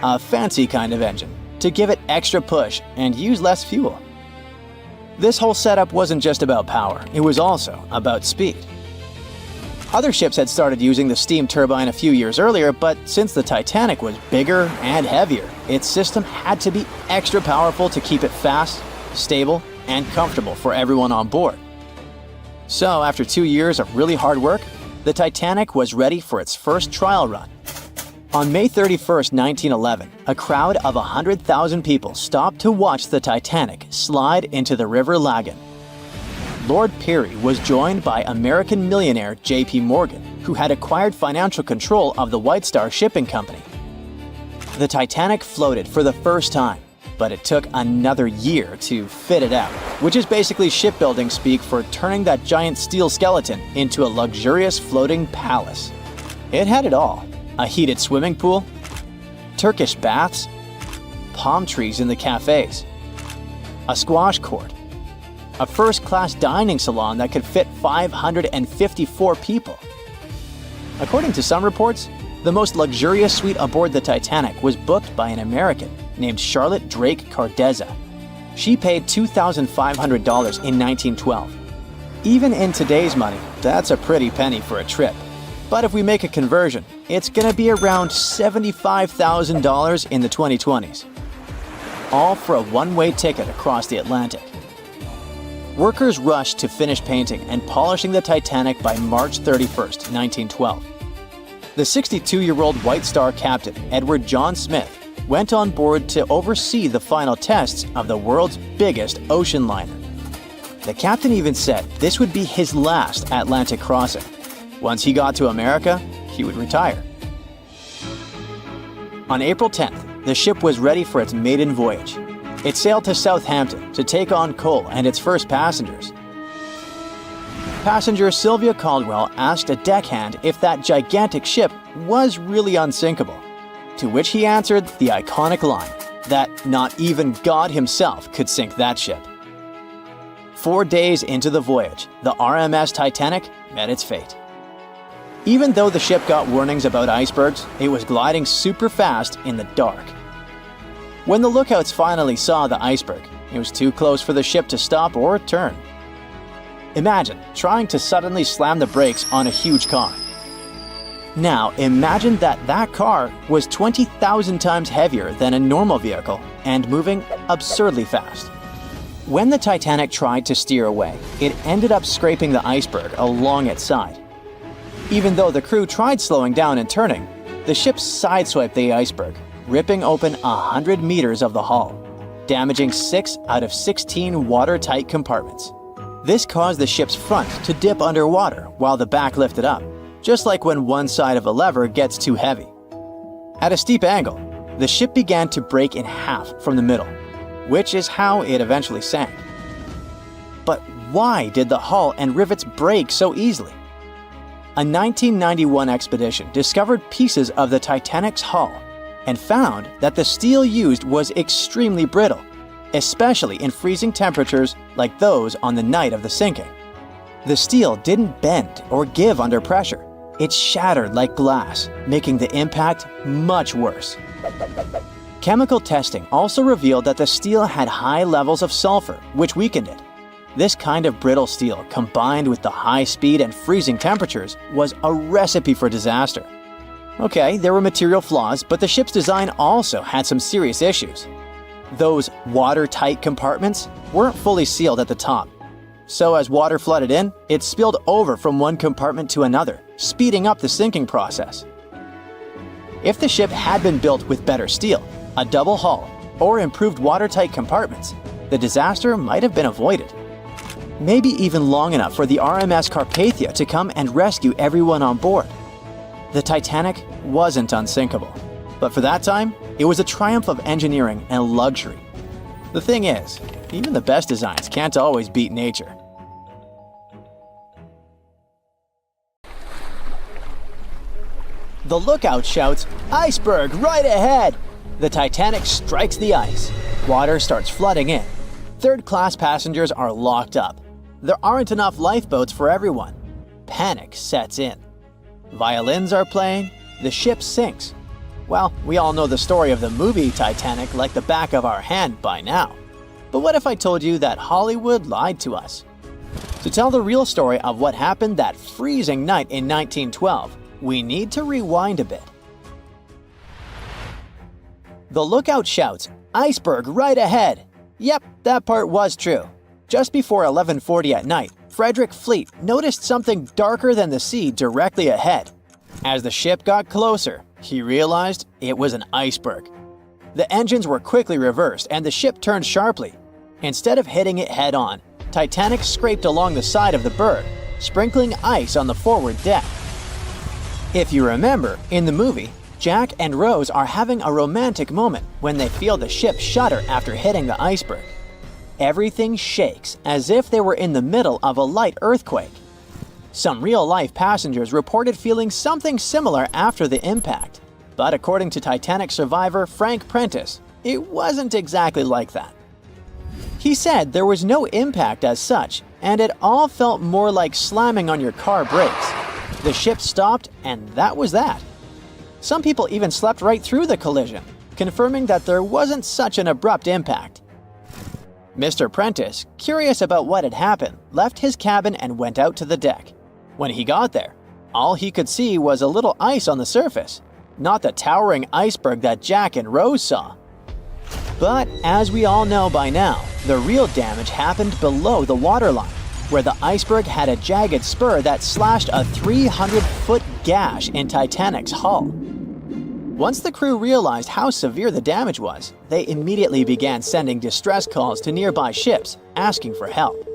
a fancy kind of engine, to give it extra push and use less fuel. This whole setup wasn't just about power, it was also about speed. Other ships had started using the steam turbine a few years earlier, but since the Titanic was bigger and heavier, its system had to be extra powerful to keep it fast, stable, and comfortable for everyone on board. So after 2 years of really hard work, the Titanic was ready for its first trial run. On May 31, 1911, a crowd of 100,000 people stopped to watch the Titanic slide into the River Lagan. Lord Parry was joined by American millionaire J.P. Morgan, who had acquired financial control of the White Star Shipping Company. The Titanic floated for the first time, but it took another year to fit it out, which is basically shipbuilding speak for turning that giant steel skeleton into a luxurious floating palace. It had it all: a heated swimming pool, Turkish baths, palm trees in the cafes, a squash court, a first-class dining salon that could fit 554 people. According to some reports, the most luxurious suite aboard the Titanic was booked by an American named Charlotte Drake Cardezza. She paid $2,500 in 1912. Even in today's money, that's a pretty penny for a trip. But if we make a conversion, it's gonna be around $75,000 in the 2020s. All for a one-way ticket across the Atlantic. Workers rushed to finish painting and polishing the Titanic by March 31st, 1912. The 62-year-old White Star captain, Edward John Smith, went on board to oversee the final tests of the world's biggest ocean liner. The captain even said this would be his last Atlantic crossing. Once he got to America, he would retire. On April 10th, the ship was ready for its maiden voyage. It sailed to Southampton to take on coal and its first passengers. Passenger Sylvia Caldwell asked a deckhand if that gigantic ship was really unsinkable, to which he answered the iconic line that not even God himself could sink that ship. 4 days into the voyage, the RMS Titanic met its fate. Even though the ship got warnings about icebergs, it was gliding super fast in the dark. When the lookouts finally saw the iceberg, it was too close for the ship to stop or turn. Imagine trying to suddenly slam the brakes on a huge car. Now imagine that car was 20,000 times heavier than a normal vehicle and moving absurdly fast. When the Titanic tried to steer away, it ended up scraping the iceberg along its side. Even though the crew tried slowing down and turning, the ship sideswiped the iceberg, ripping open 100 meters of the hull, damaging 6 out of 16 watertight compartments. This caused the ship's front to dip underwater while the back lifted up, just like when one side of a lever gets too heavy. At a steep angle, the ship began to break in half from the middle, which is how it eventually sank. But why did the hull and rivets break so easily? A 1991 expedition discovered pieces of the Titanic's hull and found that the steel used was extremely brittle, especially in freezing temperatures like those on the night of the sinking. The steel didn't bend or give under pressure. It shattered like glass, making the impact much worse. Chemical testing also revealed that the steel had high levels of sulfur, which weakened it. This kind of brittle steel, combined with the high speed and freezing temperatures, was a recipe for disaster. Okay, there were material flaws, but the ship's design also had some serious issues. Those watertight compartments weren't fully sealed at the top. So as water flooded in, it spilled over from one compartment to another, speeding up the sinking process. If the ship had been built with better steel, a double hull, or improved watertight compartments, the disaster might have been avoided. Maybe even long enough for the RMS Carpathia to come and rescue everyone on board. The Titanic wasn't unsinkable, but for that time, it was a triumph of engineering and luxury. The thing is, even the best designs can't always beat nature. The lookout shouts, "Iceberg right ahead!" The Titanic strikes the ice. Water starts flooding in. Third-class passengers are locked up. There aren't enough lifeboats for everyone. Panic sets in. Violins are playing. The ship sinks. Well, we all know the story of the movie Titanic like the back of our hand by now. But what if I told you that Hollywood lied to us? To tell the real story of what happened that freezing night in 1912, we need to rewind a bit. The lookout shouts, "Iceberg right ahead!" Yep, that part was true. Just before 11:40 at night, Frederick Fleet noticed something darker than the sea directly ahead. As the ship got closer, he realized it was an iceberg. The engines were quickly reversed and the ship turned sharply. Instead of hitting it head-on, Titanic scraped along the side of the berg, sprinkling ice on the forward deck. If you remember, in the movie, Jack and Rose are having a romantic moment when they feel the ship shudder after hitting the iceberg. Everything shakes as if they were in the middle of a light earthquake. Some real-life passengers reported feeling something similar after the impact, but according to Titanic survivor Frank Prentice, it wasn't exactly like that. He said there was no impact as such, and it all felt more like slamming on your car brakes. The ship stopped, and that was that. Some people even slept right through the collision, confirming that there wasn't such an abrupt impact. Mr. Prentice, curious about what had happened, left his cabin and went out to the deck. When he got there, all he could see was a little ice on the surface, not the towering iceberg that Jack and Rose saw. But as we all know by now, the real damage happened below the waterline, where the iceberg had a jagged spur that slashed a 300-foot gash in Titanic's hull. Once the crew realized how severe the damage was, they immediately began sending distress calls to nearby ships, asking for help.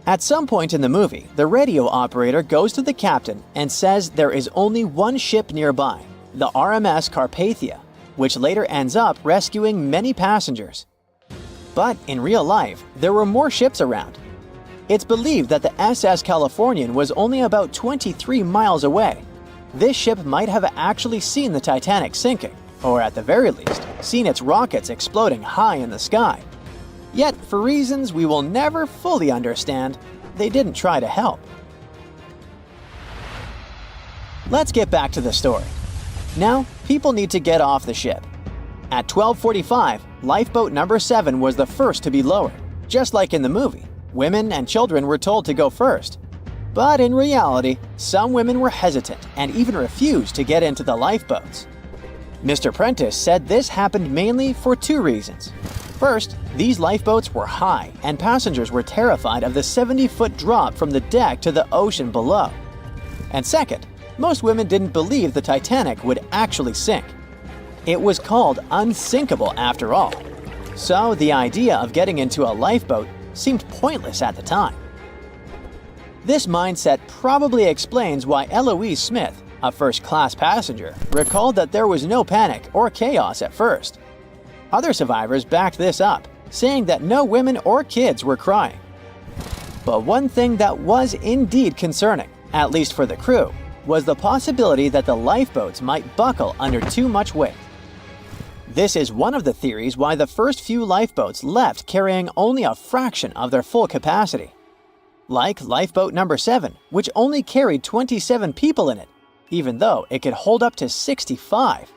At some point in the movie, the radio operator goes to the captain and says there is only one ship nearby, the RMS Carpathia, which later ends up rescuing many passengers. But in real life, there were more ships around. It's believed that the SS Californian was only about 23 miles away. This ship might have actually seen the Titanic sinking, or at the very least, seen its rockets exploding high in the sky. Yet, for reasons we will never fully understand, they didn't try to help. Let's get back to the story. Now, people need to get off the ship. At 12:45, lifeboat number 7 was the first to be lowered. Just like in the movie, women and children were told to go first. But in reality, some women were hesitant and even refused to get into the lifeboats. Mr. Prentice said this happened mainly for two reasons. First, these lifeboats were high and passengers were terrified of the 70-foot drop from the deck to the ocean below. And second, most women didn't believe the Titanic would actually sink. It was called unsinkable after all. So the idea of getting into a lifeboat seemed pointless at the time. This mindset probably explains why Eloise Smith, a first-class passenger, recalled that there was no panic or chaos at first. Other survivors backed this up, saying that no women or kids were crying. But one thing that was indeed concerning, at least for the crew, was the possibility that the lifeboats might buckle under too much weight. This is one of the theories why the first few lifeboats left carrying only a fraction of their full capacity. Like lifeboat number 7, which only carried 27 people in it, even though it could hold up to 65.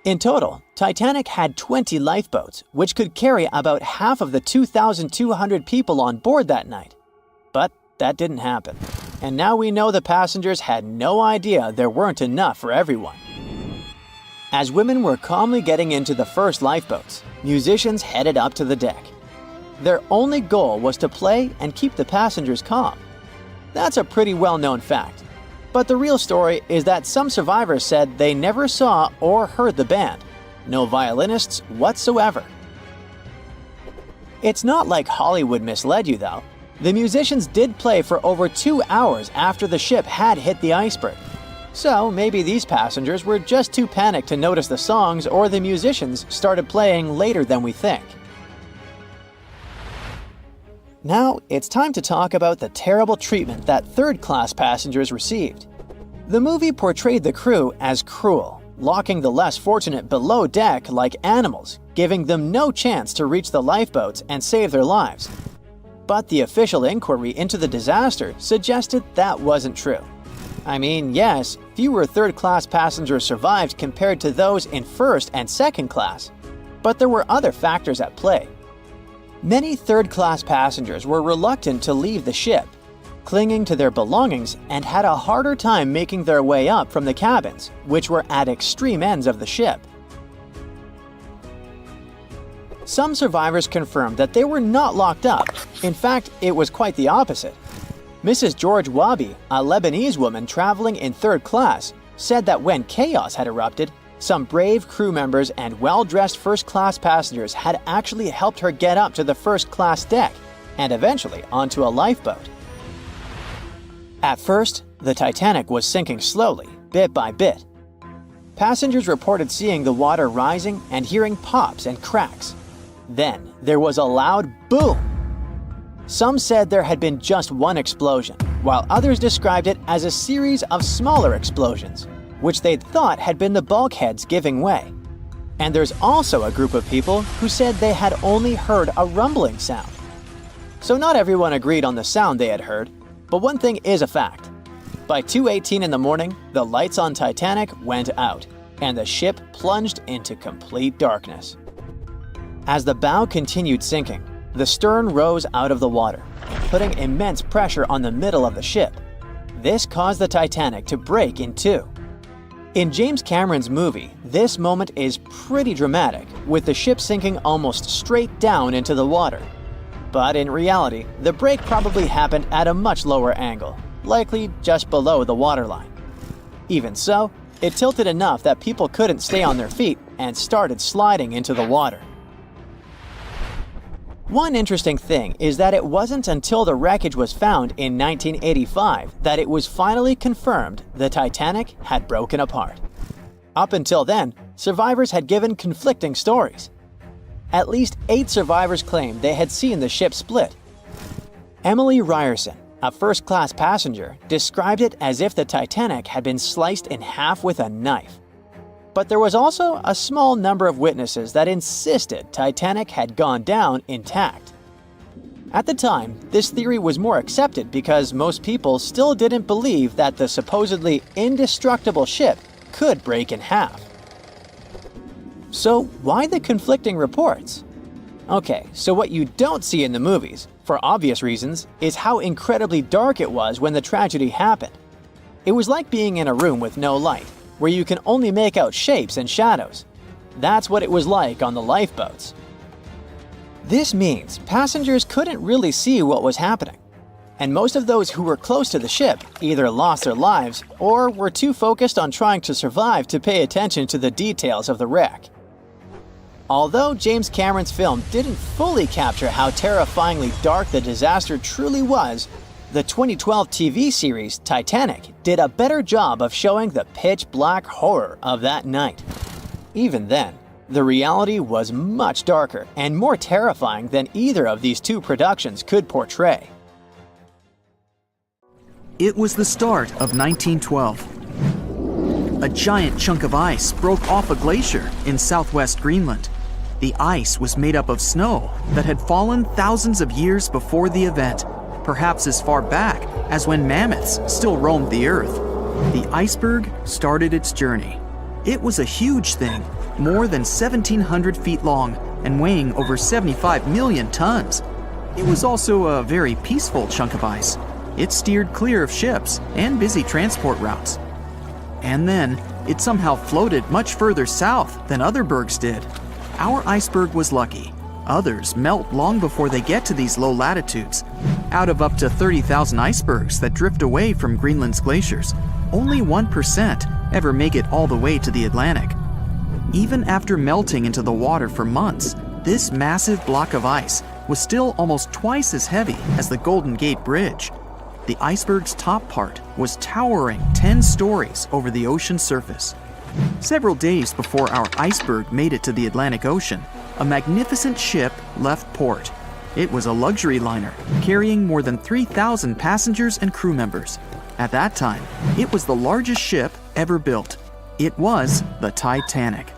In total, Titanic had 20 lifeboats, which could carry about half of the 2,200 people on board that night. But that didn't happen. And now we know the passengers had no idea there weren't enough for everyone. As women were calmly getting into the first lifeboats, musicians headed up to the deck. Their only goal was to play and keep the passengers calm. That's a pretty well-known fact. But the real story is that some survivors said they never saw or heard the band. No violinists whatsoever. It's not like Hollywood misled you though. The musicians did play for over 2 hours after the ship had hit the iceberg. So maybe these passengers were just too panicked to notice the songs, or the musicians started playing later than we think. Now, it's time to talk about the terrible treatment that third-class passengers received. The movie portrayed the crew as cruel, locking the less fortunate below deck like animals, giving them no chance to reach the lifeboats and save their lives. But the official inquiry into the disaster suggested that wasn't true. I mean, yes, fewer third-class passengers survived compared to those in first and second class, but there were other factors at play. Many third-class passengers were reluctant to leave the ship, clinging to their belongings, and had a harder time making their way up from the cabins, which were at extreme ends of the ship. Some survivors confirmed that they were not locked up. In fact, it was quite the opposite. Mrs. George Wabi, a Lebanese woman traveling in third class, said that when chaos had erupted, some brave crew members and well-dressed first-class passengers had actually helped her get up to the first-class deck and eventually onto a lifeboat. At first, the Titanic was sinking slowly, bit by bit. passengers reported seeing the water rising and hearing pops and cracks. Then there was a loud boom. Some said there had been just one explosion, while others described it as a series of smaller explosions, which they'd thought had been the bulkheads giving way. And there's also a group of people who said they had only heard a rumbling sound. So not everyone agreed on the sound they had heard, but one thing is a fact. By 2:18 in the morning, the lights on Titanic went out, and the ship plunged into complete darkness. As the bow continued sinking, the stern rose out of the water, putting immense pressure on the middle of the ship. This caused the Titanic to break in two. In James Cameron's movie, this moment is pretty dramatic, with the ship sinking almost straight down into the water. But in reality, the break probably happened at a much lower angle, likely just below the waterline. Even so, it tilted enough that people couldn't stay on their feet and started sliding into the water. One interesting thing is that it wasn't until the wreckage was found in 1985 that it was finally confirmed the Titanic had broken apart. Up until then, survivors had given conflicting stories. At least 8 survivors claimed they had seen the ship split. Emily Ryerson, a first-class passenger, described it as if the Titanic had been sliced in half with a knife. But there was also a small number of witnesses that insisted Titanic had gone down intact. At the time, this theory was more accepted because most people still didn't believe that the supposedly indestructible ship could break in half. So why the conflicting reports? Okay, so what you don't see in the movies, for obvious reasons, is how incredibly dark it was when the tragedy happened. It was like being in a room with no light, where you can only make out shapes and shadows. That's what it was like on the lifeboats. This means passengers couldn't really see what was happening, and most of those who were close to the ship either lost their lives or were too focused on trying to survive to pay attention to the details of the wreck. Although James Cameron's film didn't fully capture how terrifyingly dark the disaster truly was, the 2012 TV series Titanic did a better job of showing the pitch-black horror of that night. Even then, the reality was much darker and more terrifying than either of these two productions could portray. It was the start of 1912. A giant chunk of ice broke off a glacier in southwest Greenland. The ice was made up of snow that had fallen thousands of years before the event, perhaps as far back as when mammoths still roamed the earth. The iceberg started its journey. It was a huge thing, more than 1,700 feet long and weighing over 75 million tons. It was also a very peaceful chunk of ice. It steered clear of ships and busy transport routes. And then, it somehow floated much further south than other bergs did. Our iceberg was lucky. Others melt long before they get to these low latitudes. Out of up to 30,000 icebergs that drift away from Greenland's glaciers, only 1% ever make it all the way to the Atlantic. Even after melting into the water for months, this massive block of ice was still almost twice as heavy as the Golden Gate Bridge. The iceberg's top part was towering 10 stories over the ocean surface. Several days before our iceberg made it to the Atlantic Ocean, a magnificent ship left port. It was a luxury liner carrying more than 3,000 passengers and crew members. At that time, it was the largest ship ever built. It was the Titanic.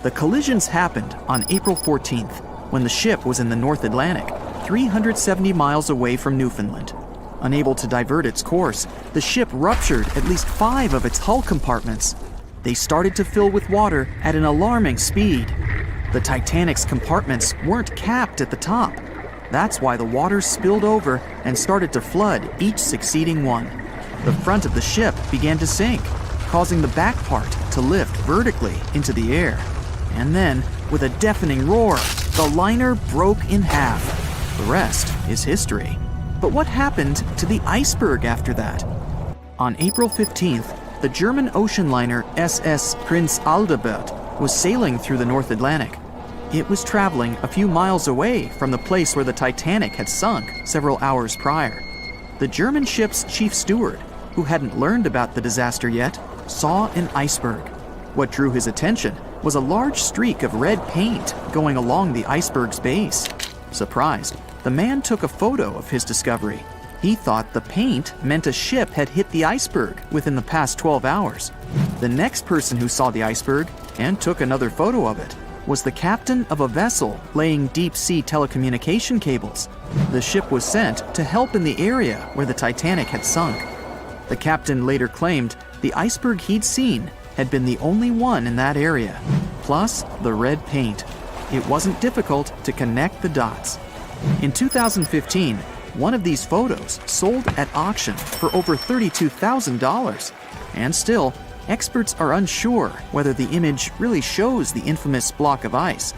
The collisions happened on April 14th, when the ship was in the North Atlantic, 370 miles away from Newfoundland. Unable to divert its course, the ship ruptured at least 5 of its hull compartments. They started to fill with water at an alarming speed. The Titanic's compartments weren't capped at the top. That's why the water spilled over and started to flood each succeeding one. The front of the ship began to sink, causing the back part to lift vertically into the air. And then, with a deafening roar, the liner broke in half. The rest is history. But what happened to the iceberg after that? On April 15th, the German ocean liner SS Prinz Adalbert was sailing through the North Atlantic. It was traveling a few miles away from the place where the Titanic had sunk several hours prior. The German ship's chief steward, who hadn't learned about the disaster yet, saw an iceberg. What drew his attention was a large streak of red paint going along the iceberg's base. Surprised, the man took a photo of his discovery. He thought the paint meant a ship had hit the iceberg within the past 12 hours. The next person who saw the iceberg and took another photo of it was the captain of a vessel laying deep-sea telecommunication cables. The ship was sent to help in the area where the Titanic had sunk. The captain later claimed the iceberg he'd seen had been the only one in that area, plus the red paint. It wasn't difficult to connect the dots. In 2015, one of these photos sold at auction for over $32,000. And still, experts are unsure whether the image really shows the infamous block of ice.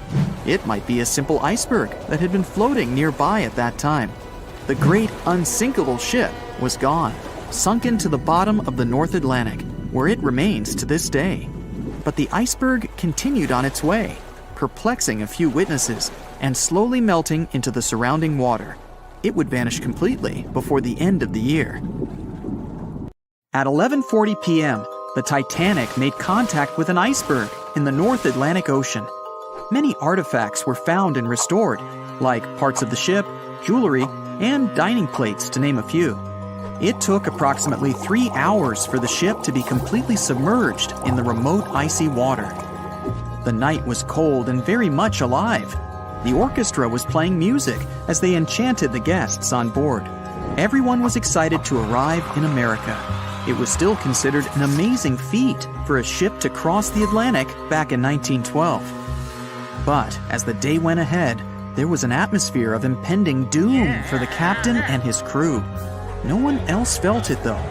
It might be a simple iceberg that had been floating nearby at that time. The great unsinkable ship was gone, sunken to the bottom of the North Atlantic, where it remains to this day. But the iceberg continued on its way, perplexing a few witnesses and slowly melting into the surrounding water. It would vanish completely before the end of the year. At 11:40 p.m., the Titanic made contact with an iceberg in the North Atlantic Ocean. Many artifacts were found and restored, like parts of the ship, jewelry, and dining plates, to name a few. It took approximately 3 hours for the ship to be completely submerged in the remote icy water. The night was cold and very much alive. The orchestra was playing music as they enchanted the guests on board. Everyone was excited to arrive in America. It was still considered an amazing feat for a ship to cross the Atlantic back in 1912. But as the day went ahead, there was an atmosphere of impending doom for the captain and his crew. No one else felt it, though.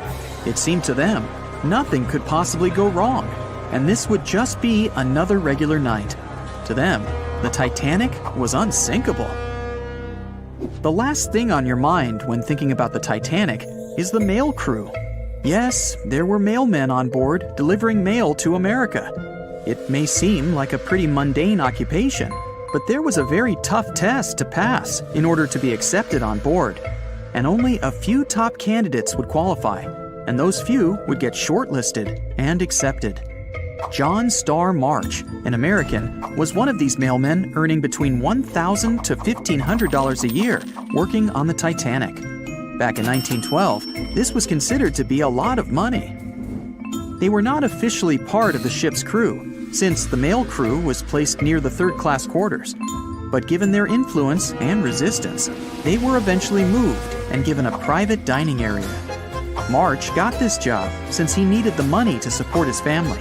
It seemed to them nothing could possibly go wrong, and this would just be another regular night. To them, the Titanic was unsinkable. The last thing on your mind when thinking about the Titanic is the mail crew. Yes, there were mailmen on board delivering mail to America. It may seem like a pretty mundane occupation, but there was a very tough test to pass in order to be accepted on board. And only a few top candidates would qualify, and those few would get shortlisted and accepted. John Starr March, an American, was one of these mailmen earning between $1,000 to $1,500 a year working on the Titanic. Back in 1912, this was considered to be a lot of money. They were not officially part of the ship's crew, since the mail crew was placed near the third-class quarters. But given their influence and resistance, they were eventually moved and given a private dining area. March got this job since he needed the money to support his family.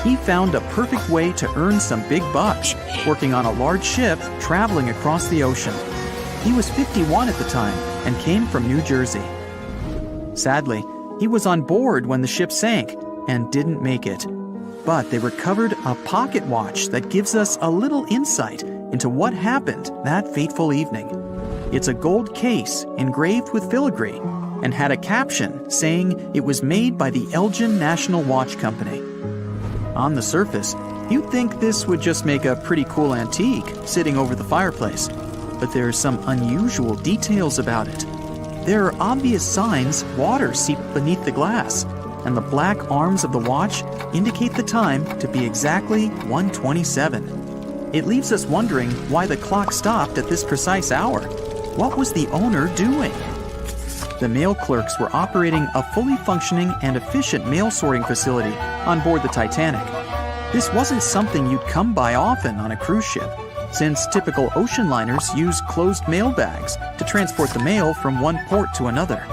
He found a perfect way to earn some big bucks, working on a large ship traveling across the ocean. He was 51 at the time and came from New Jersey. Sadly, he was on board when the ship sank and didn't make it. But they recovered a pocket watch that gives us a little insight into what happened that fateful evening. It's a gold case engraved with filigree and had a caption saying it was made by the Elgin National Watch Company. On the surface, you'd think this would just make a pretty cool antique sitting over the fireplace, but there are some unusual details about it. There are obvious signs water seeped beneath the glass, and the black arms of the watch indicate the time to be exactly 1:27. It leaves us wondering why the clock stopped at this precise hour. What was the owner doing? The mail clerks were operating a fully functioning and efficient mail sorting facility on board the Titanic. This wasn't something you'd come by often on a cruise ship, since typical ocean liners use closed mail bags to transport the mail from one port to another.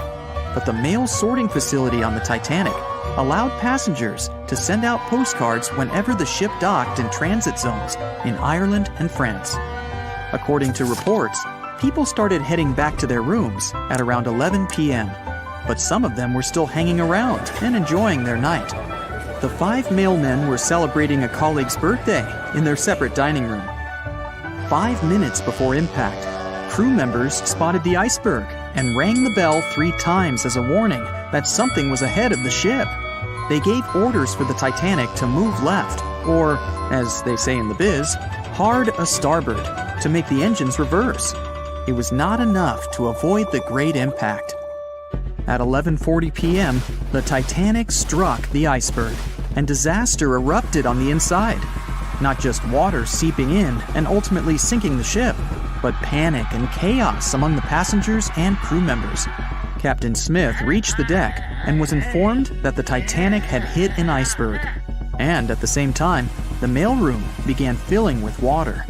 But the mail sorting facility on the Titanic allowed passengers to send out postcards whenever the ship docked in transit zones in Ireland and France. According to reports, people started heading back to their rooms at around 11 p.m., but some of them were still hanging around and enjoying their night. The 5 mailmen were celebrating a colleague's birthday in their separate dining room. 5 minutes before impact, crew members spotted the iceberg and rang the bell 3 times as a warning that something was ahead of the ship. They gave orders for the Titanic to move left, or, as they say in the biz, hard a starboard, to make the engines reverse. It was not enough to avoid the great impact. At 11:40 p.m., the Titanic struck the iceberg. and disaster erupted on the inside. Not just water seeping in and ultimately sinking the ship, but panic and chaos among the passengers and crew members. Captain Smith reached the deck and was informed that the Titanic had hit an iceberg. And at the same time, the mailroom began filling with water.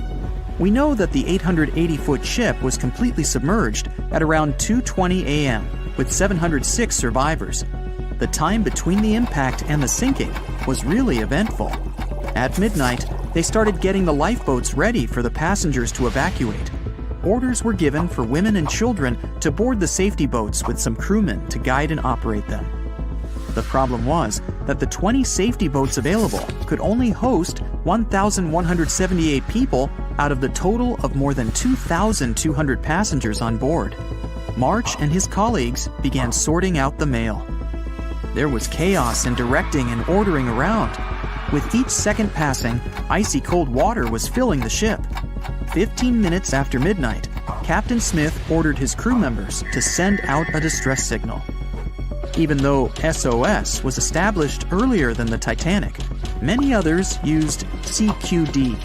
We know that the 880-foot ship was completely submerged at around 2:20 a.m. with 706 survivors. The time between the impact and the sinking was really eventful. At midnight, they started getting the lifeboats ready for the passengers to evacuate. Orders were given for women and children to board the safety boats with some crewmen to guide and operate them. The problem was that the 20 safety boats available could only host 1,178 people out of the total of more than 2,200 passengers on board. March and his colleagues began sorting out the mail. There was chaos in directing and ordering around. With each second passing, icy cold water was filling the ship. 15 minutes after midnight, Captain Smith ordered his crew members to send out a distress signal. Even though SOS was established earlier than the Titanic, many others used CQD.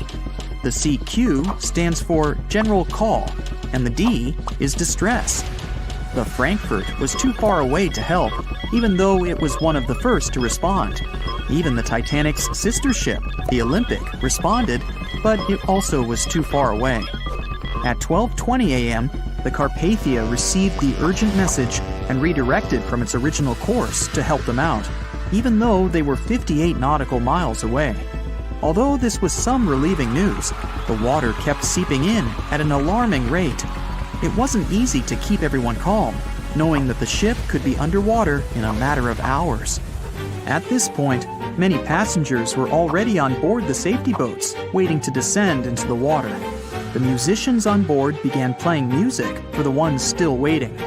The CQ stands for General Call, and the D is Distress. The Frankfurt was too far away to help, even though it was one of the first to respond. Even the Titanic's sister ship, the Olympic, responded, but it also was too far away. At 12:20 a.m., the Carpathia received the urgent message and redirected from its original course to help them out, even though they were 58 nautical miles away. Although this was some relieving news, the water kept seeping in at an alarming rate. It wasn't easy to keep everyone calm, knowing that the ship could be underwater in a matter of hours. At this point, many passengers were already on board the safety boats, waiting to descend into the water. The musicians on board began playing music for the ones still waiting.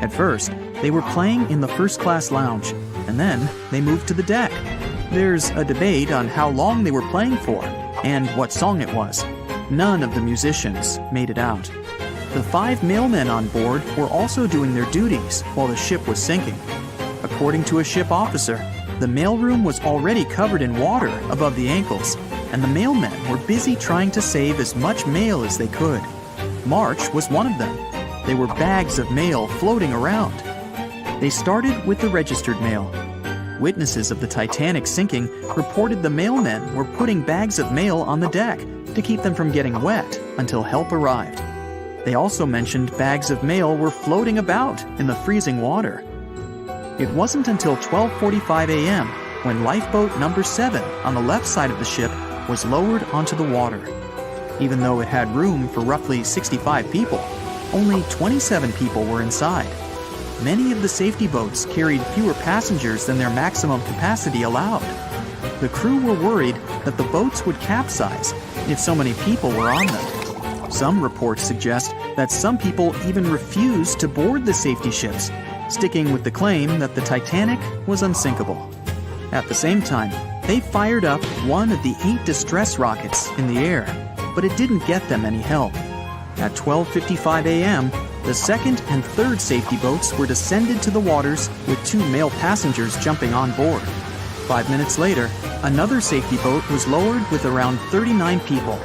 At first, they were playing in the first-class lounge, and then they moved to the deck. There's a debate on how long they were playing for and what song it was. None of the musicians made it out. The 5 mailmen on board were also doing their duties while the ship was sinking. According to a ship officer, the mailroom was already covered in water above the ankles, and the mailmen were busy trying to save as much mail as they could. March was one of them. There were bags of mail floating around. They started with the registered mail. Witnesses of the Titanic sinking reported the mailmen were putting bags of mail on the deck to keep them from getting wet until help arrived. They also mentioned bags of mail were floating about in the freezing water. It wasn't until 12:45 a.m. when lifeboat number 7 on the left side of the ship was lowered onto the water. Even though it had room for roughly 65 people, only 27 people were inside. Many of the safety boats carried fewer passengers than their maximum capacity allowed. The crew were worried that the boats would capsize if so many people were on them. Some reports suggest that some people even refused to board the safety ships, sticking with the claim that the Titanic was unsinkable. At the same time, they fired up one of the 8 distress rockets in the air, but it didn't get them any help. At 12:55 a.m., the second and third safety boats were descended to the waters with 2 male passengers jumping on board. 5 minutes later, another safety boat was lowered with around 39 people.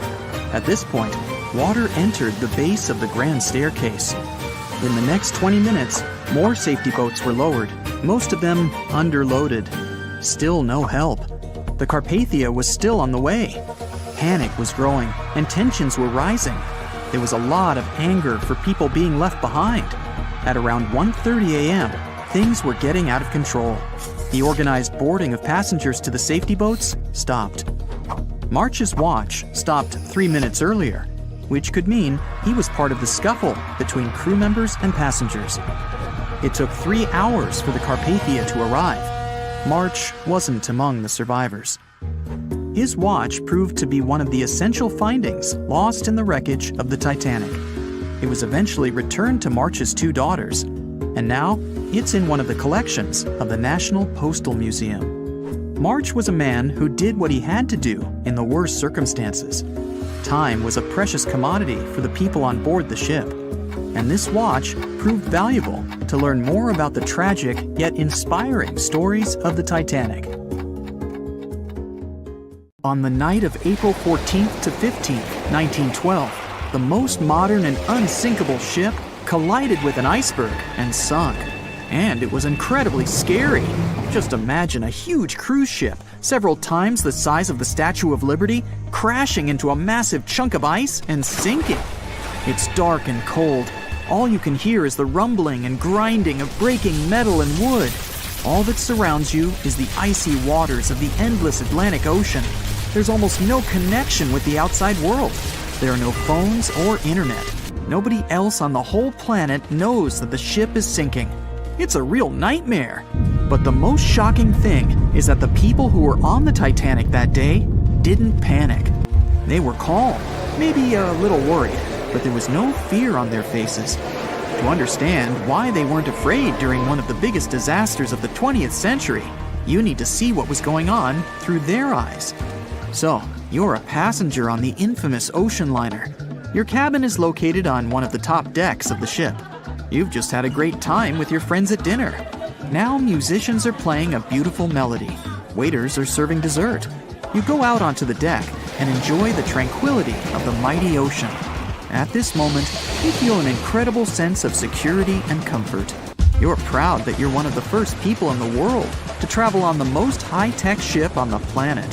At this point, water entered the base of the grand staircase. In the next 20 minutes, more safety boats were lowered, most of them underloaded. Still no help. The Carpathia was still on the way. Panic was growing, and tensions were rising. There was a lot of anger for people being left behind. At around 1:30 a.m., things were getting out of control. The organized boarding of passengers to the safety boats stopped. March's watch stopped 3 minutes earlier, which could mean he was part of the scuffle between crew members and passengers. It took 3 hours for the Carpathia to arrive. March wasn't among the survivors. His watch proved to be one of the essential findings lost in the wreckage of the Titanic. It was eventually returned to March's 2 daughters, and now it's in one of the collections of the National Postal Museum. March was a man who did what he had to do in the worst circumstances. Time was a precious commodity for the people on board the ship, and this watch proved valuable to learn more about the tragic yet inspiring stories of the Titanic. On the night of April 14th to 15th, 1912, the most modern and unsinkable ship collided with an iceberg and sunk. And it was incredibly scary. Just imagine a huge cruise ship, several times the size of the Statue of Liberty, crashing into a massive chunk of ice and sinking. It's dark and cold. All you can hear is the rumbling and grinding of breaking metal and wood. All that surrounds you is the icy waters of the endless Atlantic Ocean. There's almost no connection with the outside world. There are no phones or internet. Nobody else on the whole planet knows that the ship is sinking. It's a real nightmare. But the most shocking thing is that the people who were on the Titanic that day didn't panic. They were calm, maybe a little worried, but there was no fear on their faces. To understand why they weren't afraid during one of the biggest disasters of the 20th century, you need to see what was going on through their eyes. So, you're a passenger on the infamous ocean liner. Your cabin is located on one of the top decks of the ship. You've just had a great time with your friends at dinner. Now musicians are playing a beautiful melody. Waiters are serving dessert. You go out onto the deck and enjoy the tranquility of the mighty ocean. At this moment, you feel an incredible sense of security and comfort. You're proud that you're one of the first people in the world to travel on the most high-tech ship on the planet.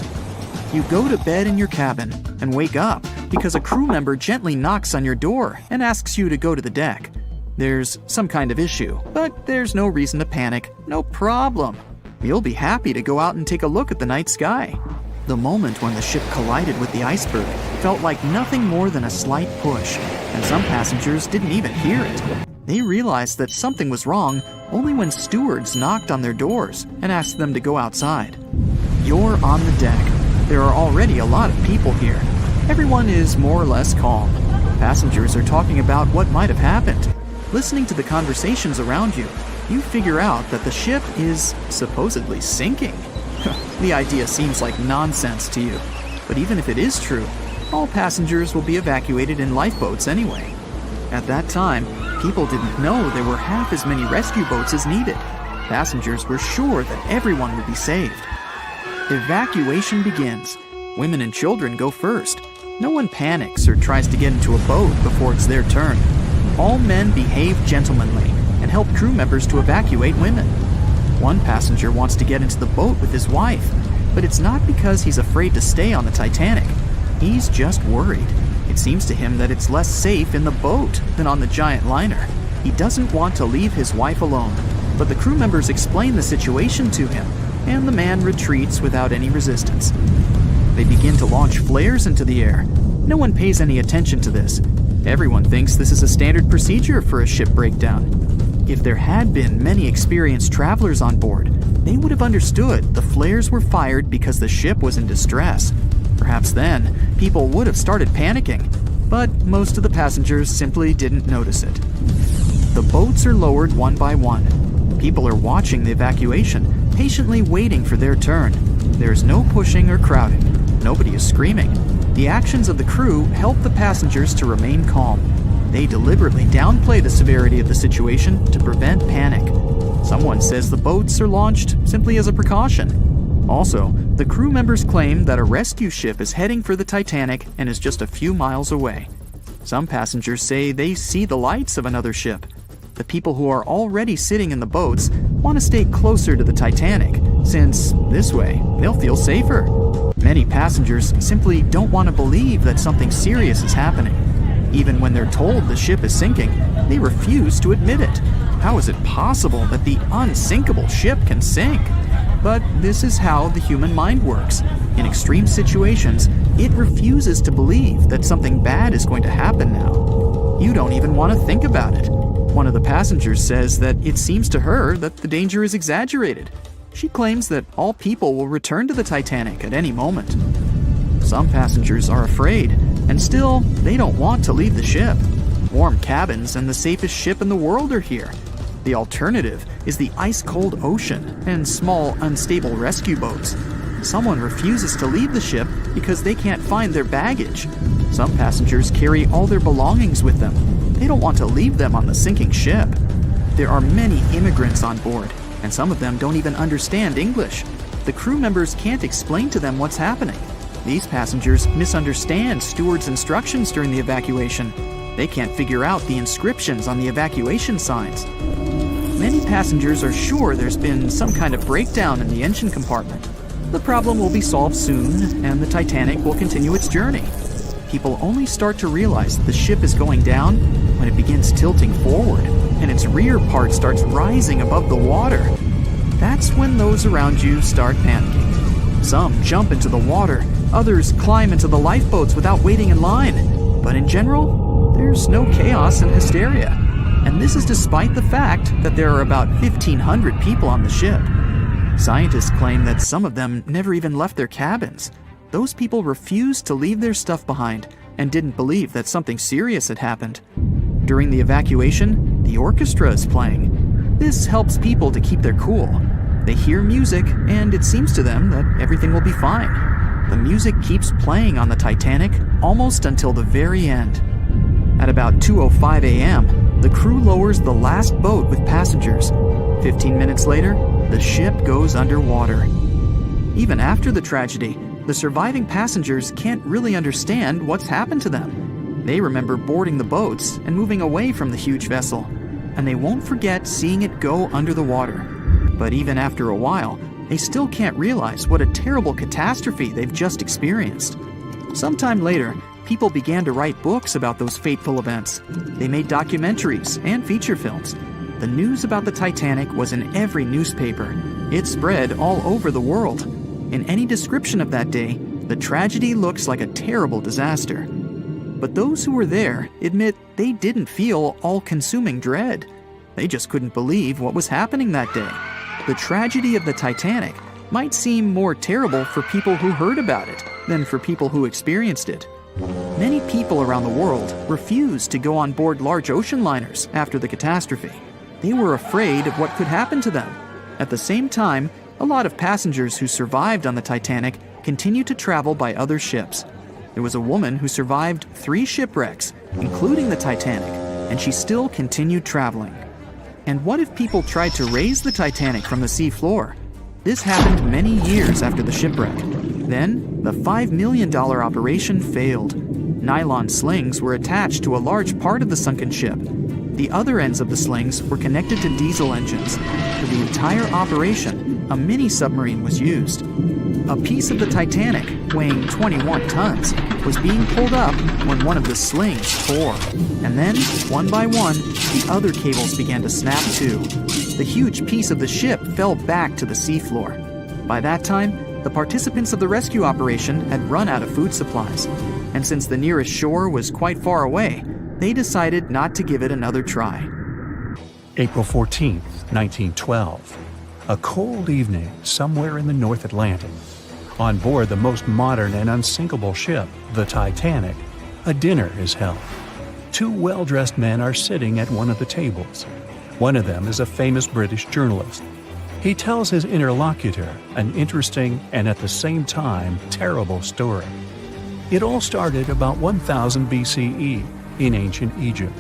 You go to bed in your cabin and wake up because a crew member gently knocks on your door and asks you to go to the deck. There's some kind of issue, but there's no reason to panic. No problem. You'll be happy to go out and take a look at the night sky. The moment when the ship collided with the iceberg felt like nothing more than a slight push, and some passengers didn't even hear it. They realized that something was wrong only when stewards knocked on their doors and asked them to go outside. You're on the deck. There are already a lot of people here. Everyone is more or less calm. Passengers are talking about what might have happened. Listening to the conversations around you, you figure out that the ship is supposedly sinking. The idea seems like nonsense to you, but even if it is true, all passengers will be evacuated in lifeboats anyway. At that time, people didn't know there were half as many rescue boats as needed. Passengers were sure that everyone would be saved. Evacuation begins. Women and children go first. No one panics or tries to get into a boat before it's their turn. All men behave gentlemanly and help crew members to evacuate women. One passenger wants to get into the boat with his wife, but it's not because he's afraid to stay on the Titanic. He's just worried. It seems to him that it's less safe in the boat than on the giant liner. He doesn't want to leave his wife alone, but the crew members explain the situation to him, and the man retreats without any resistance. They begin to launch flares into the air. No one pays any attention to this. Everyone thinks this is a standard procedure for a ship breakdown. If there had been many experienced travelers on board, they would have understood the flares were fired because the ship was in distress. Perhaps then, people would have started panicking, but most of the passengers simply didn't notice it. The boats are lowered one by one. People are watching the evacuation, patiently waiting for their turn. There's no pushing or crowding. Nobody is screaming. The actions of the crew help the passengers to remain calm. They deliberately downplay the severity of the situation to prevent panic. Someone says the boats are launched simply as a precaution. Also, the crew members claim that a rescue ship is heading for the Titanic and is just a few miles away. Some passengers say they see the lights of another ship. The people who are already sitting in the boats want to stay closer to the Titanic, since this way they'll feel safer. Many passengers simply don't want to believe that something serious is happening. Even when they're told the ship is sinking, they refuse to admit it. How is it possible that the unsinkable ship can sink? But this is how the human mind works. In extreme situations, it refuses to believe that something bad is going to happen now. You don't even want to think about it. One of the passengers says that it seems to her that the danger is exaggerated. She claims that all people will return to the Titanic at any moment. Some passengers are afraid, and still, they don't want to leave the ship. Warm cabins and the safest ship in the world are here. The alternative is the ice-cold ocean and small, unstable rescue boats. Someone refuses to leave the ship because they can't find their baggage. Some passengers carry all their belongings with them. They don't want to leave them on the sinking ship. There are many immigrants on board, and some of them don't even understand English. The crew members can't explain to them what's happening. These passengers misunderstand stewards' instructions during the evacuation. They can't figure out the inscriptions on the evacuation signs. Many passengers are sure there's been some kind of breakdown in the engine compartment. The problem will be solved soon, and the Titanic will continue its journey. People only start to realize the ship is going down when it begins tilting forward, and its rear part starts rising above the water. That's when those around you start panicking. Some jump into the water, others climb into the lifeboats without waiting in line. But in general, there's no chaos and hysteria. And this is despite the fact that there are about 1,500 people on the ship. Scientists claim that some of them never even left their cabins. Those people refused to leave their stuff behind and didn't believe that something serious had happened. During the evacuation, the orchestra is playing. This helps people to keep their cool. They hear music, and it seems to them that everything will be fine. The music keeps playing on the Titanic almost until the very end. At about 2:05 a.m., the crew lowers the last boat with passengers. 15 minutes later, the ship goes underwater. Even after the tragedy, the surviving passengers can't really understand what's happened to them. They remember boarding the boats and moving away from the huge vessel, and they won't forget seeing it go under the water. But even after a while, they still can't realize what a terrible catastrophe they've just experienced. Sometime later, people began to write books about those fateful events. They made documentaries and feature films. The news about the Titanic was in every newspaper. It spread all over the world. In any description of that day, the tragedy looks like a terrible disaster. But those who were there admit they didn't feel all-consuming dread. They just couldn't believe what was happening that day. The tragedy of the Titanic might seem more terrible for people who heard about it than for people who experienced it. Many people around the world refused to go on board large ocean liners after the catastrophe. They were afraid of what could happen to them. At the same time, a lot of passengers who survived on the Titanic continued to travel by other ships. There was a woman who survived 3 shipwrecks, including the Titanic, and she still continued traveling. And what if people tried to raise the Titanic from the sea floor? This happened many years after the shipwreck. Then, the $5 million operation failed. Nylon slings were attached to a large part of the sunken ship. The other ends of the slings were connected to diesel engines. For the entire operation, a mini-submarine was used. A piece of the Titanic, weighing 21 tons, was being pulled up when one of the slings tore. And then, one by one, the other cables began to snap too. The huge piece of the ship fell back to the seafloor. By that time, the participants of the rescue operation had run out of food supplies. And since the nearest shore was quite far away, they decided not to give it another try. April 14, 1912. A cold evening somewhere in the North Atlantic. On board the most modern and unsinkable ship, the Titanic, a dinner is held. 2 well-dressed men are sitting at one of the tables. One of them is a famous British journalist. He tells his interlocutor an interesting and at the same time terrible story. It all started about 1000 BCE in ancient Egypt.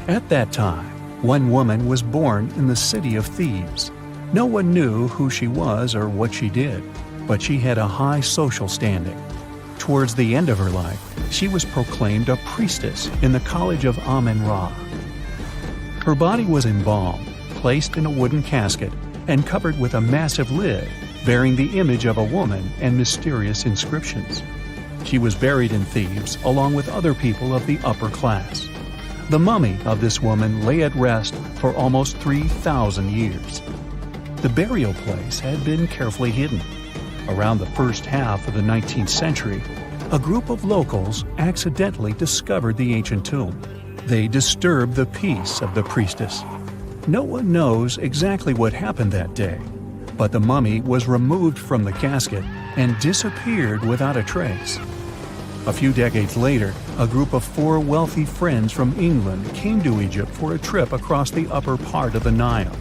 At that time, one woman was born in the city of Thebes. No one knew who she was or what she did, but she had a high social standing. Towards the end of her life, she was proclaimed a priestess in the College of Amen-Ra. Her body was embalmed, placed in a wooden casket, and covered with a massive lid bearing the image of a woman and mysterious inscriptions. She was buried in Thebes along with other people of the upper class. The mummy of this woman lay at rest for almost 3,000 years. The burial place had been carefully hidden. Around the first half of the 19th century, a group of locals accidentally discovered the ancient tomb. They disturbed the peace of the priestess. No one knows exactly what happened that day, but the mummy was removed from the casket and disappeared without a trace. A few decades later, a group of 4 wealthy friends from England came to Egypt for a trip across the upper part of the Nile.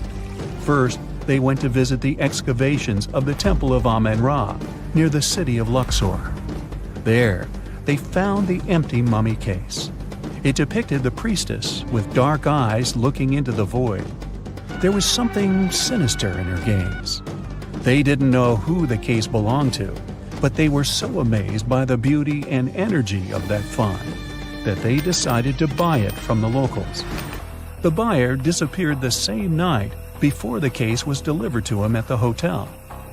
First, they went to visit the excavations of the Temple of Amen-Ra near the city of Luxor. There, they found the empty mummy case. It depicted the priestess with dark eyes looking into the void. There was something sinister in her gaze. They didn't know who the case belonged to, but they were so amazed by the beauty and energy of that find that they decided to buy it from the locals. The buyer disappeared the same night before the case was delivered to him at the hotel.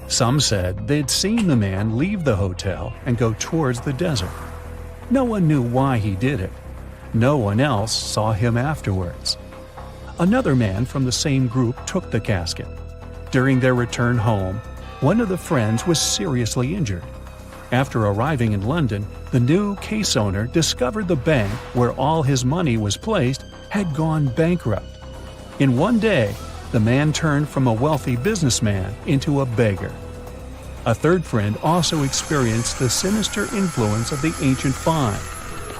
Some said they'd seen the man leave the hotel and go towards the desert. No one knew why he did it. No one else saw him afterwards. Another man from the same group took the casket. During their return home, one of the friends was seriously injured. After arriving in London, the new case owner discovered the bank where all his money was placed had gone bankrupt. In one day, the man turned from a wealthy businessman into a beggar. A third friend also experienced the sinister influence of the ancient find.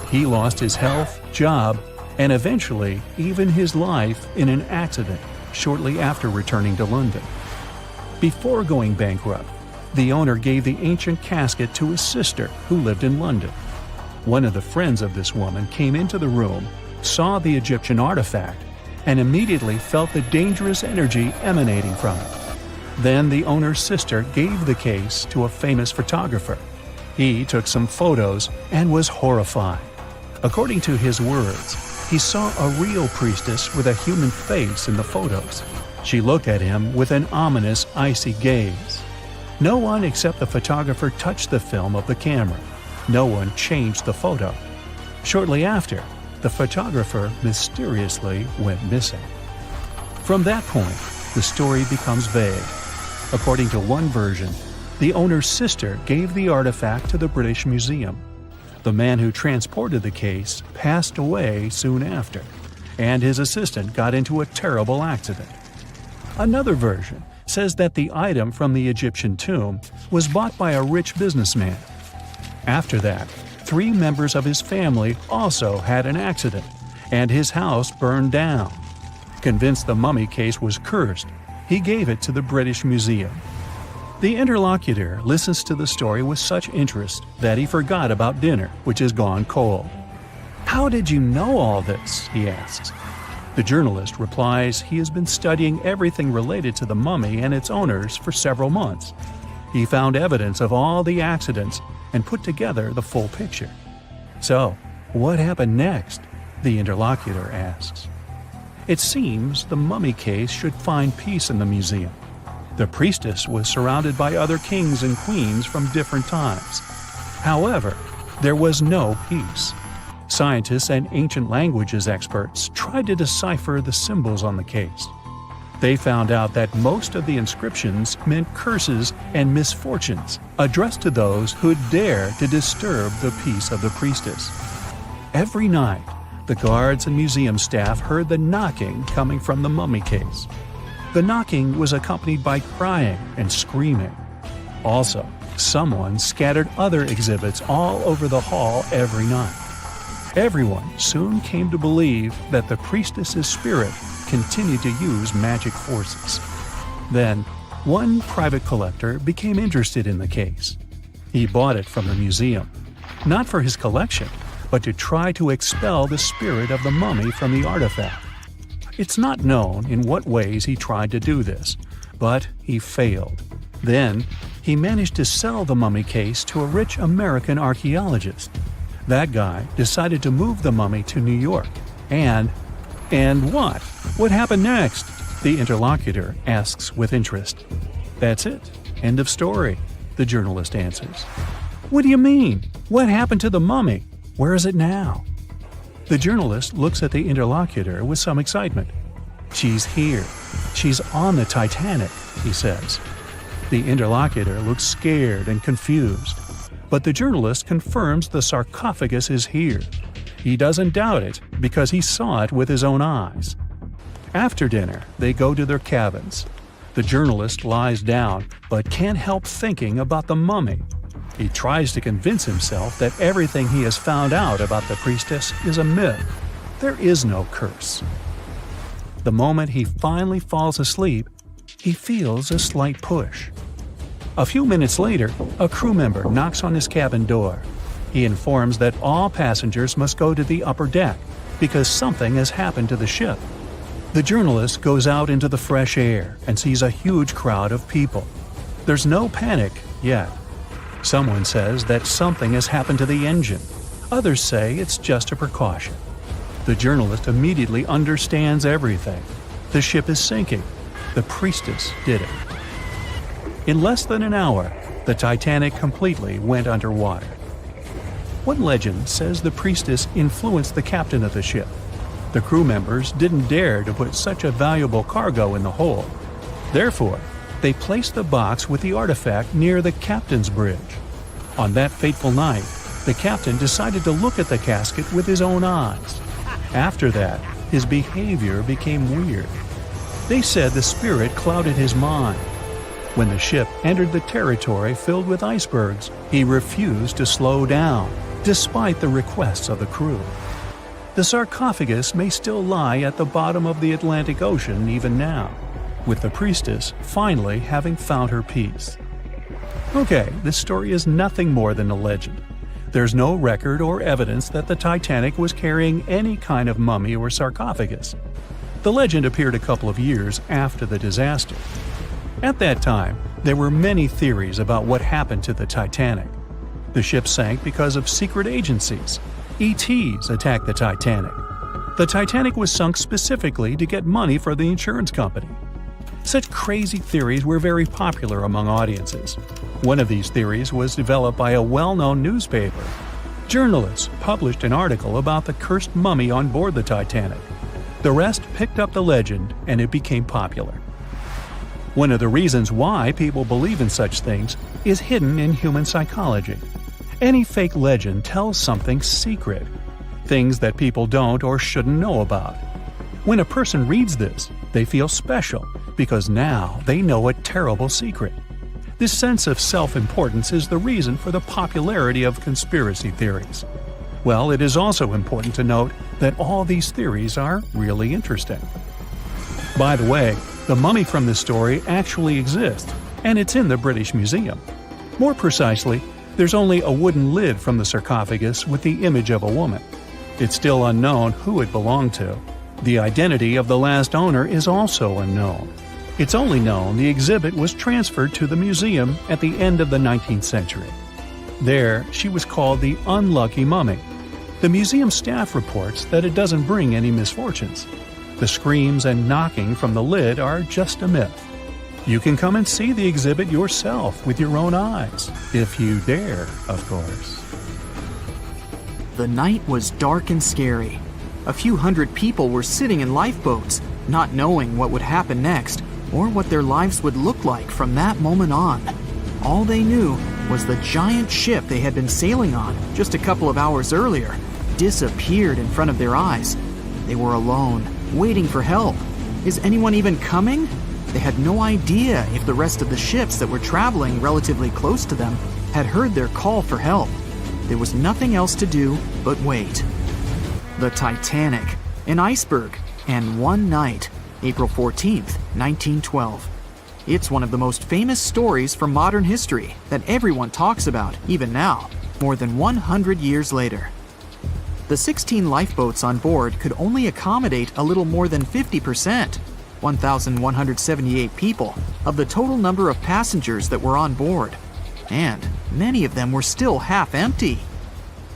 He lost his health, job, and eventually even his life in an accident shortly after returning to London. Before going bankrupt, the owner gave the ancient casket to his sister who lived in London. One of the friends of this woman came into the room, saw the Egyptian artifact, and immediately felt the dangerous energy emanating from it. Then the owner's sister gave the case to a famous photographer. He took some photos and was horrified. According to his words, he saw a real priestess with a human face in the photos. She looked at him with an ominous, icy gaze. No one except the photographer touched the film of the camera. No one changed the photo. Shortly after, the photographer mysteriously went missing. From that point, the story becomes vague. According to one version, the owner's sister gave the artifact to the British Museum. The man who transported the case passed away soon after, and his assistant got into a terrible accident. Another version says that the item from the Egyptian tomb was bought by a rich businessman. After that, 3 members of his family also had an accident, and his house burned down. Convinced the mummy case was cursed, he gave it to the British Museum. The interlocutor listens to the story with such interest that he forgot about dinner, which has gone cold. "How did you know all this?" he asks. The journalist replies he has been studying everything related to the mummy and its owners for several months. He found evidence of all the accidents and put together the full picture. "So, what happened next?" the interlocutor asks. It seems the mummy case should find peace in the museum. The priestess was surrounded by other kings and queens from different times. However, there was no peace. Scientists and ancient languages experts tried to decipher the symbols on the case. They found out that most of the inscriptions meant curses and misfortunes addressed to those who'd dare to disturb the peace of the priestess. Every night, the guards and museum staff heard the knocking coming from the mummy case. The knocking was accompanied by crying and screaming. Also, someone scattered other exhibits all over the hall every night. Everyone soon came to believe that the priestess's spirit continued to use magic forces. Then, one private collector became interested in the case. He bought it from the museum, not for his collection, but to try to expel the spirit of the mummy from the artifact. It's not known in what ways he tried to do this, but he failed. Then, he managed to sell the mummy case to a rich American archaeologist. That guy decided to move the mummy to New York. And what? What happened next? The interlocutor asks with interest. "That's it. End of story," the journalist answers. "What do you mean? What happened to the mummy? Where is it now?" The journalist looks at the interlocutor with some excitement. "She's here. She's on the Titanic," he says. The interlocutor looks scared and confused, but the journalist confirms the sarcophagus is here. He doesn't doubt it because he saw it with his own eyes. After dinner, they go to their cabins. The journalist lies down but can't help thinking about the mummy. He tries to convince himself that everything he has found out about the priestess is a myth. There is no curse. The moment he finally falls asleep, he feels a slight push. A few minutes later, a crew member knocks on his cabin door. He informs that all passengers must go to the upper deck because something has happened to the ship. The journalist goes out into the fresh air and sees a huge crowd of people. There's no panic yet. Someone says that something has happened to the engine. Others say it's just a precaution. The journalist immediately understands everything. The ship is sinking. The priestess did it. In less than an hour, the Titanic completely went underwater. One legend says the priestess influenced the captain of the ship. The crew members didn't dare to put such a valuable cargo in the hold. Therefore, they placed the box with the artifact near the captain's bridge. On that fateful night, the captain decided to look at the casket with his own eyes. After that, his behavior became weird. They said the spirit clouded his mind. When the ship entered the territory filled with icebergs, he refused to slow down, despite the requests of the crew. The sarcophagus may still lie at the bottom of the Atlantic Ocean even now, with the priestess finally having found her peace. Okay, this story is nothing more than a legend. There's no record or evidence that the Titanic was carrying any kind of mummy or sarcophagus. The legend appeared a couple of years after the disaster. At that time, there were many theories about what happened to the Titanic. The ship sank because of secret agencies. ETs attacked the Titanic. The Titanic was sunk specifically to get money for the insurance company. Such crazy theories were very popular among audiences. One of these theories was developed by a well-known newspaper. Journalists published an article about the cursed mummy on board the Titanic. The rest picked up the legend, and it became popular. One of the reasons why people believe in such things is hidden in human psychology. Any fake legend tells something secret, things that people don't or shouldn't know about. When a person reads this, they feel special because now they know a terrible secret. This sense of self-importance is the reason for the popularity of conspiracy theories. Well, it is also important to note that all these theories are really interesting. By the way, the mummy from this story actually exists, and it's in the British Museum. More precisely, there's only a wooden lid from the sarcophagus with the image of a woman. It's still unknown who it belonged to. The identity of the last owner is also unknown. It's only known the exhibit was transferred to the museum at the end of the 19th century. There, she was called the Unlucky Mummy. The museum staff reports that it doesn't bring any misfortunes. The screams and knocking from the lid are just a myth. You can come and see the exhibit yourself with your own eyes, if you dare, of course. The night was dark and scary. A few hundred people were sitting in lifeboats, not knowing what would happen next or what their lives would look like from that moment on. All they knew was the giant ship they had been sailing on just a couple of hours earlier disappeared in front of their eyes. They were alone, waiting for help. Is anyone even coming? They had no idea if the rest of the ships that were traveling relatively close to them had heard their call for help. There was nothing else to do but wait. The Titanic, an iceberg, and one night, April 14th, 1912. It's one of the most famous stories from modern history that everyone talks about, even now, more than 100 years later. The 16 lifeboats on board could only accommodate a little more than 50%, 1,178 people, of the total number of passengers that were on board. And many of them were still half empty.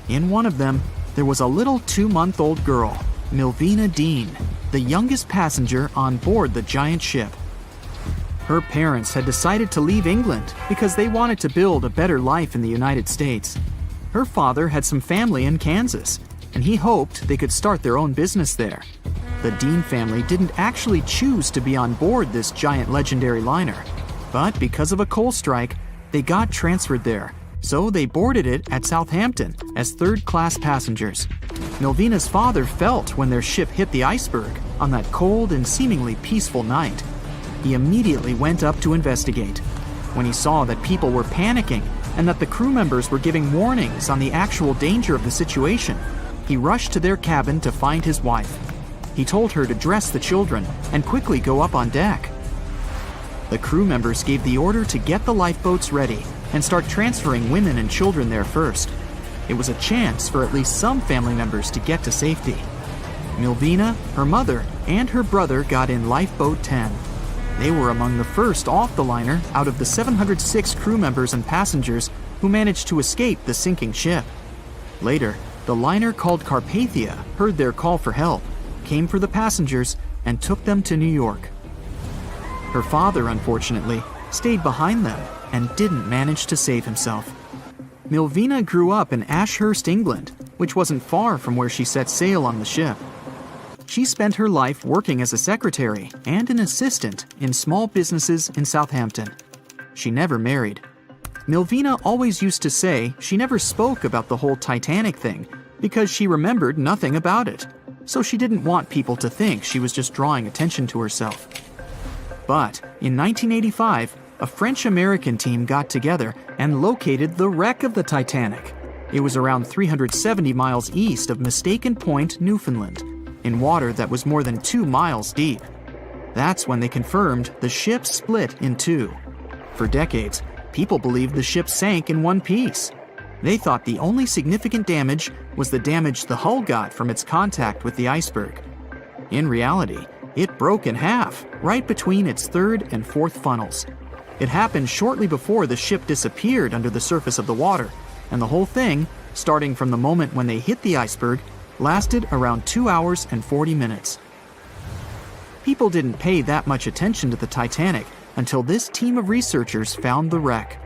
In one of them, there was a little 2-month-old girl, Milvina Dean, the youngest passenger on board the giant ship. Her parents had decided to leave England because they wanted to build a better life in the United States. Her father had some family in Kansas, and he hoped they could start their own business there. The Dean family didn't actually choose to be on board this giant legendary liner, but because of a coal strike, they got transferred there, so they boarded it at Southampton as third-class passengers. Milvina's father felt when their ship hit the iceberg on that cold and seemingly peaceful night. He immediately went up to investigate. When he saw that people were panicking and that the crew members were giving warnings on the actual danger of the situation, he rushed to their cabin to find his wife. He told her to dress the children and quickly go up on deck. The crew members gave the order to get the lifeboats ready and start transferring women and children there first. It was a chance for at least some family members to get to safety. Milvina, her mother, and her brother got in Lifeboat 10. They were among the first off the liner out of the 706 crew members and passengers who managed to escape the sinking ship. Later, the liner called Carpathia heard their call for help, came for the passengers, and took them to New York. Her father, unfortunately, stayed behind them and didn't manage to save himself. Milvina grew up in Ashurst, England, which wasn't far from where she set sail on the ship. She spent her life working as a secretary and an assistant in small businesses in Southampton. She never married. Milvina always used to say she never spoke about the whole Titanic thing because she remembered nothing about it, so she didn't want people to think she was just drawing attention to herself. But in 1985, a French-American team got together and located the wreck of the Titanic. It was around 370 miles east of Mistaken Point, Newfoundland, in water that was more than 2 miles deep. That's when they confirmed the ship split in two. For decades, people believed the ship sank in one piece. They thought the only significant damage was the damage the hull got from its contact with the iceberg. In reality, it broke in half, right between its third and fourth funnels. It happened shortly before the ship disappeared under the surface of the water, and the whole thing, starting from the moment when they hit the iceberg, lasted around 2 hours and 40 minutes. People didn't pay that much attention to the Titanic until this team of researchers found the wreck.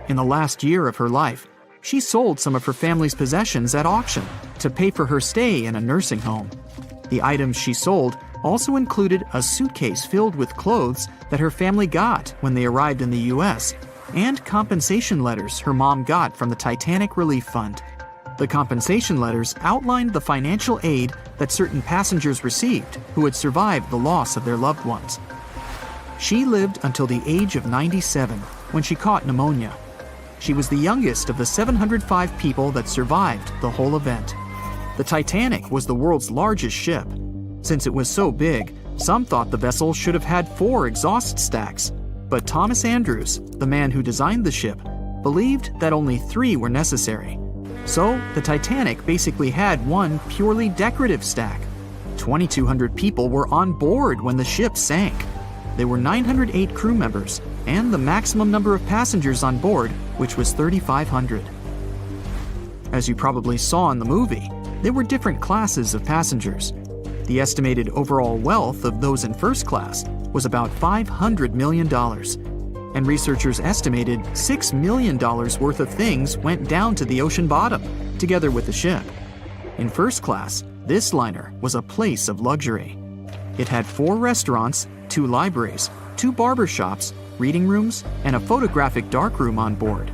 In the last year of her life, she sold some of her family's possessions at auction to pay for her stay in a nursing home. The items she sold also included a suitcase filled with clothes that her family got when they arrived in the US, and compensation letters her mom got from the Titanic Relief Fund. The compensation letters outlined the financial aid that certain passengers received who had survived the loss of their loved ones. She lived until the age of 97 when she caught pneumonia. She was the youngest of the 705 people that survived the whole event. The Titanic was the world's largest ship. Since it was so big, some thought the vessel should have had 4 exhaust stacks. But Thomas Andrews, the man who designed the ship, believed that only 3 were necessary. So, the Titanic basically had one purely decorative stack. 2,200 people were on board when the ship sank. There were 908 crew members, and the maximum number of passengers on board, which was 3,500. As you probably saw in the movie, there were different classes of passengers. The estimated overall wealth of those in first class was about $500 million, and researchers estimated $6 million worth of things went down to the ocean bottom, together with the ship. In first class, this liner was a place of luxury. It had 4 restaurants, 2 libraries, 2 barber shops, reading rooms, and a photographic darkroom on board.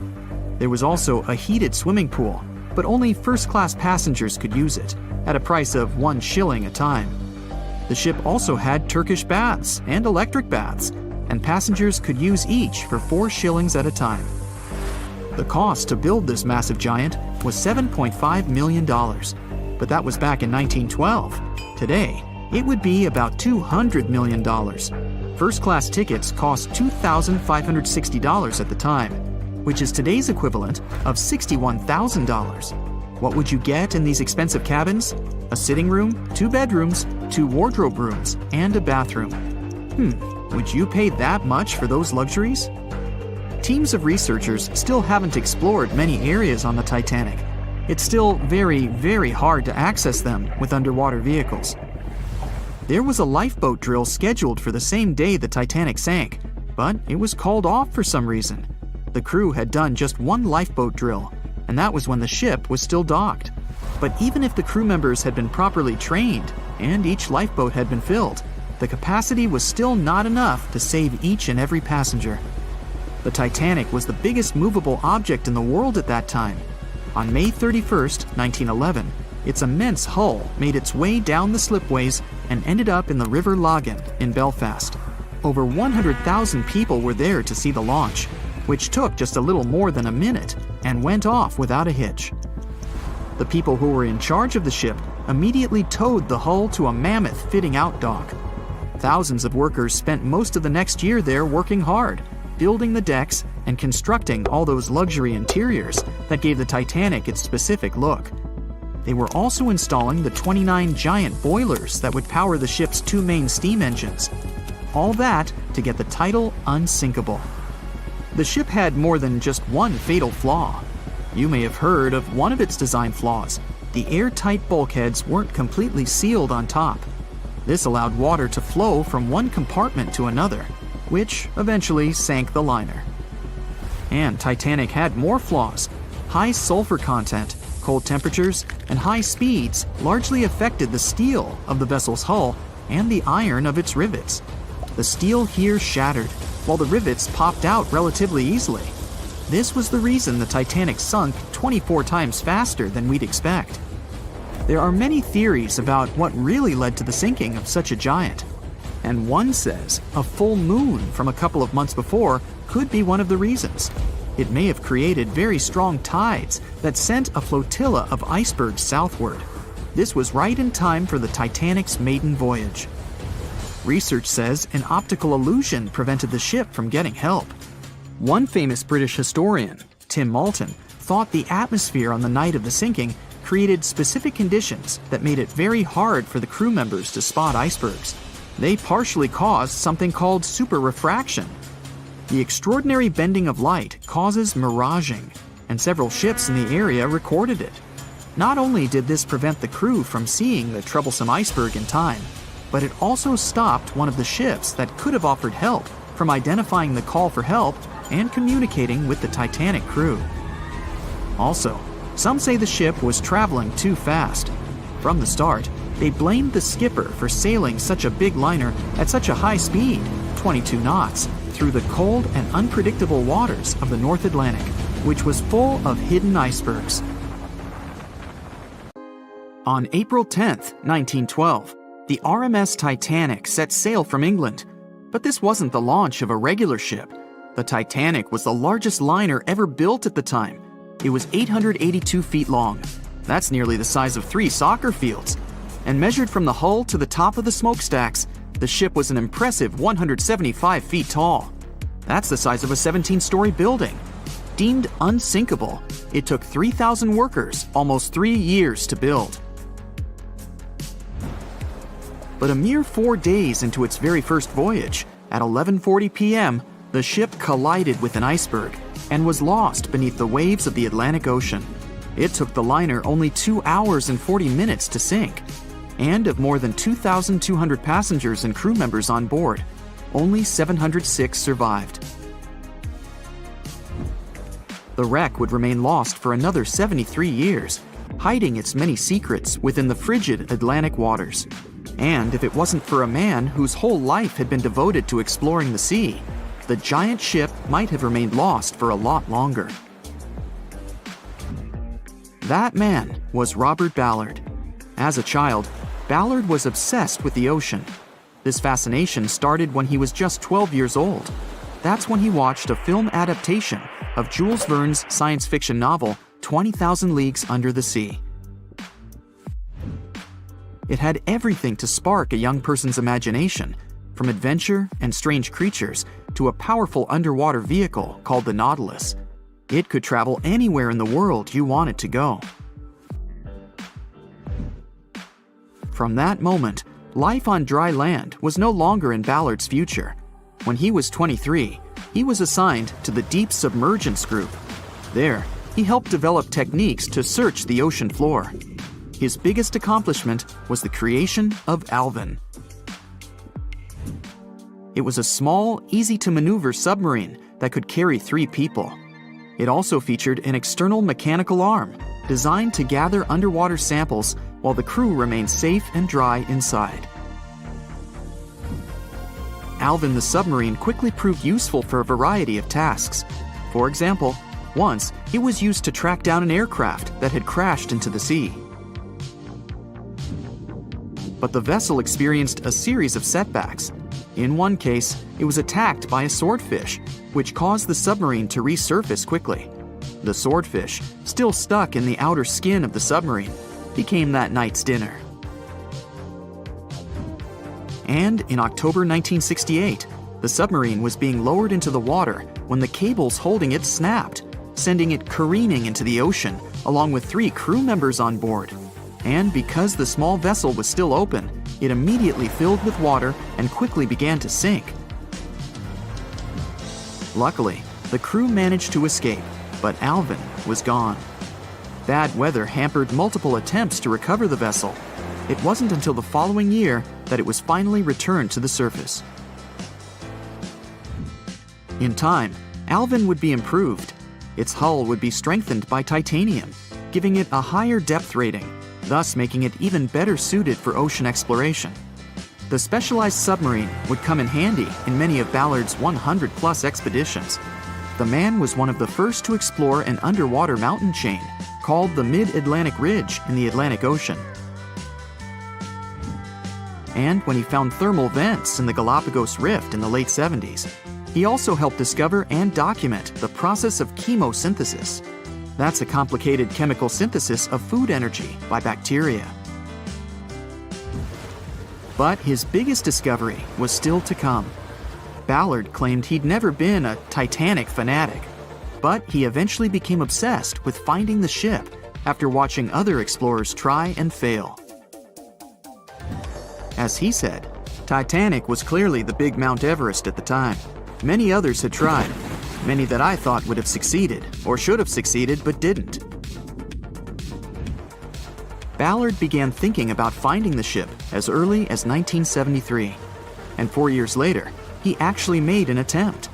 There was also a heated swimming pool, but only first-class passengers could use it, at a price of 1 shilling a time. The ship also had Turkish baths and electric baths, and passengers could use each for 4 shillings at a time. The cost to build this massive giant was $7.5 million, but that was back in 1912. Today, it would be about $200 million. First-class tickets cost $2,560 at the time, which is today's equivalent of $61,000. What would you get in these expensive cabins? A sitting room, 2 bedrooms, 2 wardrobe rooms, and a bathroom. Would you pay that much for those luxuries? Teams of researchers still haven't explored many areas on the Titanic. It's still very, very hard to access them with underwater vehicles. There was a lifeboat drill scheduled for the same day the Titanic sank, but it was called off for some reason. The crew had done just 1 lifeboat drill, and that was when the ship was still docked. But even if the crew members had been properly trained and each lifeboat had been filled, the capacity was still not enough to save each and every passenger. The Titanic was the biggest movable object in the world at that time. On May 31st, 1911, its immense hull made its way down the slipways and ended up in the River Lagan in Belfast. Over 100,000 people were there to see the launch, which took just a little more than a minute and went off without a hitch. The people who were in charge of the ship immediately towed the hull to a mammoth fitting-out dock. Thousands of workers spent most of the next year there working hard, building the decks and constructing all those luxury interiors that gave the Titanic its specific look. They were also installing the 29 giant boilers that would power the ship's 2 main steam engines. All that to get the title Unsinkable. The ship had more than just one fatal flaw. You may have heard of one of its design flaws. The airtight bulkheads weren't completely sealed on top. This allowed water to flow from one compartment to another, which eventually sank the liner. And Titanic had more flaws. High sulfur content, cold temperatures, and high speeds largely affected the steel of the vessel's hull and the iron of its rivets. The steel here shattered, while the rivets popped out relatively easily. This was the reason the Titanic sunk 24 times faster than we'd expect. There are many theories about what really led to the sinking of such a giant. And one says a full moon from a couple of months before could be one of the reasons. It may have created very strong tides that sent a flotilla of icebergs southward. This was right in time for the Titanic's maiden voyage. Research says an optical illusion prevented the ship from getting help. One famous British historian, Tim Moulton, thought the atmosphere on the night of the sinking created specific conditions that made it very hard for the crew members to spot icebergs. They partially caused something called superrefraction. The extraordinary bending of light causes miraging, and several ships in the area recorded it. Not only did this prevent the crew from seeing the troublesome iceberg in time, but it also stopped one of the ships that could have offered help from identifying the call for help and communicating with the Titanic crew. Also, some say the ship was traveling too fast. From the start, they blamed the skipper for sailing such a big liner at such a high speed, 22 knots, through the cold and unpredictable waters of the North Atlantic, which was full of hidden icebergs. On April 10, 1912, the RMS Titanic set sail from England. But this wasn't the launch of a regular ship. The Titanic was the largest liner ever built at the time. It was 882 feet long. That's nearly the size of 3 soccer fields. And measured from the hull to the top of the smokestacks, the ship was an impressive 175 feet tall. That's the size of a 17-story building. Deemed unsinkable, it took 3,000 workers almost 3 years to build. But a mere 4 days into its very first voyage, at 11:40 p.m., the ship collided with an iceberg and was lost beneath the waves of the Atlantic Ocean. It took the liner only 2 hours and 40 minutes to sink. And of more than 2,200 passengers and crew members on board, only 706 survived. The wreck would remain lost for another 73 years, hiding its many secrets within the frigid Atlantic waters. And if it wasn't for a man whose whole life had been devoted to exploring the sea, the giant ship might have remained lost for a lot longer. That man was Robert Ballard. As a child, Ballard was obsessed with the ocean. This fascination started when he was just 12 years old. That's when he watched a film adaptation of Jules Verne's science fiction novel, 20,000 Leagues Under the Sea. It had everything to spark a young person's imagination, from adventure and strange creatures to a powerful underwater vehicle called the Nautilus. It could travel anywhere in the world you wanted to go. From that moment, life on dry land was no longer in Ballard's future. When he was 23, he was assigned to the Deep Submergence Group. There, he helped develop techniques to search the ocean floor. His biggest accomplishment was the creation of Alvin. It was a small, easy-to-maneuver submarine that could carry 3 people. It also featured an external mechanical arm designed to gather underwater samples while the crew remained safe and dry inside. Alvin the submarine quickly proved useful for a variety of tasks. For example, once it was used to track down an aircraft that had crashed into the sea. But the vessel experienced a series of setbacks. In one case, it was attacked by a swordfish, which caused the submarine to resurface quickly. The swordfish, still stuck in the outer skin of the submarine, became that night's dinner. And in October 1968, the submarine was being lowered into the water when the cables holding it snapped, sending it careening into the ocean, along with 3 crew members on board. And because the small vessel was still open, it immediately filled with water and quickly began to sink. Luckily, The crew managed to escape, but Alvin was gone. Bad weather hampered multiple attempts to recover the vessel. It wasn't until the following year that it was finally returned to the surface. In time, Alvin would be improved. Its hull would be strengthened by titanium, giving it a higher depth rating, thus making it even better suited for ocean exploration. The specialized submarine would come in handy in many of Ballard's 100-plus expeditions. The man was one of the first to explore an underwater mountain chain called the Mid-Atlantic Ridge in the Atlantic Ocean. And when he found thermal vents in the Galapagos Rift in the late 70s, he also helped discover and document the process of chemosynthesis. That's a complicated chemical synthesis of food energy by bacteria. But his biggest discovery was still to come. Ballard claimed he'd never been a Titanic fanatic, but he eventually became obsessed with finding the ship after watching other explorers try and fail. As he said, Titanic was clearly the big Mount Everest at the time. Many others had tried, many that I thought would have succeeded, or should have succeeded but didn't. Ballard began thinking about finding the ship as early as 1973, and 4 years later, he actually made an attempt.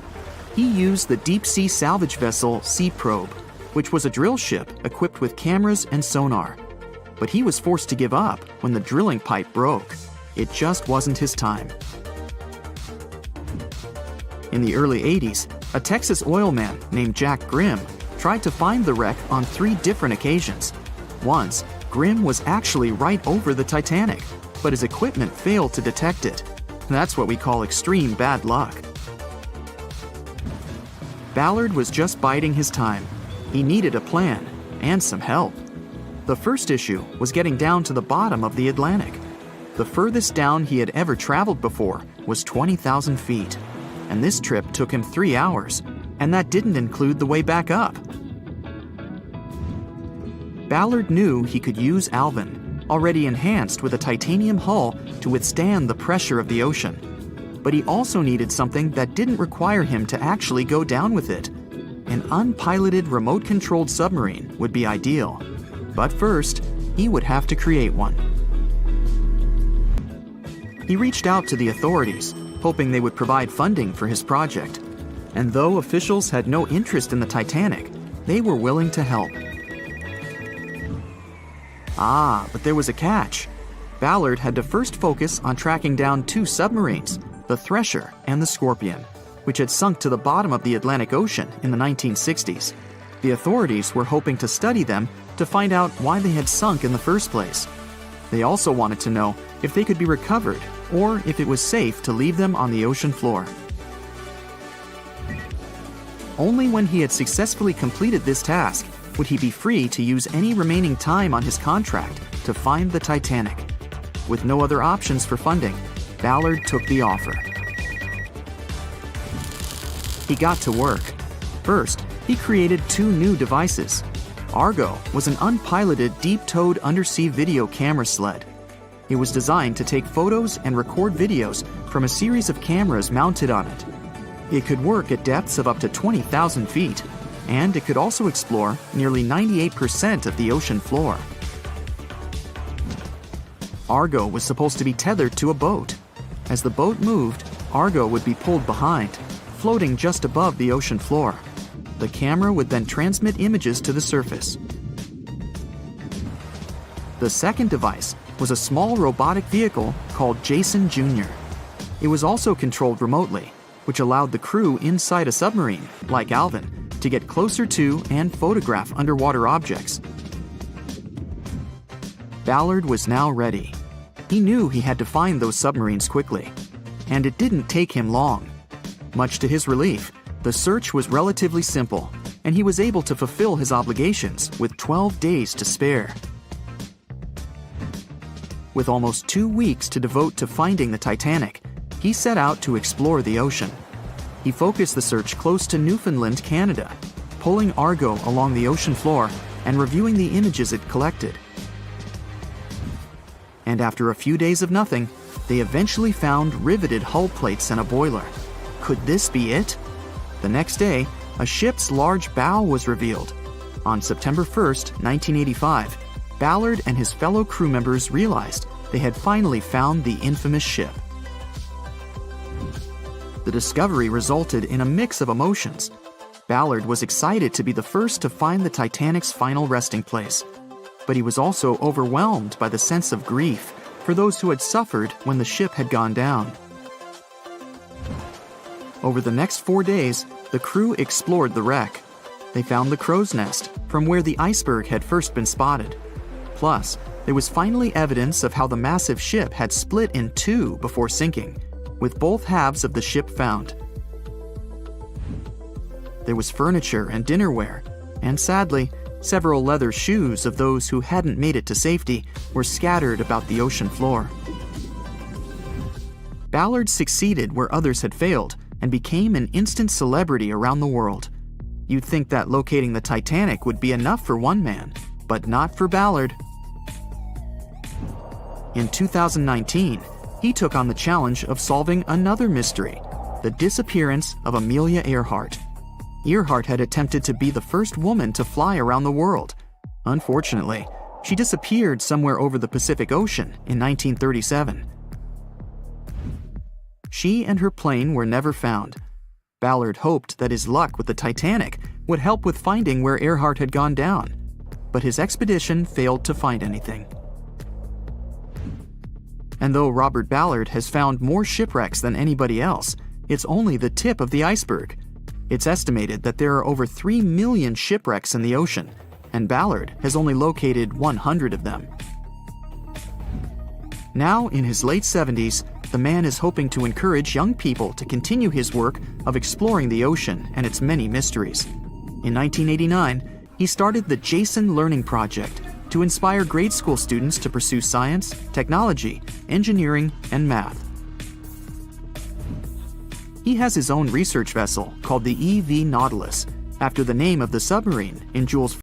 He used the deep-sea salvage vessel Sea Probe, which was a drill ship equipped with cameras and sonar. But he was forced to give up when the drilling pipe broke. It just wasn't his time. In the early 80s, a Texas oil man named Jack Grimm tried to find the wreck on 3 different occasions. Once, Grimm was actually right over the Titanic, but his equipment failed to detect it. That's what we call extreme bad luck. Ballard was just biding his time. He needed a plan and some help. The first issue was getting down to the bottom of the Atlantic. The furthest down he had ever traveled before was 20,000 feet, and this trip took him 3 hours, and that didn't include the way back up. Ballard knew he could use Alvin, already enhanced with a titanium hull, to withstand the pressure of the ocean. But he also needed something that didn't require him to actually go down with it. An unpiloted, remote-controlled submarine would be ideal. But first, he would have to create one. He reached out to the authorities, hoping they would provide funding for his project. And though officials had no interest in the Titanic, they were willing to help. But there was a catch. Ballard had to first focus on tracking down 2 submarines, the Thresher and the Scorpion, which had sunk to the bottom of the Atlantic Ocean in the 1960s. The authorities were hoping to study them to find out why they had sunk in the first place. They also wanted to know if they could be recovered or if it was safe to leave them on the ocean floor. Only when he had successfully completed this task would he be free to use any remaining time on his contract to find the Titanic. With no other options for funding, Ballard took the offer. He got to work. First, he created 2 new devices. Argo was an unpiloted, deep-towed undersea video camera sled. It was designed to take photos and record videos from a series of cameras mounted on it. It could work at depths of up to 20,000 feet, and it could also explore nearly 98% of the ocean floor. Argo was supposed to be tethered to a boat. As the boat moved, Argo would be pulled behind, floating just above the ocean floor. The camera would then transmit images to the surface. The second device was a small robotic vehicle called Jason Jr. It was also controlled remotely, which allowed the crew inside a submarine, like Alvin, to get closer to and photograph underwater objects. Ballard was now ready. He knew he had to find those submarines quickly, and it didn't take him long. Much to his relief, the search was relatively simple, and he was able to fulfill his obligations with 12 days to spare. With almost 2 weeks to devote to finding the Titanic, he set out to explore the ocean. He focused the search close to Newfoundland, Canada, pulling Argo along the ocean floor and reviewing the images it collected. And after a few days of nothing, they eventually found riveted hull plates and a boiler. Could this be it? The next day, a ship's large bow was revealed. On September 1st, 1985, Ballard and his fellow crew members realized they had finally found the infamous ship. The discovery resulted in a mix of emotions. Ballard was excited to be the first to find the Titanic's final resting place, but he was also overwhelmed by the sense of grief for those who had suffered when the ship had gone down. Over the next 4 days, the crew explored the wreck. They found the crow's nest, from where the iceberg had first been spotted. Plus, there was finally evidence of how the massive ship had split in two before sinking, with both halves of the ship found. There was furniture and dinnerware, and sadly, several leather shoes of those who hadn't made it to safety were scattered about the ocean floor. Ballard succeeded where others had failed and became an instant celebrity around the world. You'd think that locating the Titanic would be enough for one man, but not for Ballard. In 2019, he took on the challenge of solving another mystery, the disappearance of Amelia Earhart. Earhart had attempted to be the first woman to fly around the world. Unfortunately, she disappeared somewhere over the Pacific Ocean in 1937. She and her plane were never found. Ballard hoped that his luck with the Titanic would help with finding where Earhart had gone down, but his expedition failed to find anything. And though Robert Ballard has found more shipwrecks than anybody else, it's only the tip of the iceberg. It's estimated that there are over 3 million shipwrecks in the ocean, and Ballard has only located 100 of them. Now, in his late 70s, the man is hoping to encourage young people to continue his work of exploring the ocean and its many mysteries. In 1989, he started the Jason Learning Project to inspire grade school students to pursue science, technology, engineering, and math. He has his own research vessel called the EV Nautilus, after the name of the submarine in Jules